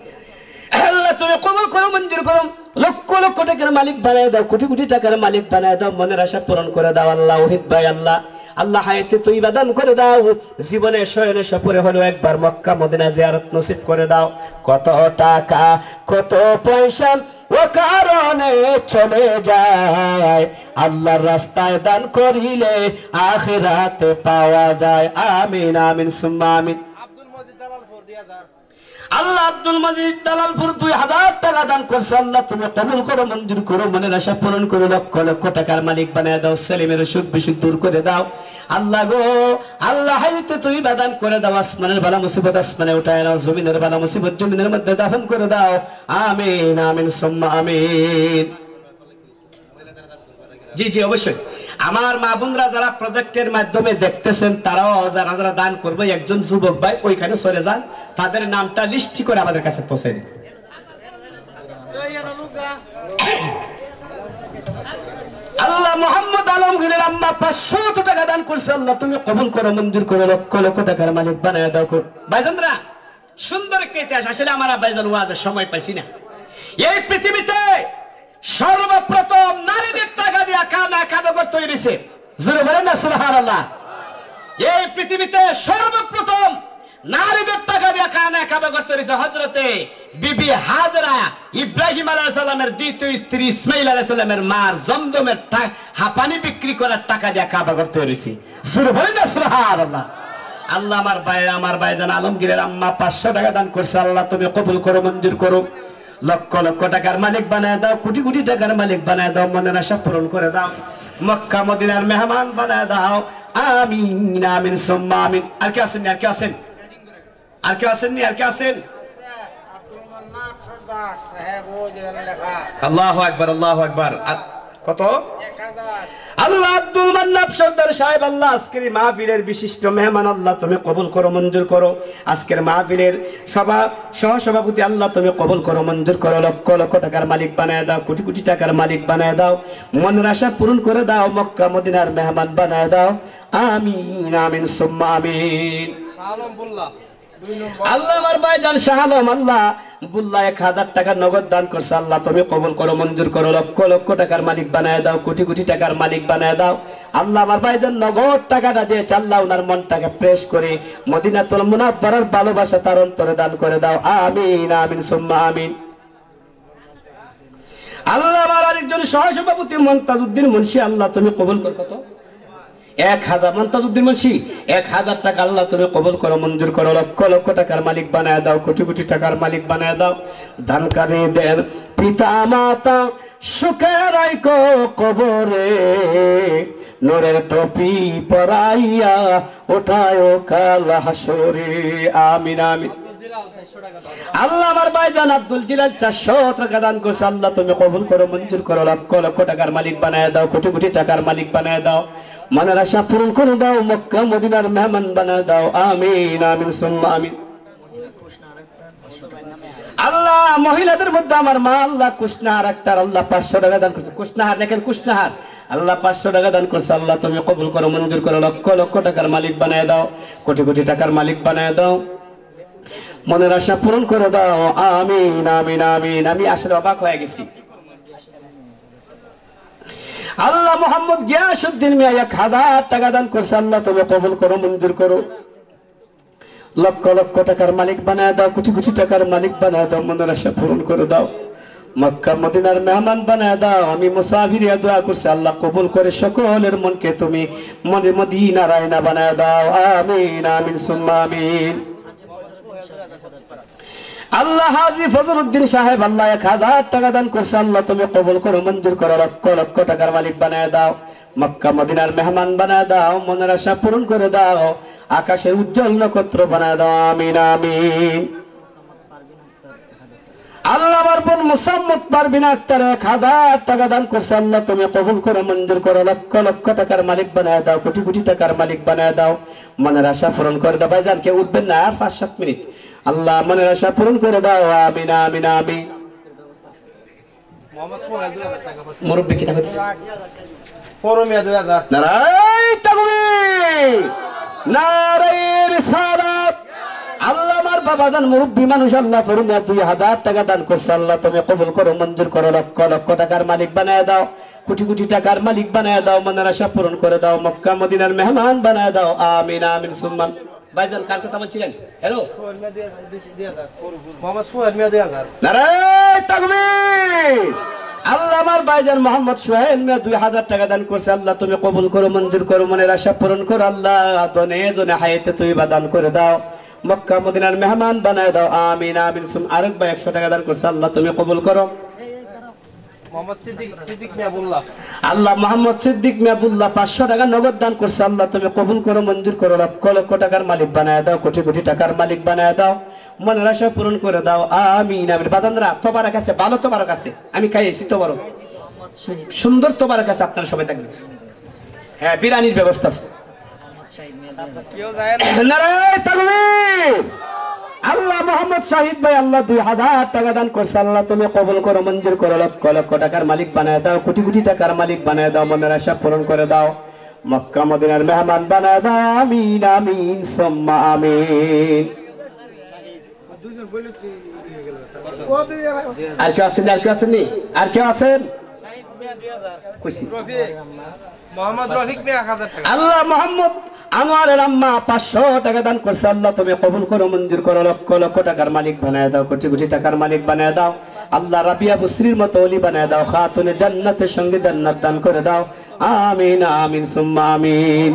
আল্লাহ তুমি কবুল করো, মঞ্জুর করো, লক্ষ লক্ষ টাকার মালিক বানায় দাও, কোটি কোটি টাকার মালিক বানায় দাও, মনের আশা পূরণ করে দাও। আল্লাহ ওহিদ ভাই, আল্লাহ আল্লাহ হায়াতে তুই দান করে দাও। জীবনে শয়নে সফরে হলো একবার মক্কা মদিনা জিয়ারত নসিব করে দাও। কত টাকা কত পয়সা ও কারণে চলে যায়, আল্লাহর রাস্তায় দান করিলে আখিরাতে পাওয়া যায়। আমিন আমিন সুম্মা আমিন। আব্দুল মজিদ দালালপুর 2000। আল্লাহ আব্দুল মজিদ দালালপুর 2,000 টাকা দান করছে। আল্লাহ তুমি কবুল করো, মঞ্জুর করো, মনের আশা পূরণ করো, লক্ষ লক্ষ টাকার মালিক বানায় দাও, সেলিমের সুখ বিসুখ দূর করে দাও। আল্লাহ গো, আল্লাহ হাইতে তুই দান করে দাও। আসমানের বালা মুসিবত আসমানে উঠায় নাও, জমিনের বালা মুসিবত জমিনের মধ্যে দাফন করে দাও। আমিন আমিন সুম্মা আমিন। জি জি অবশ্যই। আমার মা বোনরা যারা প্রজেক্টের মাধ্যমে দেখতেছেন, তারাও যারা যারা দান করবে, একজন যুবক ভাই ওইখানে চলে যান, তাদের নামটা লিস্ট করে আমাদের কাছে পৌঁছে দিন। আল্লাহ মোহাম্মদ আলমগীরের আম্মা 500 টাকা দান করছে। আল্লাহ তুমি কবুল করো, মঞ্জুর করে, লক্ষ লক্ষ টাকার মালিক বানায় দাও। ভাইজানরা, সুন্দর একটা ইতিহাস। আসলে আমার ভাইজান ওয়াজের সময় পাইছি না। এই পৃথিবীতে সর্বপ্রথম নারীদের টাকা দিয়ে কানা কাবাগর তৈরি হয়েছে। জোরে বলেন না সুবহানাল্লাহ। এই পৃথিবীতে সর্বপ্রথম নারীদের টাকা দিয়ে কানা কাবাগর তৈরি হয়েছে হযরতে বিবি হাজরা, ইব্রাহিম আলাইহিস সালামের দ্বিতীয় স্ত্রী ইসমাঈল আলাইহিস সালামের মার জমজমের হাঁপানি বিক্রি করার টাকা দিয়ে কাবাগর তৈরি হয়েছে। জোরে বলেন না সুবহানাল্লাহ। আল্লাহ আমার ভাইজান আলমগীরের আম্মা 500 টাকা দান করছে। আল্লাহ তুমি কবুল করো, মঞ্জুর করো, লক্ষ লক্ষ টাকার মালিক বানায় দাও, কোটি কোটি টাকার মালিক বানায় দাও, মনের আশা পূরণ করে দাও, মক্কা মদিনার মেহমান বানায় দাও। আমিন আমিন সুম্মা আমিন। আর কে আছেন? আর কে আছেন? আর কে আছেন? আর কে আছেন? আল্লাহু আকবার, আল্লাহু আকবার। কত? আল্লাহ আব্দুল মান্নাব সর্দার সাহেব আল্লাহ আজকের মাহফিলের বিশিষ্ট মেহমান আল্লাহ তুমি কবুল করো মঞ্জুর করো। আজকের মাহফিলের সহসভাপতি আল্লাহ তুমি কবুল করো মঞ্জুর করো। লক্ষ লক্ষ টাকার মালিক বানায় দাও, কোটি কোটি টাকার মালিক বানায় দাও, মনের আশা পূরণ করে দাও, মক্কা মদিনার মেহমান বানায় দাও। আমিন আমিন সুম্মা আমিন। আল্লাহ আমার ভাইজান শাহ আলম আল্লাহ বুল্লাহ 1000 টাকা নগদ দান করছে, আল্লাহ তুমি কবুল করো মঞ্জুর করো। লক্ষ লক্ষ টাকার মালিক বানায় দাও, কোটি কোটি টাকার মালিক বানায় দাও। আল্লাহ আমার ভাইজান নগদ টাকাটা দিয়ে আল্লাহ ওনার মনটাকে ফ্রেশ করে মদিনাতুল মুনাওয়ারার ভালোবাসা তার অন্তরে দান করে দাও। আমিন আমিন সুম্মা আমিন। আল্লাহ আমার আরেকজন সহসভাপতি মন্তাজউদ্দিন মুন্সি আল্লাহ তুমি কবুল করো। কত? 1000 মন্তাজউদ্দিন মুন্সি 1000 টাকা আল্লাহ তুমি কবুল করো মঞ্জুর করো। লক্ষ লক্ষ টাকার মালিক বানায় দাও, কোটি কোটি টাকার মালিক বানায় দাও। দানকারীদের পিতা মাতা সুখে রাখো কবরে, নূরের টুপি পরাইয়া ওঠায় কাল হাসরে। আমিন আমিন। আল্লাহ আমার ভাইজান আব্দুল জিলাল 400 টাকা দান করছে, আল্লাহ তুমি কবুল করো মঞ্জুর করো। লক্ষ লক্ষ টাকার মালিক বানায় দাও, কোটি কোটি টাকার মালিক বানায় দাও, মনের আশা পূরণ করে দাও, মক্কা মদিনার মেহমান বানায় দাও। আমিন আমিন সুম্মা আমিন। আল্লাহ মহিলাদের মধ্যে আমার মা আল্লাহ কুশনাহার আক্তার আল্লাহ 500 টাকা দান করছে। কুশনাহার দেখেন, কুশনাহার আল্লাহ 500 টাকা দান করছে, আল্লাহ তুমি কবুল করো মঞ্জুর করো। লক্ষ লক্ষ টাকার মালিক বানায় দাও, কোটি কোটি টাকার মালিক বানায় দাও, মনের আশা পূরণ করে দাও। আমিন আমিন আমিন। আমি আসলে অবাক হয়ে গেছি। আল্লাহ মোহাম্মদ গিয়াসউদ্দিন মিয়া 1000 টাকা দান করছে, আল্লাহ তুমি কবুল করো মঞ্জুর করো। লক্ষ লক্ষ টাকার মালিক বানায় দাও, কোটি কোটি টাকার মালিক বানায় দাও, মনের আশা পূরণ করে দাও, মক্কা মদিনার মেহমান বানায় দাও। আমি মুসাফিরিয়া দোয়া করছি, আল্লাহ কবুল করে সকলের মনকে তুমি মদিনার আয়না বানায় দাও। আমিন আমিন সুম্মা আমিন। আল্লাহ হাজী ফজলউদ্দিন সাহেব আল্লাহ 1000 টাকা দান করছে, আল্লাহ তুমি কবুল করো মঞ্জুর করো। লক্ষ লক্ষ টাকার মালিক বানায় দাও, মক্কা মদিনার মেহমান বানায় দাও, মনের আশা পূরণ করে দাও, আকাশের উজ্জ্বল নক্ষত্র বানায় দাও। আমিন আমিন। আল্লাহ আমার বোন মুসাম্মদ পারভিন আক্তার 1000 টাকা দান করছে, আল্লাহ তুমি কবুল করো মঞ্জুর করো। লক্ষ লক্ষ টাকার মালিক বানায় দাও, কোটি কোটি টাকার মালিক বানায় দাও, মনের আশা পূরণ করে দাও। ভাইজান কে উঠবেন না, আর 5-7 মিনিট। আল্লাহ মনের আশা পূরণ করে দাও। আমিন আমিন আমিন। মুরব্বি কি টাকা দিছে? পরমিয়া 2000। নারায়ে তাকবীর, নারায়ে রিসালাত। আল্লাহ আমার বাবাজান মুরব্বি মানুষ আল্লাহ পরমিয়া 2000 টাকা দান করছে, আল্লাহ তুমি কবুল করো মঞ্জুর করো। লক্ষ লক্ষ টাকার মালিক বানায় দাও, কোটি কোটি টাকার মালিক বানায় দাও, মনের আশা পূরণ করে দাও, মক্কা মদিনার মেহমান বানায় দাও। আমিন আমিন সুম্মা। ভাইজান কার কথা বলছিলেন? হ্যালো, মোহাম্মদ সোহেল মিয়া 2000। নারায়ে তাকবীর। আল্লাহ আমার ভাইজান মোহাম্মদ সোহেল মিয়া 2000 টাকা দান করছে, আল্লাহ তুমি কবুল করো মঞ্জুর করো, মনের আশা পূরণ করো। আল্লাহ দনে জনে হায়াতে তৈবা দান করে দাও, মক্কা মদিনার মেহমান বানায় দাও। আমিন আমিন সুম্মা। আরেক ভাই 100 টাকা দান করছে, আল্লাহ তুমি কবুল করো। মোহাম্মদ সিদ্দিক মিয়া বুল্লাহ। আল্লাহ মোহাম্মদ সিদ্দিক মিয়াবুল্লাহ 500 টাকা নগদ দান করছে, আল্লাহ তুমি কবুল করো মঞ্জুর করো। লক্ষ লক্ষ টাকার মালিক বানায় দাও, কোটি কোটি টাকার মালিক বানায় দাও, মনের আশা পূরণ করে দাও। আমিন আমিন। বাজানরা তোবারক আছে, ভালো তোবারক আছে, আমি খাইছি তোবারক, সুন্দর তোবারক আছে, আপনারা সবাই দেখবেন। হ্যাঁ, বিরিয়ানির ব্যবস্থা আছে। নারায়ে তাকবীর। আল্লাহ মোহাম্মদ শাহিদ ভাই আল্লাহ 2000 টাকা দান করছে, আল্লাহ তুমি কবুল করো মঞ্জুর করো। লক্ষ লক্ষ টাকার মালিক বানায় দাও, কোটি কোটি টাকার মালিক বানায় দাও, মনের আশা পূরণ করে দাও, মক্কা মদিনার মেহমান বানায় দাও। আমিন আমিন সুম্মা আমিন। আর কেউ আছেন? আর কেউ আসেননি? আর কেউ আছেন? মোহাম্মদ রফিক মিয়া 1000 টাকা। আল্লাহ মোহাম্মদ আনোয়ারের আম্মা 500 টাকা দান করছে, আল্লাহ তুমি কবুল করো মঞ্জুর করো। লক্ষ লক্ষ টাকার মালিক বানায় দাও, কোটি কোটি টাকার মালিক বানায় দাও। আল্লাহ রাবিয়া বুসরির মতো ওলি বানায় দাও, খাতুনে জান্নাতের সঙ্গে জান্নাত দান করে দাও। আমিন আমিন সুম্মা আমিন।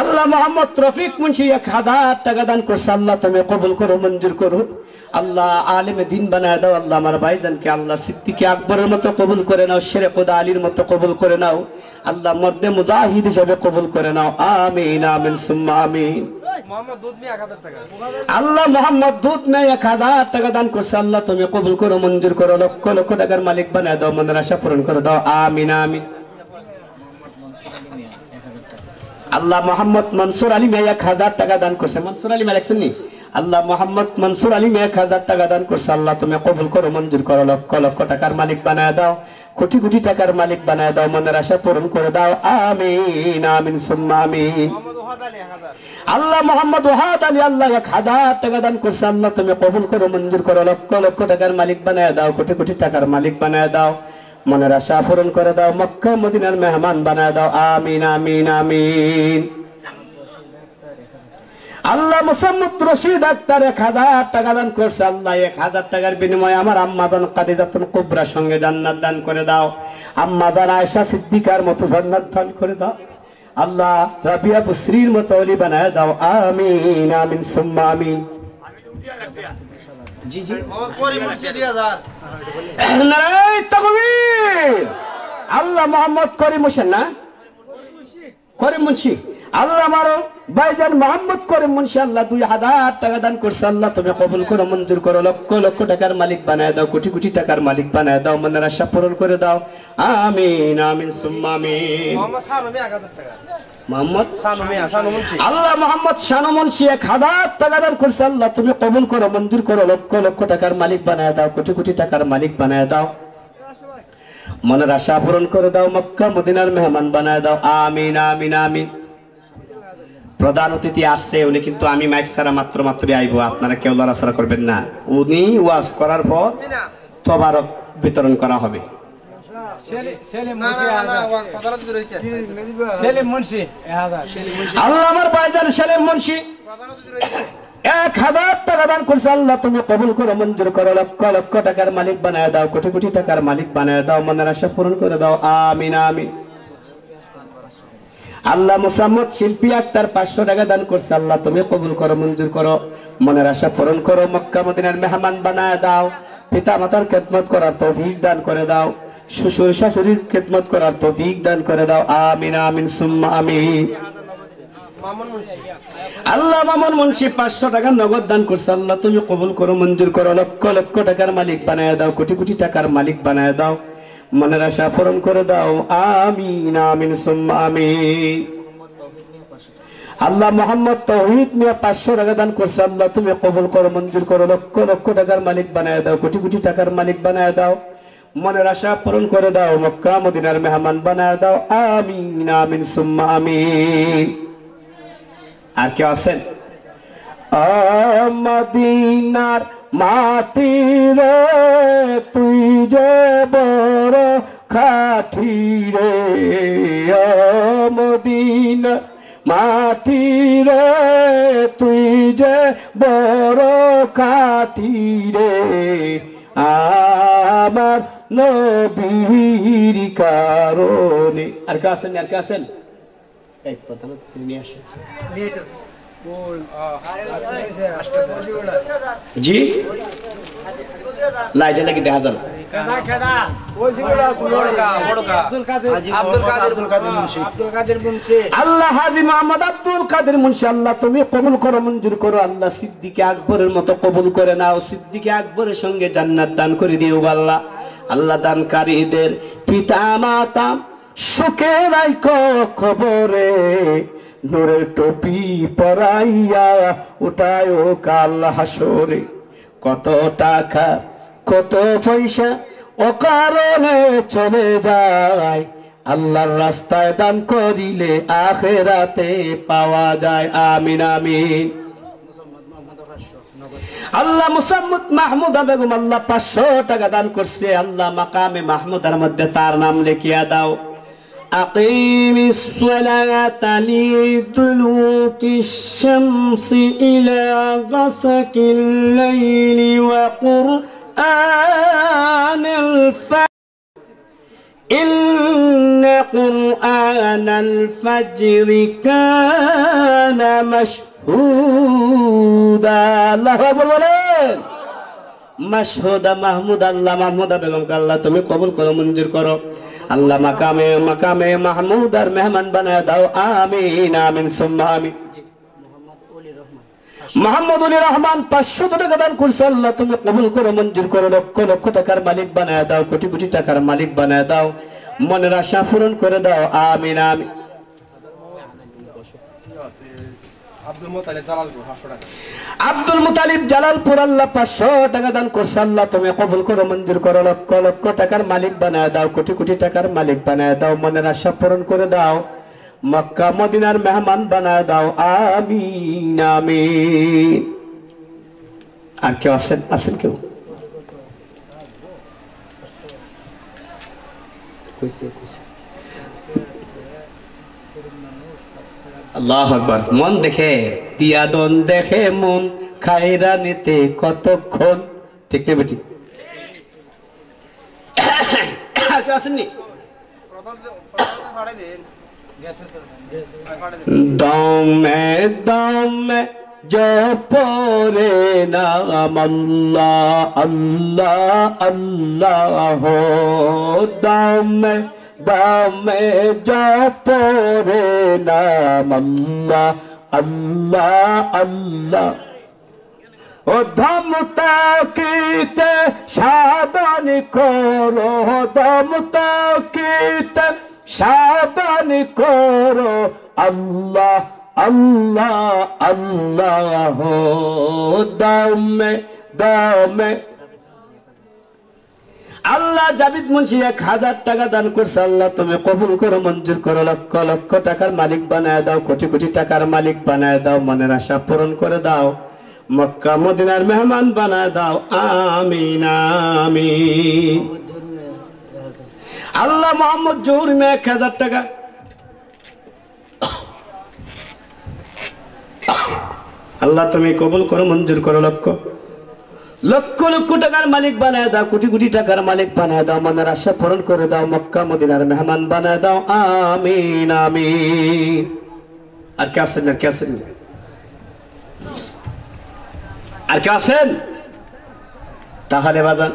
আল্লাহ মোহাম্মদ রফিক মুন্সি 1000 টাকা দান করছে, আল্লাহ তুমি কবুল করো মঞ্জুর করো। আল্লাহ আলেমে দিন বানায় দাও। আল্লাহ আমার ভাইজানকে আল্লাহ সিদ্দিকে আকবরের মতো কবুল করে নাও, শেরে খুদা আলীর মতো কবুল করে নাও। আল্লাহ মর্দে মুজাহিদ হিসেবে কবুল করে নাও। আমিন আমিন সুম্মা আমিন। মোহাম্মদ দুধ মিয়া 1000 টাকা। আল্লাহ মোহাম্মদ দুধ মিয়া 1000 টাকা দান করছে, আল্লাহ তুমি কবুল করো মঞ্জুর করো। লক্ষ লক্ষ টাকার মালিক বানায় দাও, মনের আশা পূরণ করে দাও। আমিন আমিন। আল্লাহ মোহাম্মদ মনসুর আলী মিয়া 1000 টাকা দান করছে। মনসুর আলী মিয়া লেখছেন নি? আল্লাহ মোহাম্মদ মনসুর আলী মিয়া 1000 টাকা দান করছে। আল্লাহ তুমি কবুল করো, মঞ্জুর করো, লক্ষ লক্ষ টাকার মালিক বানায় দাও, কোটি কোটি টাকার মালিক বানায় দাও, মনের আশা পূরণ করে দাও। আমিন আমিন সুম্মা আমিন। আল্লাহ মোহাম্মদ ওয়াহাদ আলী আল্লাহ 1000 টাকা দান করছে। আল্লাহ তুমি কবুল করো, মঞ্জুর করো, লক্ষ লক্ষ টাকার মালিক বানায় দাও, কোটি কোটি টাকার মালিক বানায় দাও, মনের আশা পূরণ করে দাও, মক্কা মদিনার মেহমান বানায় দাও। আমিন আমিন আমিন। আল্লাহ মুসাম্মদ রশিদ আক্তার 1000 টাকা দান করছে। আল্লাহ 1000 টাকার বিনিময়ে আমার আম্মা জান খাদিজাতুল কুবরার সঙ্গে জান্নাত দান করে দাও, আম্মা জান আয়েশা সিদ্দিকার মতো জান্নাত দান করে দাও। আল্লাহ রাবিয়া বুসরির মতো ওলি বানায় দাও। আমিন আমিন সুম্মা আমিন। জি জি নারায়ে তাকবীর। আল্লাহ মোহাম্মদ করিম হোসেন না, করিম মুন্সি। আল্লাহ আমারও ভাইজান মোহাম্মদ করিম মুন্সি আল্লাহ 2000 টাকা দান করছে। আল্লাহ তুমি কবুল করো, মঞ্জুর করো, লক্ষ লক্ষ টাকার মালিক বানায় দাও, কোটি কোটি টাকার মালিক বানায় দাও, মনের আশা পূরণ করে দাও। আমিন আমিন সুম্মা আমিন। মোহাম্মদ আল্লাহ মোহাম্মদ শানু মুন্সি 1000 টাকা দান করছে। আল্লাহ তুমি কবুল করো, মঞ্জুর করো, লক্ষ লক্ষ টাকার মালিক বানায় দাও, কোটি কোটি টাকার মালিক বানায় দাও, মনের আশা পূরণ করে দাও, মক্কা মদিনার মেহমান বানায় দাও। আমিন আমিন আমিন। প্রধান অতিথি আসছে, উনি কিন্তু আমি মাইক ছাড়া মাত্রই আইবো, আপনারা কেউ লড়াছড়া করবেন না। উনি ওয়াজ করার পর তবারক বিতরণ করা হবে। আল্লাহ আমার ভাইজান সেলিম মুন্সি 1000 টাকা দান করছে। আল্লাহ তুমি কবুল করো, মঞ্জুর করো, লক্ষ লক্ষ টাকার মালিক বানায় দাও, কোটি কোটি টাকার মালিক বানায় দাও, মনের আশা পূরণ করে দাও। আমিন আমিন। আল্লাহ মুসাম্মদ শিল্পী আক্তার 500 টাকা দান করছে। আল্লাহ তুমি কবুল করো, মঞ্জুর করো, মনের আশা পূরণ করো, মক্কা মদিনার মেহমান বানায় দাও, পিতা মাতার খেদমত করার তৌফিক দান করে দাও, শ্বশুর শাশুড়ির খেদমত করার তৌফিক দান করে দাও। আমিন আমিন সুম্মা আমিন। আল্লাহ মামুন মুন্সি 500 টাকা নগদ দান করছে। আল্লাহ তুমি কবুল করো, মঞ্জুর করো, লক্ষ লক্ষ টাকার মালিক বানায় দাও, কোটি কোটি টাকার মালিক বানায় দাও, মনের আশা পূরণ করে দাও। আমিন আমিন সুম্মা আমিন। আল্লাহ মোহাম্মদ তৌহিদ মিয়া 500 টাকা দান করছে। আল্লাহ তুমি কবুল করো, মঞ্জুর করো, লক্ষ লক্ষ টাকার মালিক বানায় দাও, কোটি কোটি টাকার মালিক বানায় দাও, মনের আশা পূরণ করে দাও, মক্কা মদিনার মেহমান বানায় দাও। আমিন আমিন সুম্মা আমিন। আর কেউ আছেন? মদিনার মাটি রে তুই যে বড় খাটি রে, মদিনা মাটি রে তুই যে বড় খাটি রে, আমার নবীর কারণে। আর কে আছেন? আর কে আছেন? এই প্রধান তিনি নিয়ে আসেন। জি লাইজে লাগি দেখা যান। আল্লাহ হাজী মোহাম্মদ আব্দুল কাদের মুন্সি আল্লাহ তুমি কবুল করো, মঞ্জুর করো। আল্লাহ সিদ্দিকে আকবরের মতো কবুল করে নাও, সিদ্দিকে আকবরের সঙ্গে জান্নাত দান করে দিও আল্লাহ। আল্লাহ দানকারীদের পিতা মাতা সুখে রাখো খবরে, নূরের টুপি পরাইয়া উঠায় কাল হাসরে। কত টাকা কত পয়সা ও কারণে চলে যায়, আল্লাহর রাস্তায় দান করিলে আখিরাতে পাওয়া যায়। আমিন আমিন। আল্লাহ মুসাম্মদ মাহমুদা বেগম আল্লাহ 500 টাকা দান করছে। আল্লাহ মাকামে মাহমুদার মধ্যে তার নাম লিখিয়া দাও। আকিমিস সালাতা লিদুলুকিশ শামসি ইলা গাসাকিল লাইলি ওয়া কুরআনিল ফাজর ইন্না কুরআনাল ফাজরি কানা মাশহুদা। আল্লাহু আকবার বলেন। মাশহুদা মাহমুদ আল্লাহ মাহমুদা বেগমকে আল্লাহ তুমি কবুল করো, মঞ্জুর করো। আল্লাহ মাকামে মাহমুদার মেহমান বানায় দাও। আমিন আমিন সুম্মা আমিন। মোহাম্মদ উলি রহমান 500 টাকা দান করছে। আল্লাহ তুমি কবুল করো, মঞ্জুর করো, লক্ষ লক্ষ টাকার মালিক বানায় দাও, কোটি কোটি টাকার মালিক বানায় দাও, মনের আশা পূরণ করে দাও। আমিন আমিন। আব্দুল মোতালিব জালালপুর 500 টাকা। আব্দুল মুতালিব জালালপুর আল্লাহ 500 টাকা দান করছে। আল্লাহ তুমি কবুল করো, মঞ্জুর করো, লক্ষ লক্ষ টাকার মালিক বানায় দাও, কোটি কোটি টাকার মালিক বানায় দাও, মনের আশা পূরণ করে দাও, মক্কা মদিনার মেহমান বানায় দাও, আমিন আমিন। আর কেউ আছেন কেউ? আল্লাহু আকবার। মন দেখে দিয়াদন দেখে মন খায়রা নিতে কতক্ষণ, ঠিক না বেটি? আর কেউ আসেননি? দমে দমে জপরে নাম আল্লাহ আল্লাহ আল্লাহ, দমে দমে জপরে নাম আল্লাহ আল্লাহ আল্লাহ। ও দম তাকিতে সাধন করো, দম তাকিতে সাধন করো, আল্লাহ আল্লাহ আল্লাহ, দমে দমে। আল্লাহ জাবিদ মুন্সি 1000 টাকা দান করছে। আল্লাহ তুমি কবুল করো, মঞ্জুর করো, লক্ষ লক্ষ টাকার মালিক বানায় দাও, কোটি কোটি টাকার মালিক বানায় দাও, মনের আশা পূরণ করে দাও, মক্কা মদিনার মেহমান বানায় দাও, আমিন আমিন। আল্লাহ মোহাম্মদ জহুর মে 1000 টাকা। আল্লাহ তুমি কবুল করো, মঞ্জুর করো, লক্ষ লক্ষ লক্ষ টাকার মালিক বানায় দাও, কোটি কোটি টাকার মালিক বানায় দাও, মনের আশা পূরণ করে দাও, মক্কা মদিনার মেহমান বানায় দাও, আমিন আমিন। আর কে আছেন? আর কে আছেন? আর কে আছেন? তাহলে বাজান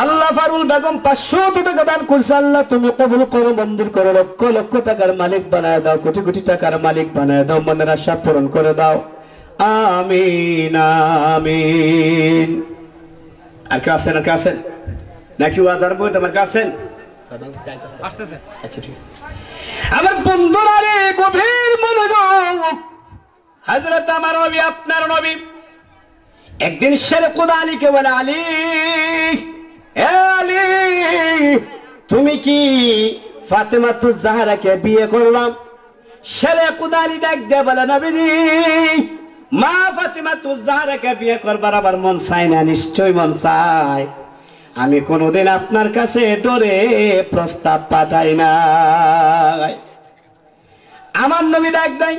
আল্লাহ ফারুল বেগম 500 টাকা দান করছে। আল্লাহ তুমি কবুল করো, মঞ্জুর করো, লক্ষ লক্ষ টাকার মালিক বানায় দাও, কোটি কোটি টাকার মালিক বানায় দাও, মনের আশা পূরণ করে দাও, আমিন আমিন। আর কে আছেন? আর কে আছেন? নাকি ওয়াজার বই তোমার কাছে আছেন? আসতেছে। আচ্ছা ঠিক আছে। আমার বন্ধুরা রে, গভীর মনোযোগ। হযরত আমার নবী, আপনার নবী একদিন শেরে খুদা আলীকে বলে, আলী এ আলী, তুমি কি ফাতেমাতুজ জাহরাকে বিয়ে করলাম? শেরে খুদা আলী ডাক দিয়ে বলে, নবীজি মা ফাতেমাতুজ জাহরাকে বিয়ে করবার আবার মন চায় না? নিশ্চয় মন চায়। আমি কোনোদিন আপনার কাছে ডরে প্রস্তাব পাঠাই নাই। আমার নবী ডাক দেয়,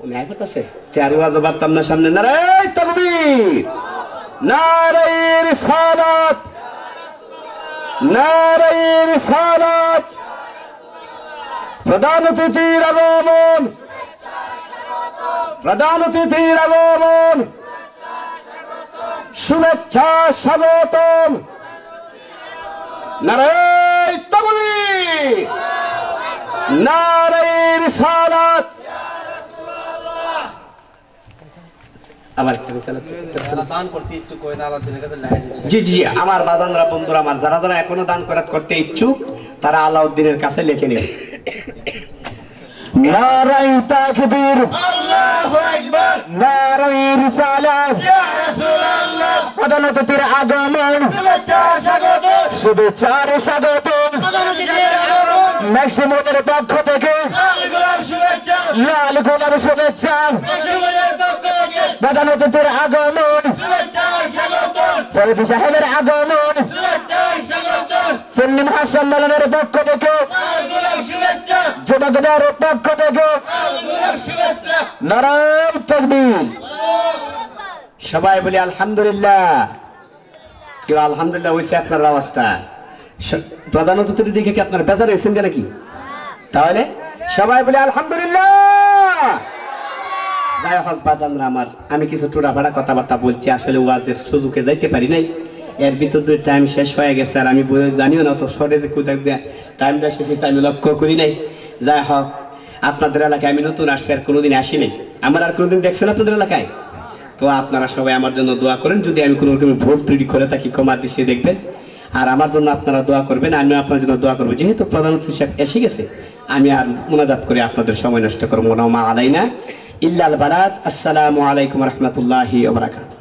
উনি আয় করতেছে তেয়ার ওয়াজ বার্তাম না সামনে, নারায়ে তাকবীর, নারায়ে রিসালাত, নারায়ে রিসালাত। প্রধান অতিথির আগমন, প্রধান অতিথির আগমন, শুভেচ্ছা স্বাগতম, নারায়ে তাকবীর, নারায়ে রিসালাত। আবার দান করতে ইচ্ছুক হয় না, আল্লাহ দিনের কাছে লাইন। জি জি, আমার বাজানরা বন্ধুরা, আমার যারা যারা এখনো দান করাত করতে ইচ্ছুক, তারা আলাউদ্দিনের কাছে লিখে নেবে। নারায়ে তাকবীর, আল্লাহু আকবার, নারায়ে রিসালাত, ইয়া রাসূলুল্লাহ। প্রধান অতিথির আগমন, শুভেচ্ছা স্বাগতম, শুভেচ্ছার স্বাগতম, প্রধান অতিথির আগমন, ম্যাক্সিমামের পক্ষ থেকে লাল গোলাপ শুভেচ্ছা, লাল গোলাপ শুভেচ্ছা, ম্যাক্সিমামের পক্ষ থেকে প্রধান অতিথির আগমন, শুভেচ্ছা স্বাগতম, ফরিদ সাহেবের আগমন, শুভেচ্ছা স্বাগতম, সুন্নি মহাসম্মেলনের পক্ষ থেকে লাল গোলাপ শুভেচ্ছা, যুবকদের পক্ষ থেকে লাল গোলাপ শুভেচ্ছা, নারায়ে তাকবীর। সবাই বলি আলহামদুলিল্লাহ। কেউ আলহামদুলিল্লাহ হইছে আপনার আওয়াজটা? প্রধান অতিথির দিকে কি আপনার বেজার হয়েছেন নাকি? তাহলে সবাই বলি আলহামদুলিল্লাহ। যাই হোক বাজানরা আমার, আমি কিছু টোড়াপাড়া কথাবার্তা বলছি, আসলে ওয়াজের সুযোগে যাইতে পারি নাই, এর ভিতর দিয়ে টাইম শেষ হয়ে গেছে, আর আমি জানিও না তো শর্টে যে কোথায় টাইমটা শেষ হয়েছে আমি লক্ষ্য করি নাই। যাই হোক, আপনাদের এলাকায় আমি নতুন আসছি, আর কোনোদিন আসি নাই। আমার আর কোনোদিন দেখছেন আপনাদের এলাকায়? তো আপনারা সবাই আমার জন্য দোয়া করেন, যদি আমি কোনো রকম ভুল ত্রুটি করে থাকি ক্ষমার দৃষ্টি দেখবেন, আর আমার জন্য আপনারা দোয়া করবেন, আমিও আপনার জন্য দোয়া করবো। যেহেতু প্রধান অতিথি সাহেব এসে গেছে, আমি আর মুনাজাত করে আপনাদের সময় নষ্ট করবো না। মা আলাইনা ইল্লাল বালাত। আসসালামু আলাইকুম রহমতুল্লাহি ওয়া বারাকাতুহু।